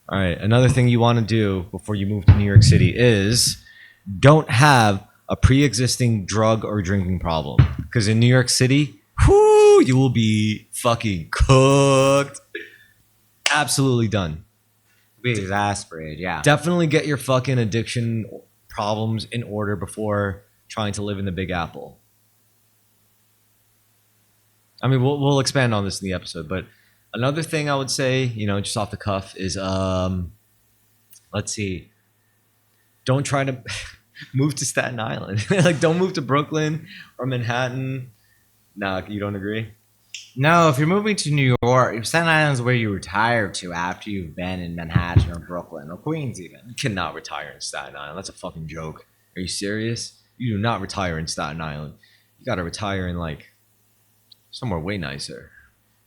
All right. Another thing you want to do before you move to New York City is don't have a pre-existing drug or drinking problem. Because in New York City, whoo, you will be fucking cooked. Absolutely done. Be exasperated, yeah. Definitely get your fucking addiction problems in order before trying to live in the Big Apple. I mean, we'll expand on this in the episode, but another thing I would say, just off the cuff, is let's see, don't try to move to Staten Island. Like, don't move to Brooklyn or Manhattan. Nah, you don't agree? No, if you're moving to New York, Staten Island's where you retire to after you've been in Manhattan or Brooklyn or Queens even. You cannot retire in Staten Island. That's a fucking joke. Are you serious? You do not retire in Staten Island. You gotta retire in, like, somewhere way nicer.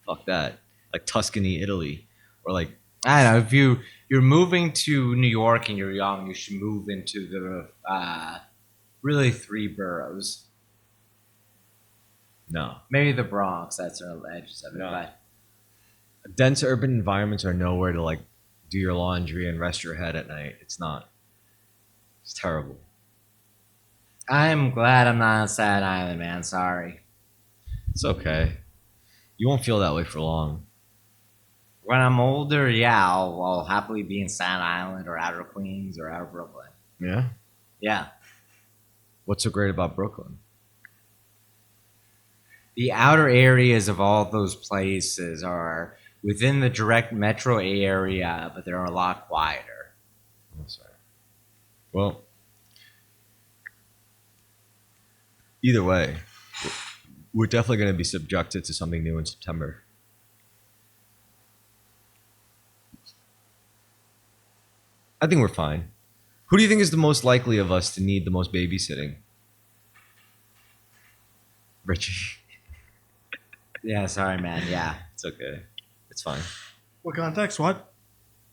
Fuck that. Like Tuscany, Italy. Or like, I don't know, if you're moving to New York and you're young, you should move into the really 3 boroughs. no. Maybe the Bronx, that's the edges of it. No. But Dense urban environments are nowhere to, like, do your laundry and rest your head at night. It's not. It's terrible. I'm glad I'm not on Staten Island, man. Sorry. It's okay. You won't feel that way for long. When I'm older, yeah, I'll happily be in Staten Island or outer Queens or outer Brooklyn. Yeah? Yeah. What's so great about Brooklyn? The outer areas of all those places are within the direct metro area, but they're a lot quieter. Oh, sorry. Well, either way, we're definitely going to be subjected to something new in September. I think we're fine. Who do you think is the most likely of us to need the most babysitting? Richie. Yeah, sorry, man. Yeah. It's okay. It's fine. What context? What?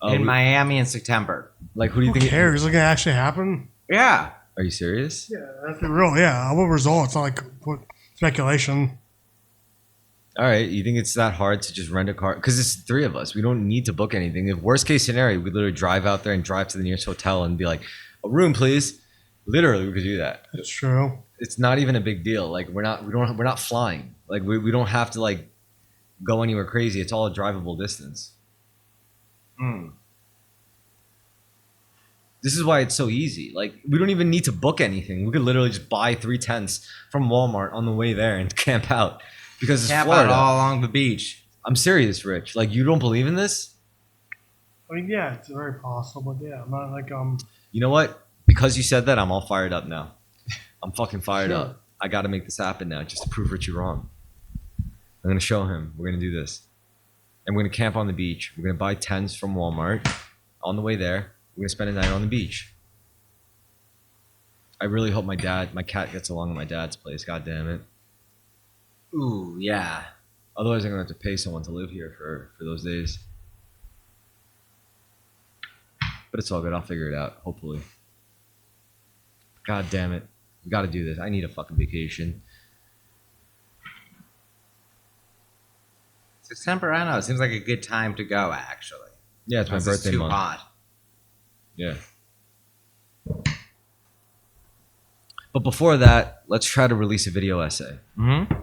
In Miami in September. Like, who do you Who think? cares? Is it gonna actually happen? Yeah. Are you serious? Yeah, that's the real. Yeah, what result? It's not like what speculation. All right. You think it's that hard to just rent a car? Because it's 3 of us. We don't need to book anything. If worst case scenario, we literally drive out there and drive to the nearest hotel and be like, a room, please. Literally, we could do that. That's true. It's not even a big deal. Like, we're not flying. Like, we don't have to, like, go anywhere crazy. It's all a drivable distance. Mm. This is why it's so easy. Like, we don't even need to book anything. We could literally just buy 3 tents from Walmart on the way there and camp out because it's Camp Florida. out all along the beach. I'm serious, Rich. Like, you don't believe in this? I mean, yeah, it's very possible. But yeah, I'm not like You know what? Because you said that, I'm all fired up now. I'm fucking fired Sure. up. I got to make this happen now just to prove Richie wrong. I'm going to show him. We're going to do this. And we're going to camp on the beach. We're going to buy tents from Walmart on the way there. We're going to spend a night on the beach. I really hope my cat gets along at my dad's place. God damn it. Ooh, yeah. Otherwise, I'm going to have to pay someone to live here for those days. But it's all good. I'll figure it out, hopefully. God damn it. We got to do this. I need a fucking vacation. September, I don't know. It seems like a good time to go, actually. Yeah, it's my Unless birthday too month. hot. Yeah. But before that, let's try to release a video essay. Mm-hmm.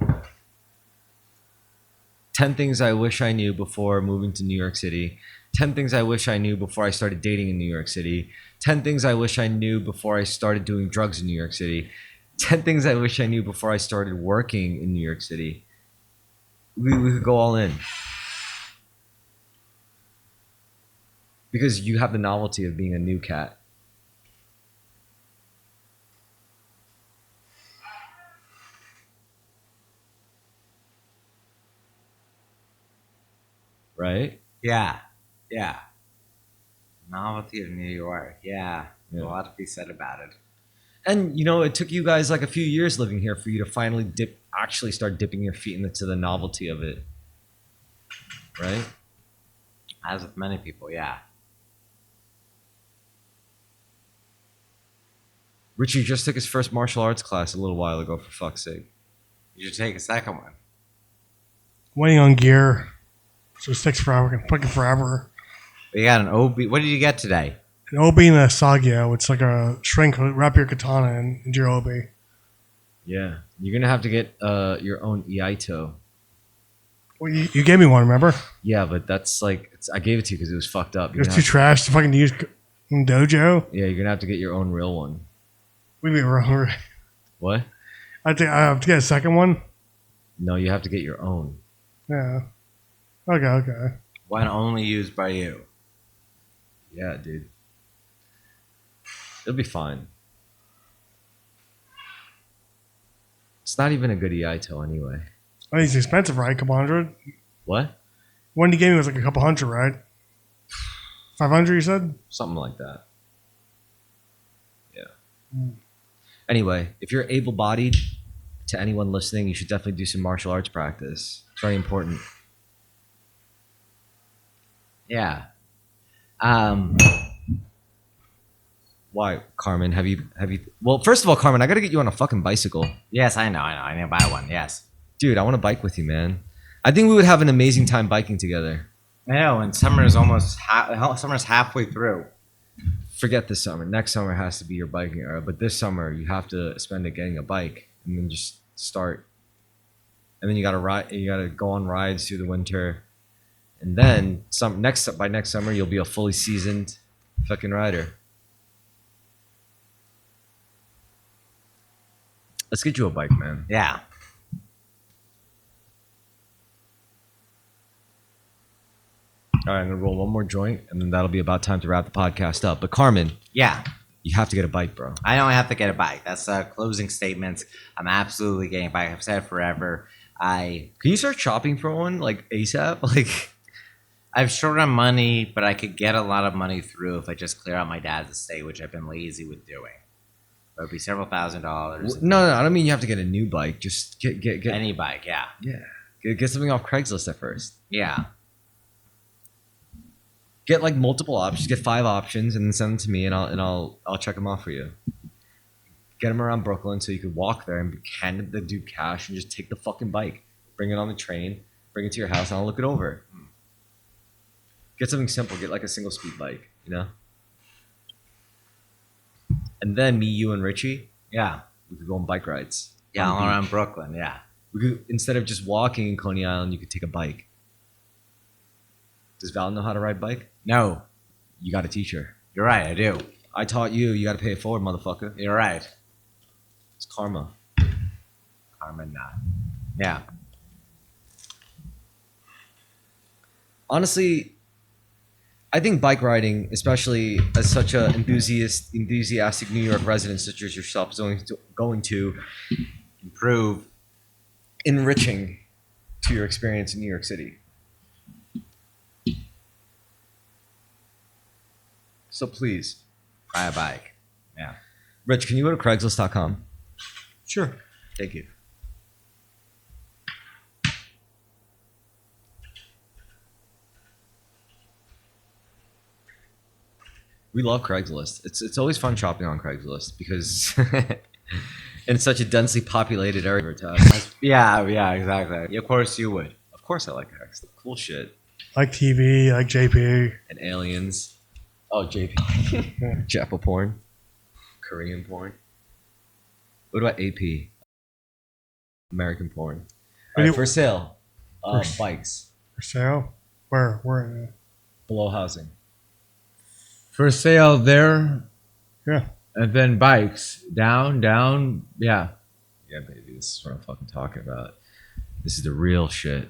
10 things I wish I knew before moving to New York City. 10 things I wish I knew before I started dating in New York City. 10 things I wish I knew before I started doing drugs in New York City. 10 things I wish I knew before I started working in New York City. We could go all in. Because you have the novelty of being a new cat. Right? Yeah. Yeah. Novelty of New York. Yeah. Yeah. A lot to be said about it. And it took you guys like a few years living here for you to finally actually start dipping your feet into the novelty of it. Right? As with many people, yeah. Richie just took his first martial arts class a little while ago, for fuck's sake. You should take a second one. Waiting on gear. So it takes forever. Fucking forever. You got an OB. What did you get today? An obi and a sagyo. It's like a shrink. Wrap your katana into your obi. Yeah. You're going to have to get your own Iaito. Well, you gave me one, remember? Yeah, but that's like, I gave it to you because it was fucked up. It was too trash to fucking use in dojo. Yeah, you're going to have to get your own real one. We be wrong. What? I think I have to get a second one. No, you have to get your own. Yeah. Okay. One only used by you. Yeah, dude. It'll be fine. It's not even a good Iaito anyway. I think it's expensive, right? A couple hundred. What? One you gave me was like a couple hundred, right? 500, you said? Something like that. Yeah. Anyway, if you're able-bodied, to anyone listening, you should definitely do some martial arts practice. It's very important. Yeah. Why, Carmen? Have you? Well, first of all, Carmen, I gotta get you on a fucking bicycle, Yes, I know. I need to buy one. Yes. dude. I want to bike with you, man. I think we would have an amazing time biking together. I know. And summer is summer's halfway through. Forget this summer. Next summer has to be your biking era, but this summer you have to spend it getting a bike and then just start. And then you gotta ride. You gotta go on rides through the winter, and then by next summer you'll be a fully seasoned fucking rider. Let's get you a bike, man. Yeah. All right, I'm gonna roll one more joint, and then that'll be about time to wrap the podcast up. But Carmen, Yeah. you have to get a bike, bro. I don't have to get a bike. That's closing statements. I'm absolutely getting a bike. I've said it forever. Can you start shopping for one like ASAP? Like, I've short on money, but I could get a lot of money through if I just clear out my dad's estate, which I've been lazy with doing. It would be several $1,000s. no, I don't mean you have to get a new bike. Just get Any bike, yeah. get something off Craigslist at first. Yeah. Get like multiple options. Get 5 options, and then send them to me, and I'll check them off for you. Get them around Brooklyn so you could walk there and hand the dude cash and just take the fucking bike, bring it on the train, bring it to your house, and I'll look it over. Get something simple. Get like a single speed bike, And then me, you, and Richie, Yeah. we could go on bike rides. Yeah, on all the around beach. Brooklyn, yeah. We could, instead of just walking in Coney Island, you could take a bike. Does Val know how to ride bike? No, You got to teach her. you're right, I do. I taught you. You got to pay it forward, motherfucker. You're right. It's karma. Carmen, yeah. Honestly, I think bike riding, especially as such a enthusiastic New York resident such as yourself, is going to Improve. enriching to your experience in New York City. So please, Buy a bike. Yeah. Rich, can you go to Craigslist.com? Sure. Thank you. We love Craigslist. It's always fun shopping on Craigslist because in such a densely populated area. Yeah, exactly. Of course you would. Of course I like Craigslist. Cool shit. Like TV, like JP. And aliens. Oh, JP. Jappa porn. Korean porn. What about AP? American porn. All right, for sale. Bikes. For sale? Where? Below housing. For sale there, Yeah. and then bikes down, yeah. Yeah, baby. This is what I'm fucking talking about. This is the real shit.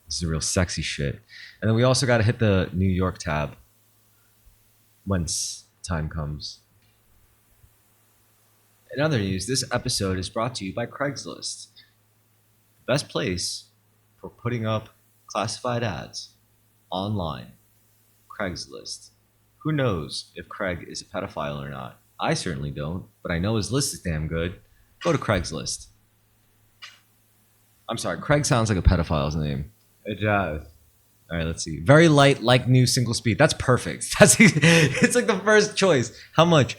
This is the real sexy shit. And then we also got to hit the New York tab. once time comes. In other news, this episode is brought to you by Craigslist, the best place for putting up classified ads online. Craigslist. Who knows if Craig is a pedophile or not? I certainly don't, but I know his list is damn good. Go to Craigslist. I'm sorry, Craig sounds like a pedophile's name. It does. All right, let's see. Very light, like new, single speed. That's perfect. It's like the first choice. How much?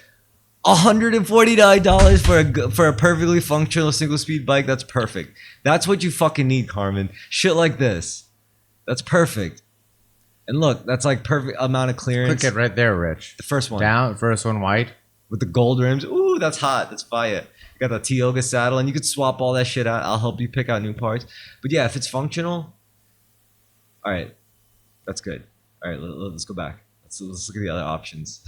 $149 for a perfectly functional single speed bike. That's perfect. That's what you fucking need, Carmen. Shit like this. That's perfect. And look, that's like perfect amount of clearance. Click it right there, Rich. The first one. Down, first one white. With the gold rims. Ooh, that's hot. That's fire. You got the Tioga saddle, and you could swap all that shit out. I'll help you pick out new parts. But yeah, if it's functional, all right, that's good. All right, let's go back. Let's look at the other options.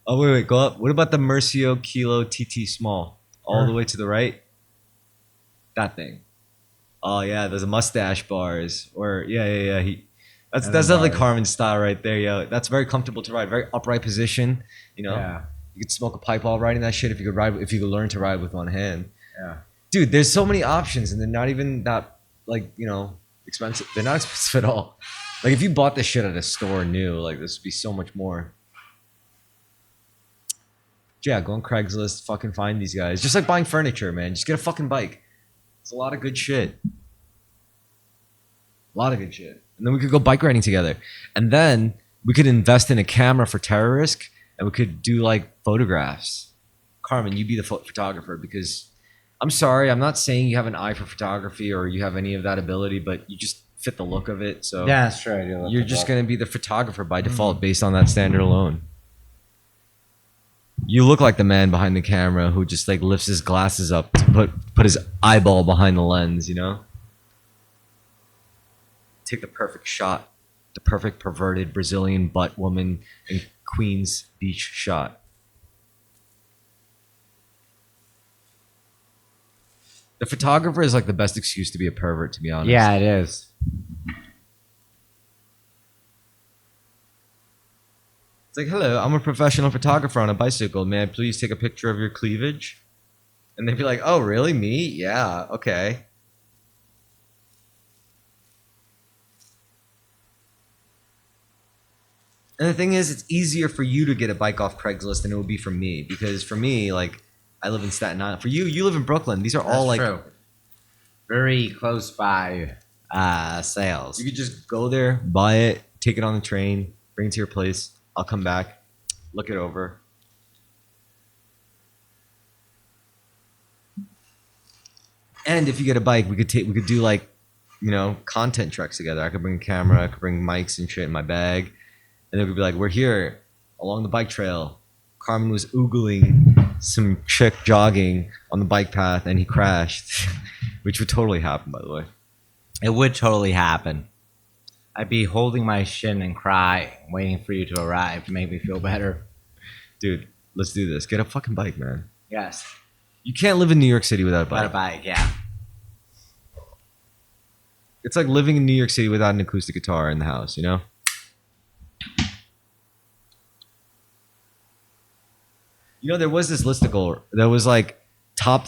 Oh, wait, go up. What about the Mercio Kilo TT Small? All the way to the right? That thing. Oh, yeah, there's a mustache bars. Or, yeah. That's definitely Carmen's style right there, yo. That's very comfortable to ride. Very upright position, you know? Yeah. You could smoke a pipe while riding that shit if you could learn to ride with one hand. Yeah. Dude, there's so many options, and they're not even that, like, you know, expensive. They're not expensive at all. Like, if you bought this shit at a store new, like, this would be so much more. Yeah, go on Craigslist, fucking find these guys. Just like buying furniture, man. Just get a fucking bike. It's a lot of good shit. A lot of good shit. And then we could go bike riding together. And then we could invest in a camera for Terrorisk, and we could do like photographs. Carmen, you be the photographer, because I'm sorry, I'm not saying you have an eye for photography or you have any of that ability, but you just fit the look of it. So Yeah, that's true. you're just going to be the photographer by default based on that standard alone. You look like the man behind the camera who just like lifts his glasses up to put his eyeball behind the lens, you know? Take the perfect shot, the perfect perverted Brazilian butt woman in Queens Beach shot. The photographer is like the best excuse to be a pervert, to be honest. Yeah, it is. It's like, hello, I'm a professional photographer on a bicycle. May I please take a picture of your cleavage? And they'd be like, oh, really? Me? Yeah, okay. And the thing is, it's easier for you to get a bike off Craigslist than it would be for me. Because for me, like, I live in Staten Island. For you, you live in Brooklyn. These are all like... True. Very close by sales. You could just go there, buy it, take it on the train, bring it to your place. I'll come back, look it over. And if you get a bike, we could do like, you know, content treks together. I could bring a camera, I could bring mics and shit in my bag. And then we'd be like, we're here along the bike trail. Carmen was oogling some chick jogging on the bike path and he crashed, which would totally happen, by the way. It would totally happen. I'd be holding my shin and crying, waiting for you to arrive to make me feel better. Dude, let's do this. Get a fucking bike, man. Yes. You can't live in New York City without a bike. Without a bike, yeah. It's like living in New York City without an acoustic guitar in the house, you know? You know, there was this listicle that was like top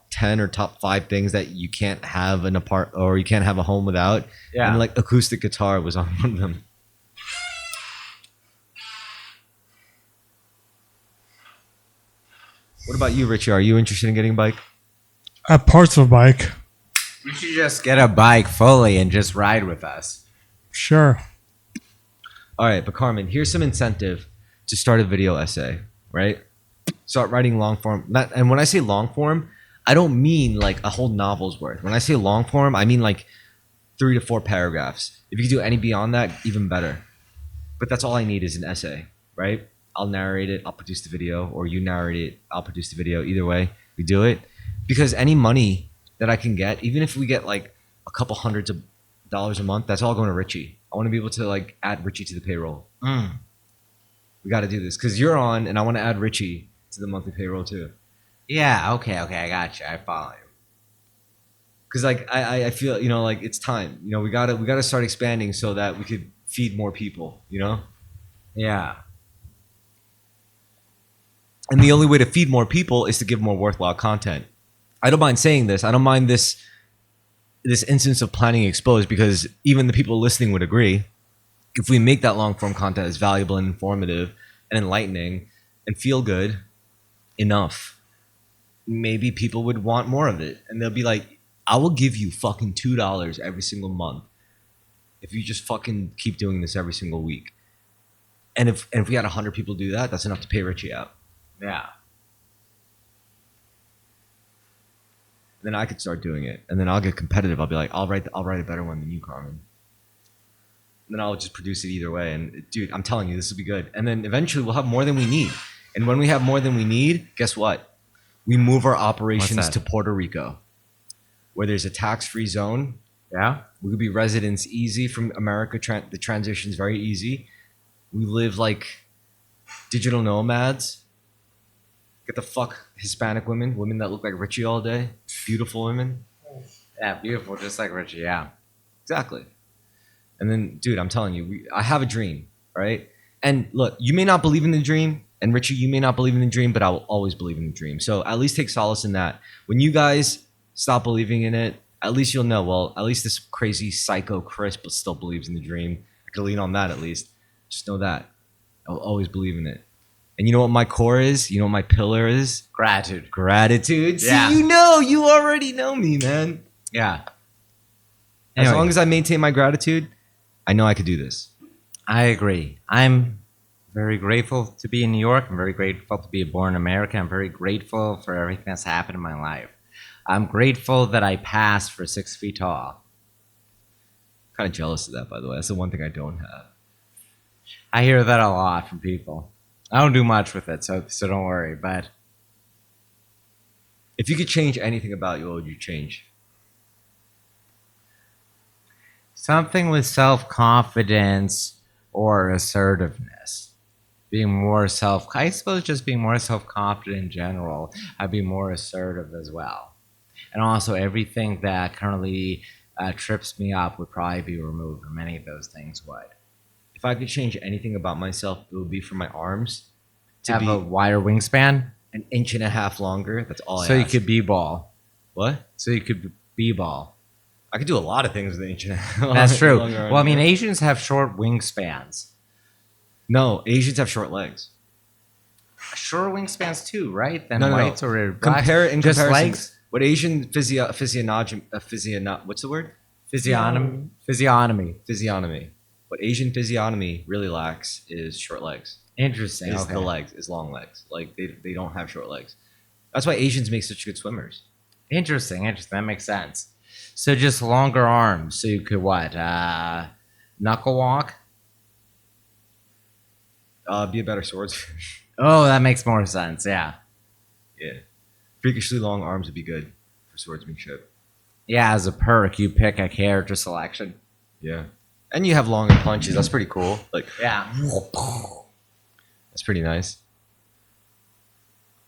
10 or top 5 things that you can't have an or you can't have a home without. Yeah. And like acoustic guitar was on one of them. What about you, Richie? Are you interested in getting a bike? I have parts of a bike. You should just get a bike fully and just ride with us. Sure. All right, but Carmen, here's some incentive to start a video essay, right? Start writing long form. And when I say long form, I don't mean like a whole novel's worth. When I say long form, I mean like 3 to 4 paragraphs. If you could do any beyond that, even better. But that's all I need is an essay, right? I'll narrate it, I'll produce the video, or you narrate it, I'll produce the video. Either way, we do it. Because any money that I can get, even if we get like a couple hundreds of dollars a month, that's all going to Richie. I want to be able to like add Richie to the payroll. We got to do this because you're on, and I want to add Richie to the monthly payroll too. Yeah, okay, I got you. I follow you. Because like I feel, you know, like it's time. You know, we gotta start expanding so that we could feed more people. You know. Yeah. And the only way to feed more people is to give more worthwhile content. I don't mind saying this. I don't mind this instance of planning exposed, because even the people listening would agree. If we make that long form content as valuable and informative and enlightening and feel good enough, maybe people would want more of it. And they'll be like, I will give you fucking $2 every single month if you just fucking keep doing this every single week. And if we had 100 people do that, that's enough to pay Richie out. Yeah. Then I could start doing it, and then I'll get competitive. I'll be like, I'll write a better one than you, Carmen. And then I'll just produce it either way. And dude, I'm telling you, this will be good. And then eventually we'll have more than we need. And when we have more than we need, guess what? We move our operations to Puerto Rico, where there's a tax-free zone. Yeah. We could be residents easy from America. The transition's very easy. We live like digital nomads. Get the fuck Hispanic women that look like Richie all day. Beautiful women. Yeah, beautiful, just like Richie. Yeah. Exactly. And then, dude, I'm telling you, I have a dream, right? And look, you may not believe in the dream, and Richie, you may not believe in the dream, but I will always believe in the dream. So at least take solace in that. When you guys stop believing in it, at least you'll know, well, at least this crazy psycho Chris but still believes in the dream. I can lean on that at least. Just know that. I will always believe in it. And you know what my core is? You know what my pillar is? Gratitude. Gratitude. Yeah. See, you already know me, man. Yeah. As Anyway. long as I maintain my gratitude, I know I could do this. I agree. I'm very grateful to be in New York. I'm very grateful to be born in America. I'm very grateful for everything that's happened in my life. I'm grateful that I passed for 6 feet tall. Kind of jealous of that, by the way. That's the one thing I don't have. I hear that a lot from people. I don't do much with it, so don't worry. But If you could change anything about you, what would you change? something with self-confidence or assertiveness. I suppose just being more self-confident in general. I'd be more assertive as well. And also everything that currently trips me up would probably be removed, or many of those things would. If I could change anything about myself, it would be for my arms to Have be a wider wingspan, an inch and a half longer. That's all I so you ask. could b-ball. What? So you could b-ball. I could do a lot of things with an inch and a half. That's true. longer arms. Well, I mean, Asians have short wingspans. No, Asians have short legs. Shorter wingspans too, right? Than No. whites or blacks. Compare it in Just comparison. legs. What Asian what's the word? Physiognomy. Physiognomy. What Asian physiognomy really lacks is short legs. Interesting. Is Okay. the legs, is long legs. Like they don't have short legs. That's why Asians make such good swimmers. Interesting. That makes sense. So just longer arms, so you could knuckle walk. Be a better swordsman. Oh, that makes more sense. Yeah. Yeah. Freakishly long arms would be good for swordsmanship. Yeah, as a perk, you pick a character selection. Yeah. And you have longer punches. That's pretty cool. Like, Yeah. that's pretty nice.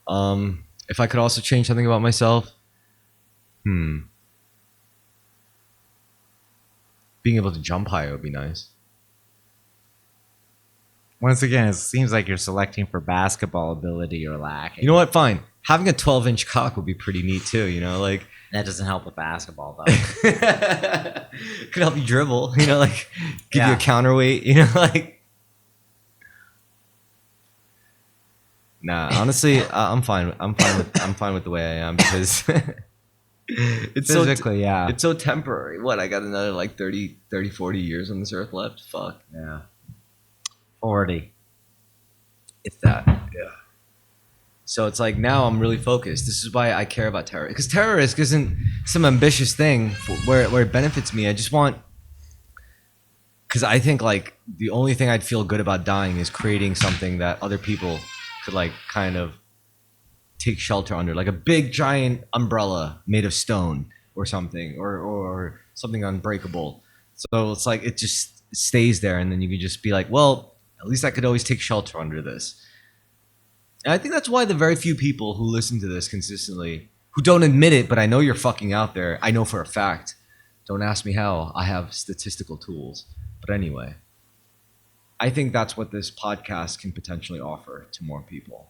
If I could also change something about myself, being able to jump higher would be nice. Once again, it seems like you're selecting for basketball ability or lacking. You know what? Fine. Having a 12-inch cock would be pretty neat too. You know, like That doesn't help with basketball, though. could help you dribble. You know, like give you Yeah. a counterweight. You know, like. Nah, honestly, I'm fine. I'm fine with the way I am, because it's Physically, yeah. it's so temporary. What, I got another like 30, 40 years on this earth left? Fuck. Yeah. 40. If that. Yeah. So it's like now I'm really focused. This is why I care about Terrorisk. Because Terrorisk isn't some ambitious thing where it benefits me. I just want... Because I think like the only thing I'd feel good about dying is creating something that other people could like kind of take shelter under. Like a big giant umbrella made of stone or something. Or something unbreakable. So it's like it just stays there, and then you could just be like, well, at least I could always take shelter under this. And I think that's why the very few people who listen to this consistently, who don't admit it, but I know you're fucking out there, I know for a fact. Don't ask me how. I have statistical tools. But anyway, I think that's what this podcast can potentially offer to more people.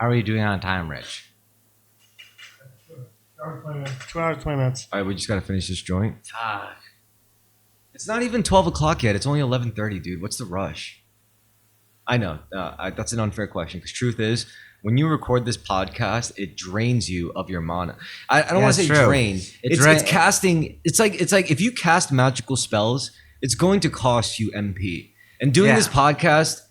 How are you doing on time, Rich? 2 hours, 20 minutes. All right, we just got to finish this joint. It's not even 12 o'clock yet. It's only 11:30, dude. What's the rush? I know. That's an unfair question because truth is, when you record this podcast, it drains you of your mana. I don't want to say true. drain. It's casting. It's like if you cast magical spells, it's going to cost you MP. And doing this podcast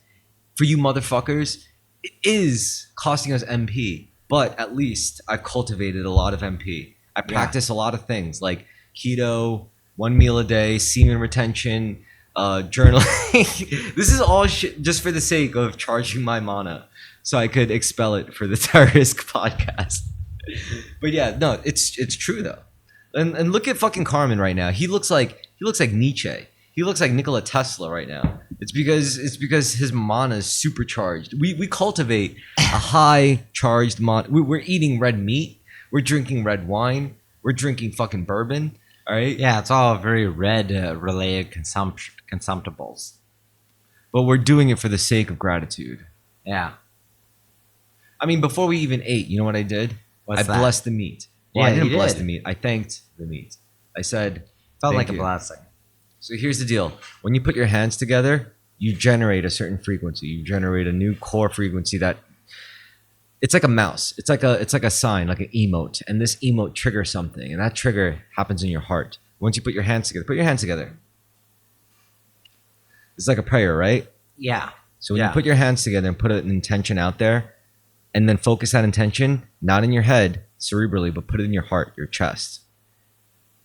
for you motherfuckers, it is costing us MP. But at least I've cultivated a lot of MP. I practice a lot of things like keto, 1 meal a day, semen retention, journaling. This is all shit just for the sake of charging my mana so I could expel it for the Terrorisk podcast. But yeah, no, it's true though. And look at fucking Carmen right now. He looks like Nietzsche. He looks like Nikola Tesla right now. It's because his mana is supercharged. We cultivate a high charged mana. We're eating red meat. We're drinking red wine. We're drinking fucking bourbon. All right. Yeah, it's all very red related consumptibles. But we're doing it for the sake of gratitude. Yeah. I mean, before we even ate, you know what I did? What's I that? blessed the meat. Well, Yeah, I didn't you bless did. the meat. I thanked the meat. I said, Felt "Thank like you." a blessing. So here's the deal. When you put your hands together, you generate a certain frequency. You generate a new core frequency that it's like a mouse. It's like a sign, like an emote. And this emote triggers something. And that trigger happens in your heart. Once you put your hands together, put your hands together. It's like a prayer, right? Yeah. So when you put your hands together and put an intention out there, and then focus that intention, not in your head, cerebrally, but put it in your heart, your chest.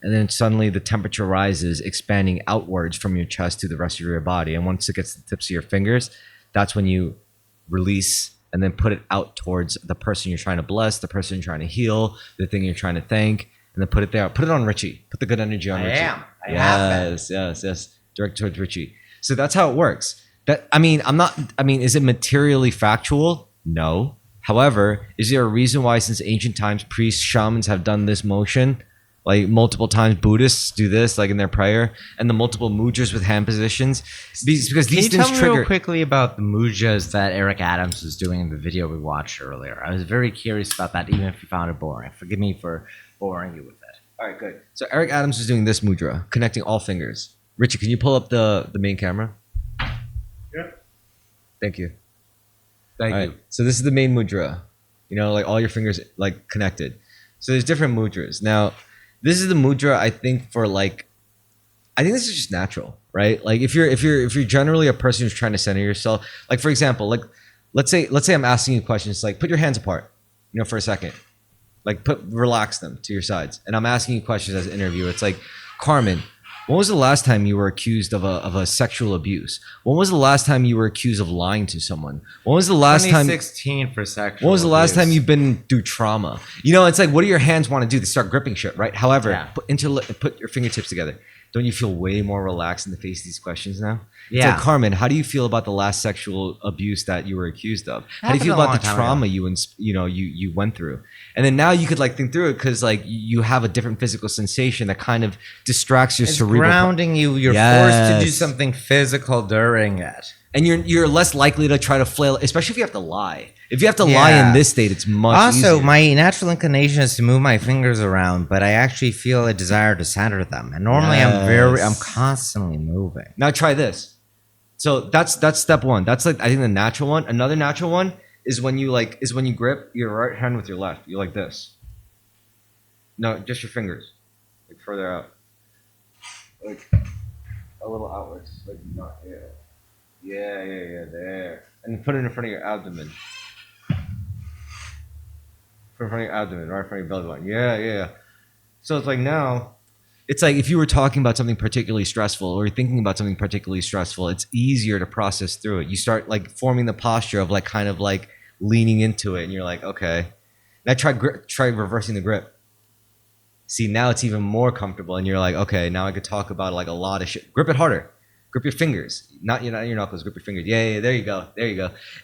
And then suddenly the temperature rises, expanding outwards from your chest to the rest of your body. And once it gets to the tips of your fingers, that's when you release and then put it out towards the person you're trying to bless, the person you're trying to heal, the thing you're trying to thank, and then put it there. Put it on Richie. Put the good energy on Richie. I have Yes. Direct towards Richie. So that's how it works. Is it materially factual? No. However, is there a reason why since ancient times priests, shamans have done this motion? Like multiple times Buddhists do this, like in their prayer, and the multiple mudras with hand positions. Because Can these you things tell me trigger. real quickly about the mudras that Eric Adams was doing in the video we watched earlier? I was very curious about that, even if you found it boring. Forgive me for boring you with it. All right, good. So Eric Adams was doing this mudra, connecting all fingers. Richie, can you pull up the main camera? Yeah. Thank you. Thank All you. right, so this is the main mudra. You know, like all your fingers like connected. So there's different mudras. Now, this is the mudra I think this is just natural, right? Like if you're generally a person who's trying to center yourself, like for example, like let's say I'm asking you questions like put your hands apart, you know, for a second. Like relax them to your sides. And I'm asking you questions as an interviewer. It's like, Carmen, when was the last time you were accused of a sexual abuse? When was the last time you were accused of lying to someone? When was the last time 2016 for sexual When was the last abuse. time you've been through trauma? You know, it's like, what do your hands want to do? They start gripping shit, right? However, put your fingertips together. Don't you feel way more relaxed in the face of these questions now? It's Yeah. like, Carmen, how do you feel about the last sexual abuse that you were accused of? How do you Happened feel a about long the time trauma ago. you went through? And then now you could like think through it because like you have a different physical sensation that kind of distracts your It's cerebral. grounding you. You're forced to do Yes. something physical during it. And you're less likely to try to flail, especially if you have to lie. If you have to lie Yeah. in this state, it's much Also, easier. my natural inclination is to move my fingers around, but I actually feel a desire to center them. And normally I'm constantly moving. Now try this. So that's step one. That's like I think the natural one. Another natural one is when you grip your right hand with your left. You like this. No, just your fingers, like further out, like a little outwards, like not here. Yeah, there. And put it in front of your abdomen. Put it in front of your abdomen, right in front of your belly button. Yeah. So it's like now. It's like if you were talking about something particularly stressful or thinking about something particularly stressful, it's easier to process through it. You start like forming the posture of like kind of like leaning into it, and you're like, okay. Now try reversing the grip. See, now it's even more comfortable, and you're like, okay, now I could talk about like a lot of shit. Grip it harder. Grip your fingers, not your knuckles. Grip your fingers. Yeah. There you go.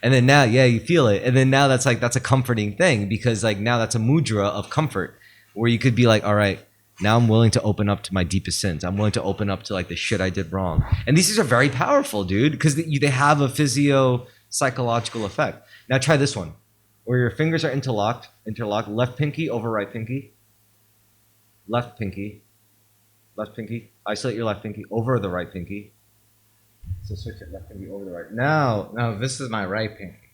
And then now, you feel it, and then now that's a comforting thing because like now that's a mudra of comfort where you could be like, all right. Now I'm willing to open up to my deepest sins. I'm willing to open up to like the shit I did wrong. And these are very powerful, dude, because they have a physio-psychological effect. Now try this one, where your fingers are interlocked, left pinky over right pinky, left pinky, left pinky. Isolate your left pinky over the right pinky. So switch it, left pinky over the right. Now, No, this is my right pinky.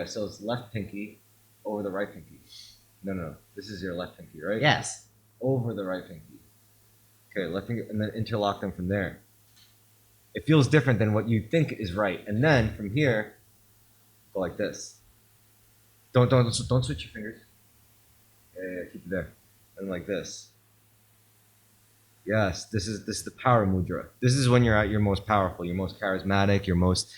so it's left pinky over the right pinky. No, this is your left pinky, right? Yes. Over the right pinky. Okay, left pinky, and then interlock them from there. It feels different than what you think is right. And then from here, go like this. Don't switch your fingers. Yeah, keep it there. And like this. Yes, this is the power mudra. This is when you're at your most powerful, your most charismatic, your most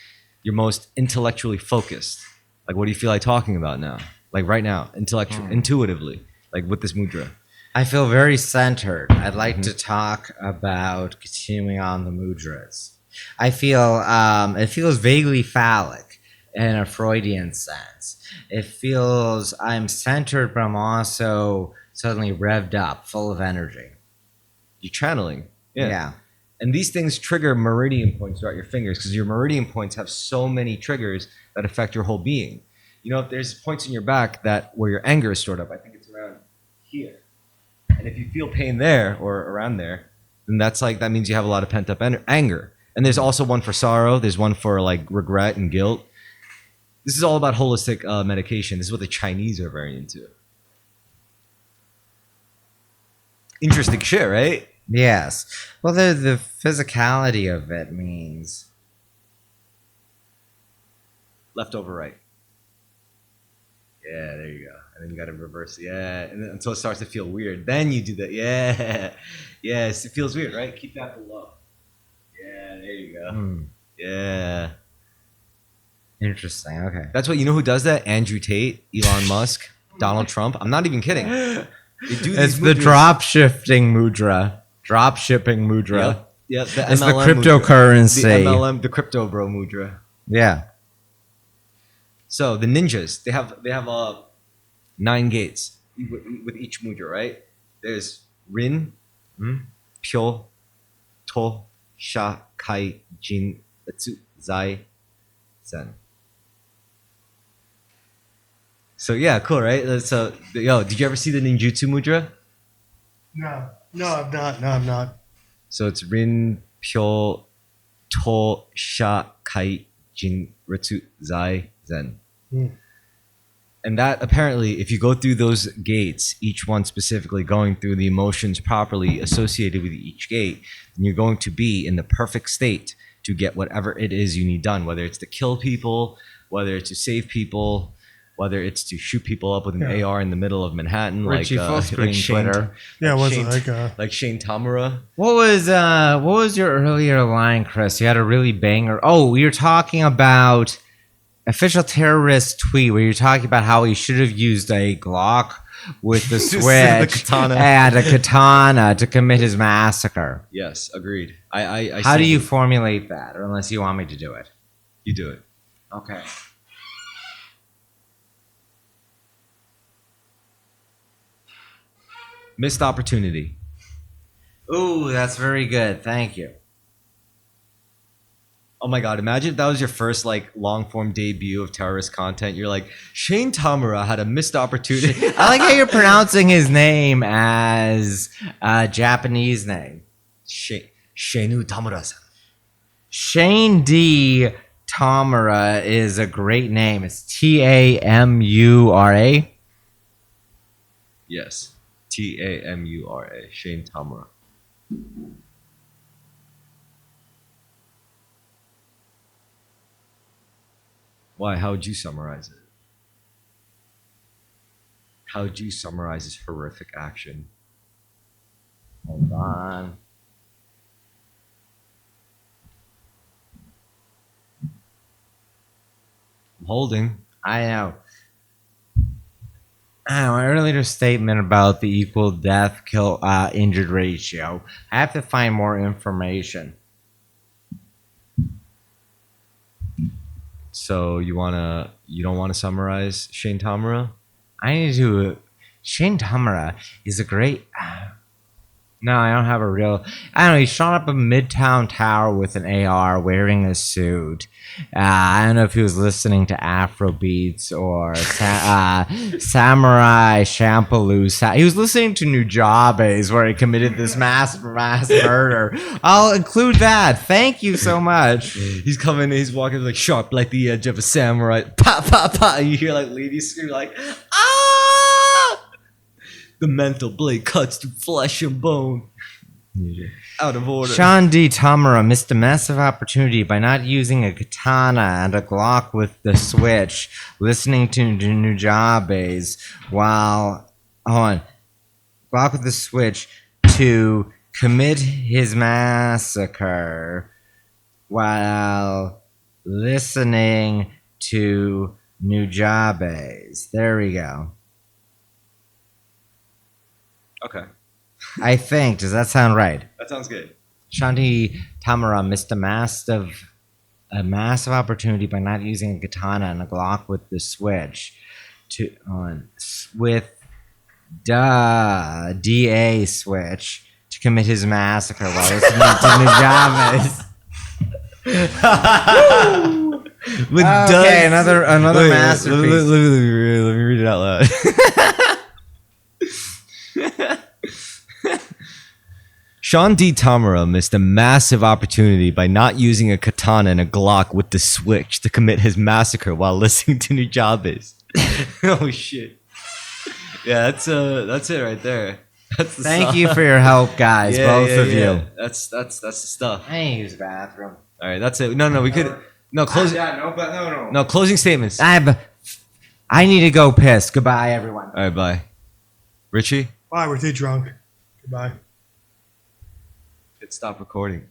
intellectually focused. Like, what do you feel like talking about now? Like right now, intuitively, like with this mudra. I feel very centered. I'd like to talk about continuing on the mudras. I feel it feels vaguely phallic in a Freudian sense. It feels I'm centered, but I'm also suddenly revved up, full of energy. You're channeling. Yeah. And these things trigger meridian points throughout your fingers because your meridian points have so many triggers that affect your whole being. You know, if there's points in your back where your anger is stored up, I think it's around here. And if you feel pain there or around there, then that means you have a lot of pent up anger. And there's also one for sorrow. There's one for like regret and guilt. This is all about holistic medication. This is what the Chinese are very into. Interesting shit, right? Yes. Well, the physicality of it means Left over right. Yeah, there you go. And then you got to reverse it. Yeah. And then until it starts to feel weird. Then you do that. Yeah. Yes. It feels weird, right? Keep that below. Yeah, there you go. Yeah. interesting. Okay. That's what, you know who does that? Andrew Tate, Elon Musk, Donald Trump. I'm not even kidding. They do It's these the mudras. drop shifting mudra. Drop shipping mudra. Yeah, the It's the MLM cryptocurrency. Mudra. The MLM, the crypto bro mudra. Yeah. So the ninjas, they have 9 gates with each mudra, right? There's Rin, Pyo, To, Sha, Kai, Jin, Atsu, Zai, Zen. So yeah, cool, right? So did you ever see the ninjutsu mudra? No, I'm not. No, I'm not. So it's Rin, Pyo, To, Sha, Kai, Jin, Ritsu, Zai, Zen. And that apparently, if you go through those gates, each one specifically going through the emotions properly associated with each gate, then you're going to be in the perfect state to get whatever it is you need done, whether it's to kill people, whether it's to save people, whether it's to shoot people up with an AR in the middle of Manhattan, Richie full screen Shane, Twitter. Yeah, was Shane, it like Shane Tamura. What was your earlier line, Chris? You had a really banger. Oh, you're talking about official terrorist tweet where you're talking about how he should have used a Glock with the switch The katana. and a katana to commit his massacre. Yes, agreed. I How do see you it. formulate that? Or unless you want me to do it. You do it. Okay. Missed opportunity. Ooh, that's very good. Thank you. Oh my God, imagine if that was your first like long form debut of terrorist content. You're like, Shane Tamura had a missed opportunity. I like how you're pronouncing his name as a Japanese name. Shenu Tamura-san. Shane D. Tamura is a great name. It's Tamura. Yes. Tamura. Shane Tamura. Why? How would you summarize it? How would you summarize his horrific action? Hold on. I'm holding. I know. My earlier statement about the equal death kill injured ratio. I have to find more information. So you don't want to summarize Shane Tamura? I need to Shin Tamura is a great. No, I don't have a real. I don't know. He's shot up a Midtown Tower with an AR, wearing a suit. I don't know if he was listening to Afro beats or Samurai Champloo. He was listening to Nujabes, where he committed this mass murder. I'll include that. Thank you so much. He's coming. He's walking like sharp, like the edge of a samurai. Pa pa pa. You hear like ladies scream like ah! The mental blade cuts through flesh and bone. Out of order. Sean D. Tamura missed a massive opportunity by not using a katana and a Glock with the switch, listening to Nujabes while Glock with the switch to commit his massacre while listening to Nujabes. There we go. Okay, I think. Does that sound right? that sounds good. Shanti Tamura missed a massive opportunity by not using a katana and a Glock with the switch with DA switch to commit his massacre while listening to Nujabes. Okay, another masterpiece. Let me read it out loud. Sean D. Tamura missed a massive opportunity by not using a katana and a Glock with the switch to commit his massacre while listening to Nujabes. Oh shit! Yeah, that's it right there. That's the Thank song. you for your help, guys, both of you. That's the stuff. I need to use the bathroom. All right, that's it. No, we could. No closing. No. No closing statements. I need to go piss. Goodbye, everyone. All right, bye. Richie, Bye, we're too drunk. Goodbye. hit stop recording.